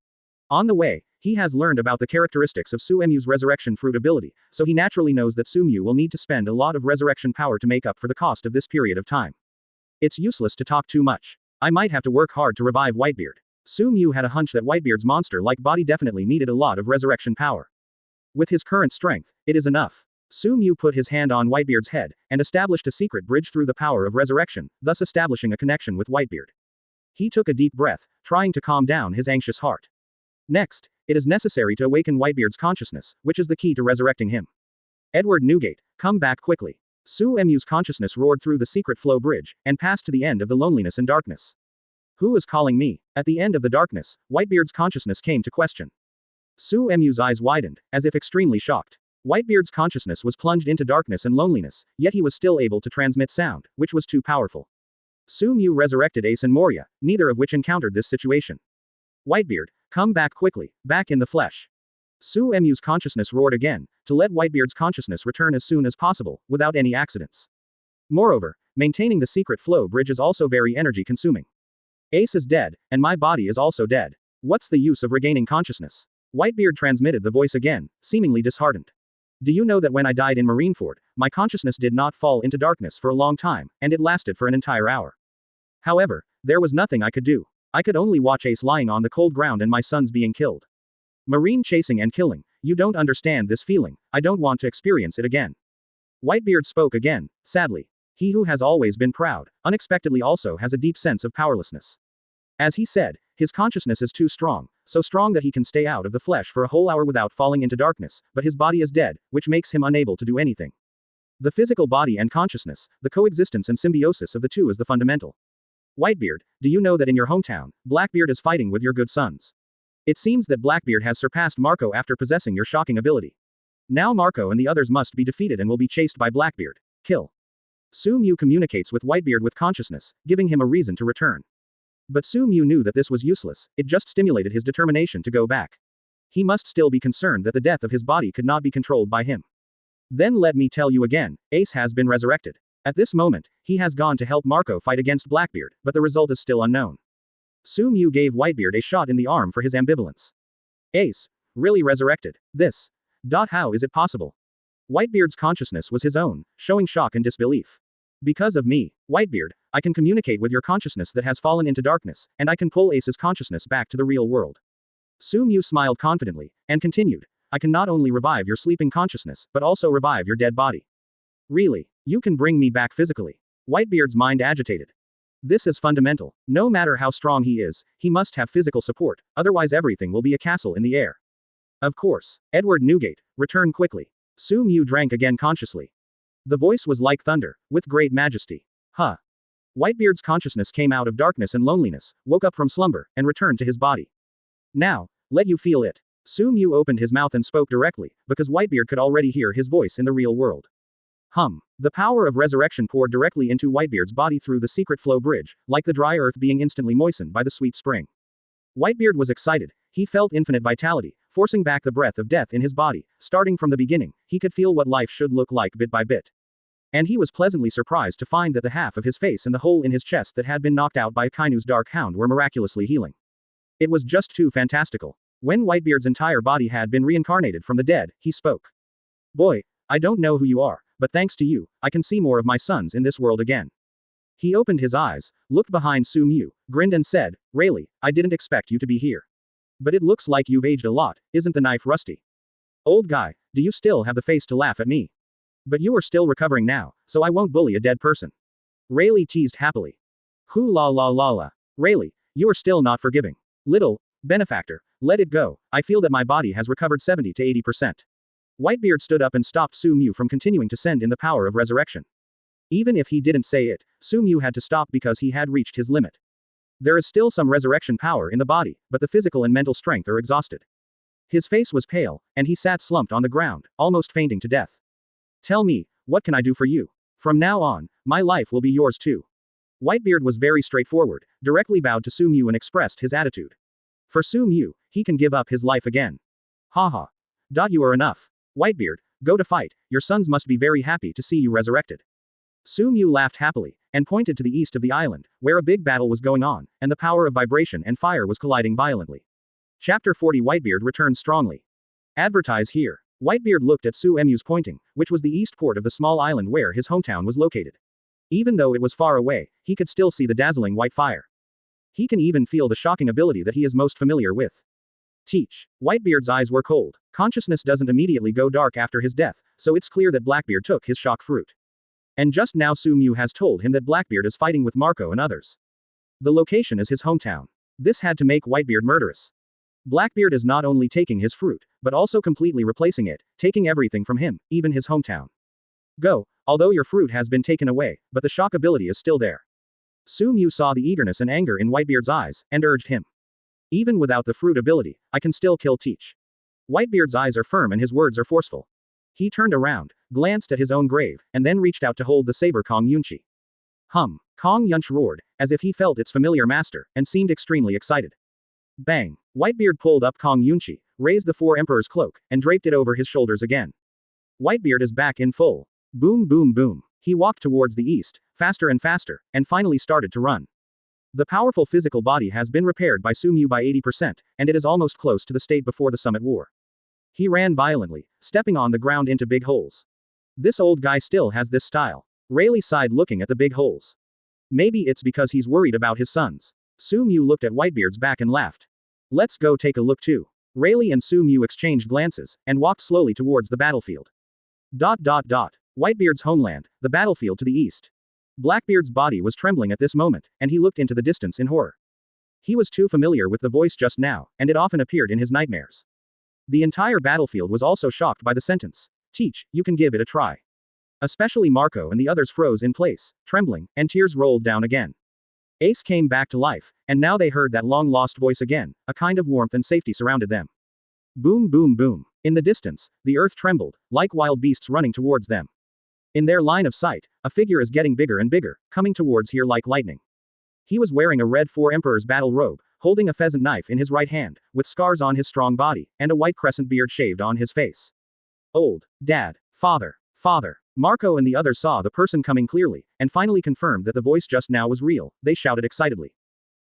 On the way, he has learned about the characteristics of Su Mu's resurrection fruit ability, so he naturally knows that Su Mu will need to spend a lot of resurrection power to make up for the cost of this period of time. It's useless to talk too much. I might have to work hard to revive Whitebeard. Su Mu had a hunch that Whitebeard's monster-like body definitely needed a lot of resurrection power. With his current strength, it is enough. Su Mu put his hand on Whitebeard's head, and established a secret bridge through the power of resurrection, thus establishing a connection with Whitebeard. He took a deep breath, trying to calm down his anxious heart. Next, it is necessary to awaken Whitebeard's consciousness, which is the key to resurrecting him. Edward Newgate, come back quickly. Su Mu's consciousness roared through the secret flow bridge, and passed to the end of the loneliness and darkness. Who is calling me? At the end of the darkness, Whitebeard's consciousness came to question. Su Mu's eyes widened, as if extremely shocked. Whitebeard's consciousness was plunged into darkness and loneliness, yet he was still able to transmit sound, which was too powerful. Su Mu resurrected Ace and Moria, neither of which encountered this situation. Whitebeard, come back quickly, back in the flesh. Su Mu's consciousness roared again, to let Whitebeard's consciousness return as soon as possible, without any accidents. Moreover, maintaining the secret flow bridge is also very energy-consuming. Ace is dead, and my body is also dead. What's the use of regaining consciousness? Whitebeard transmitted the voice again, seemingly disheartened. Do you know that when I died in Marineford, my consciousness did not fall into darkness for a long time, and it lasted for an entire hour. However, there was nothing I could do. I could only watch Ace lying on the cold ground and my sons being killed. Marine chasing and killing, you don't understand this feeling, I don't want to experience it again. Whitebeard spoke again, sadly. He who has always been proud, unexpectedly also has a deep sense of powerlessness. As he said, his consciousness is too strong, so strong that he can stay out of the flesh for a whole hour without falling into darkness, but his body is dead, which makes him unable to do anything. The physical body and consciousness, the coexistence and symbiosis of the two is the fundamental. Whitebeard, do you know that in your hometown, Blackbeard is fighting with your good sons? It seems that Blackbeard has surpassed Marco after possessing your shocking ability. Now Marco and the others must be defeated and will be chased by Blackbeard. Kill. Su Mu communicates with Whitebeard with consciousness, giving him a reason to return. But Su Mu knew that this was useless, it just stimulated his determination to go back. He must still be concerned that the death of his body could not be controlled by him. Then let me tell you again, Ace has been resurrected. At this moment, he has gone to help Marco fight against Blackbeard, but the result is still unknown. Su Mu gave Whitebeard a shot in the arm for his ambivalence. Ace, really resurrected? This. How is it possible? Whitebeard's consciousness was his own, showing shock and disbelief. Because of me, Whitebeard, I can communicate with your consciousness that has fallen into darkness, and I can pull Ace's consciousness back to the real world. Su Mu smiled confidently, and continued, I can not only revive your sleeping consciousness, but also revive your dead body. Really, you can bring me back physically. Whitebeard's mind agitated. This is fundamental. No matter how strong he is, he must have physical support, otherwise everything will be a castle in the air. Of course. Edward Newgate, return quickly. Su Mu drank again consciously. The voice was like thunder, with great majesty. Huh. Whitebeard's consciousness came out of darkness and loneliness, woke up from slumber, and returned to his body. Now, let you feel it. Su Mu opened his mouth and spoke directly, because Whitebeard could already hear his voice in the real world. The power of resurrection poured directly into Whitebeard's body through the secret flow bridge, like the dry earth being instantly moistened by the sweet spring. Whitebeard was excited, he felt infinite vitality, forcing back the breath of death in his body, starting from the beginning, he could feel what life should look like bit by bit. And he was pleasantly surprised to find that the half of his face and the hole in his chest that had been knocked out by Kainu's dark hound were miraculously healing. It was just too fantastical. When Whitebeard's entire body had been reincarnated from the dead, he spoke. Boy, I don't know who you are, but thanks to you, I can see more of my sons in this world again. He opened his eyes, looked behind Su Mu, grinned and said, Rayleigh, I didn't expect you to be here. But it looks like you've aged a lot, isn't the knife rusty? Old guy, do you still have the face to laugh at me? But you are still recovering now, so I won't bully a dead person. Rayleigh teased happily. Hoo la la la la. Rayleigh, you are still not forgiving. Little benefactor, let it go, I feel that my body has recovered 70 to 80%. Whitebeard stood up and stopped Su Mu from continuing to send in the power of resurrection. Even if he didn't say it, Su Mu had to stop because he had reached his limit. There is still some resurrection power in the body, but the physical and mental strength are exhausted. His face was pale, and he sat slumped on the ground, almost fainting to death. Tell me, what can I do for you? From now on, my life will be yours too. Whitebeard was very straightforward, directly bowed to Su Mu and expressed his attitude. For Su Mu, he can give up his life again. Haha. You are enough. Whitebeard, go to fight, your sons must be very happy to see you resurrected. Su Mu laughed happily, and pointed to the east of the island, where a big battle was going on, and the power of vibration and fire was colliding violently. Chapter 40 Whitebeard returned strongly. Advertise here. Whitebeard looked at Su Mu's pointing, which was the east port of the small island where his hometown was located. Even though it was far away, he could still see the dazzling white fire. He can even feel the shocking ability that he is most familiar with. Teach. Whitebeard's eyes were cold. Consciousness doesn't immediately go dark after his death, so it's clear that Blackbeard took his shock fruit. And just now Su Mu has told him that Blackbeard is fighting with Marco and others. The location is his hometown. This had to make Whitebeard murderous. Blackbeard is not only taking his fruit, but also completely replacing it, taking everything from him, even his hometown. Go, Although your fruit has been taken away, but the shock ability is still there. Su Mu saw the eagerness and anger in Whitebeard's eyes, and urged him. Even without the fruit ability, I can still kill Teach. Whitebeard's eyes are firm and his words are forceful. He turned around, glanced at his own grave, and then reached out to hold the saber Kong Yunchi. Hum. Kong Yunchi roared, as if he felt its familiar master, and seemed extremely excited. Bang. Whitebeard pulled up Kong Yunchi, raised the Four Emperor's cloak, and draped it over his shoulders again. Whitebeard is back in full. Boom boom boom. He walked towards the east, faster, and finally started to run. The powerful physical body has been repaired by Su Mu by 80%, and it is almost close to the state before the Summit War. He ran violently, stepping on the ground into big holes. This old guy still has this style. Rayleigh sighed looking at the big holes. Maybe it's because he's worried about his sons. Su Mu looked at Whitebeard's back and laughed. Let's go take a look too. Rayleigh and Su Mu exchanged glances, and walked slowly towards the battlefield. Whitebeard's homeland, the battlefield to the east. Blackbeard's body was trembling at this moment, and he looked into the distance in horror. He was too familiar with the voice just now, and it often appeared in his nightmares. The entire battlefield was also shocked by the sentence. Teach, you can give it a try. Especially Marco and the others froze in place, trembling, and tears rolled down again. Ace came back to life, and now they heard that long-lost voice again, a kind of warmth and safety surrounded them. Boom boom boom. In the distance, the earth trembled, like wild beasts running towards them. In their line of sight, a figure is getting bigger and bigger, coming towards here like lightning. He was wearing a red Four Emperor's battle robe, holding a pheasant knife in his right hand, with scars on his strong body, and a white crescent beard shaved on his face. Old. Dad. Father. Marco and the others saw the person coming clearly, and finally confirmed that the voice just now was real. They shouted excitedly.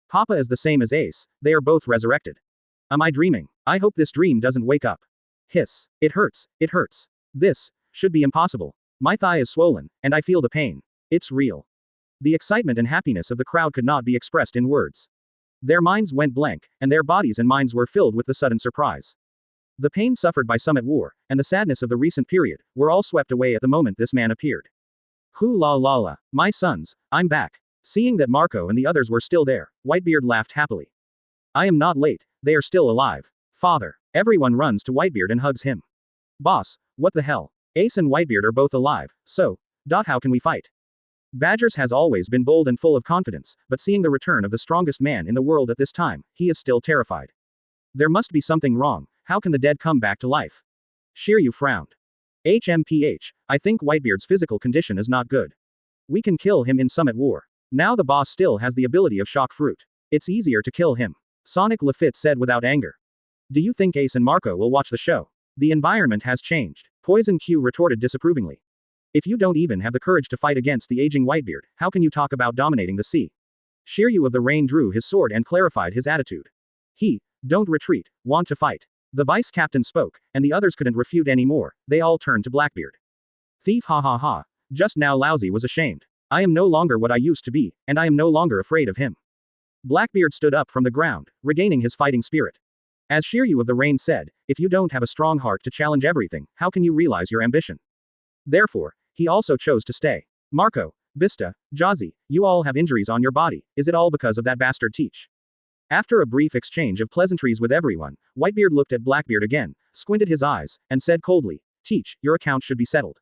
Papa is the same as Ace, they are both resurrected. Am I dreaming? I hope this dream doesn't wake up. Hiss. It hurts. This should be impossible. My thigh is swollen, and I feel the pain. It's real. The excitement and happiness of the crowd could not be expressed in words. Their minds went blank, and their bodies and minds were filled with the sudden surprise. The pain suffered by Summit War, and the sadness of the recent period, were all swept away at the moment this man appeared. La, my sons, I'm back. Seeing that Marco and the others were still there, Whitebeard laughed happily. I am not late, they are still alive. Father. Everyone runs to Whitebeard and hugs him. Boss, what the hell? Ace and Whitebeard are both alive, so, how can we fight? Badgers has always been bold and full of confidence, but seeing the return of the strongest man in the world at this time, he is still terrified. There must be something wrong, how can the dead come back to life? Shiryu frowned. HMPH, I think Whitebeard's physical condition is not good. We can kill him in Summit War. Now the boss still has the ability of shock fruit. It's easier to kill him. Sonic Lafitte said without anger. Do you think Ace and Marco will watch the show? The environment has changed. Poison Q retorted disapprovingly. If you don't even have the courage to fight against the aging Whitebeard, how can you talk about dominating the sea? Shiryu of the Rain drew his sword and clarified his attitude. Don't retreat, want to fight. The vice captain spoke, and the others couldn't refute any more. They all turned to Blackbeard. Thief, ha ha ha. Just now Lousy was ashamed. I am no longer what I used to be, and I am no longer afraid of him. Blackbeard stood up from the ground, regaining his fighting spirit. As Shiryu of the Rain said, if you don't have a strong heart to challenge everything, how can you realize your ambition? Therefore, he also chose to stay. Marco, Vista, Jazzy, you all have injuries on your body, is it all because of that bastard Teach? After a brief exchange of pleasantries with everyone, Whitebeard looked at Blackbeard again, squinted his eyes, and said coldly, Teach, your account should be settled.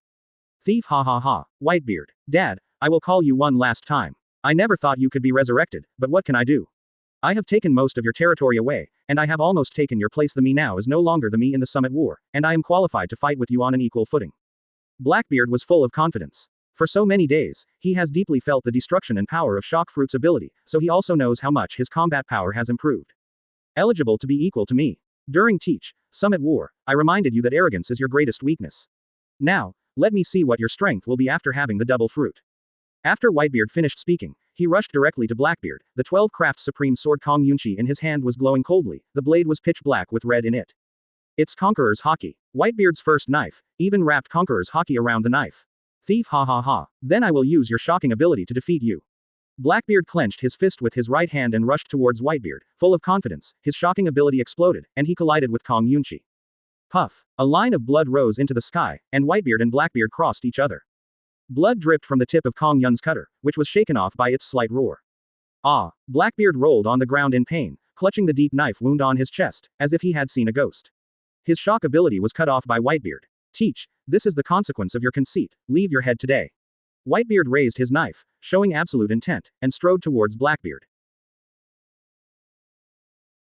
Thief, ha ha ha. Whitebeard. Dad, I will call you one last time. I never thought you could be resurrected, but what can I do? I have taken most of your territory away, and I have almost taken your place. The me now is no longer the me in the Summit War, and I am qualified to fight with you on an equal footing. Blackbeard was full of confidence. For so many days, he has deeply felt the destruction and power of Shock Fruit's ability, so he also knows how much his combat power has improved. Eligible to be equal to me. During Teach, Summit War, I reminded you that arrogance is your greatest weakness. Now, let me see what your strength will be after having the double fruit. After Whitebeard finished speaking, he rushed directly to Blackbeard. The 12 Crafts Supreme Sword Kong Yunchi in his hand was glowing coldly, the blade was pitch black with red in it. It's Conqueror's Haki. Whitebeard's first knife, even wrapped Conqueror's Haki around the knife. Thief, ha ha ha. Then I will use your shocking ability to defeat you. Blackbeard clenched his fist with his right hand and rushed towards Whitebeard, full of confidence. His shocking ability exploded, and he collided with Kong Yunchi. Puff. A line of blood rose into the sky, and Whitebeard and Blackbeard crossed each other. Blood dripped from the tip of Kong Yun's cutter, which was shaken off by its slight roar. Ah! Blackbeard rolled on the ground in pain, clutching the deep knife wound on his chest, as if he had seen a ghost. His shock ability was cut off by Whitebeard. Teach, This is the consequence of your conceit. Leave your head today. Whitebeard raised his knife, showing absolute intent, and strode towards Blackbeard.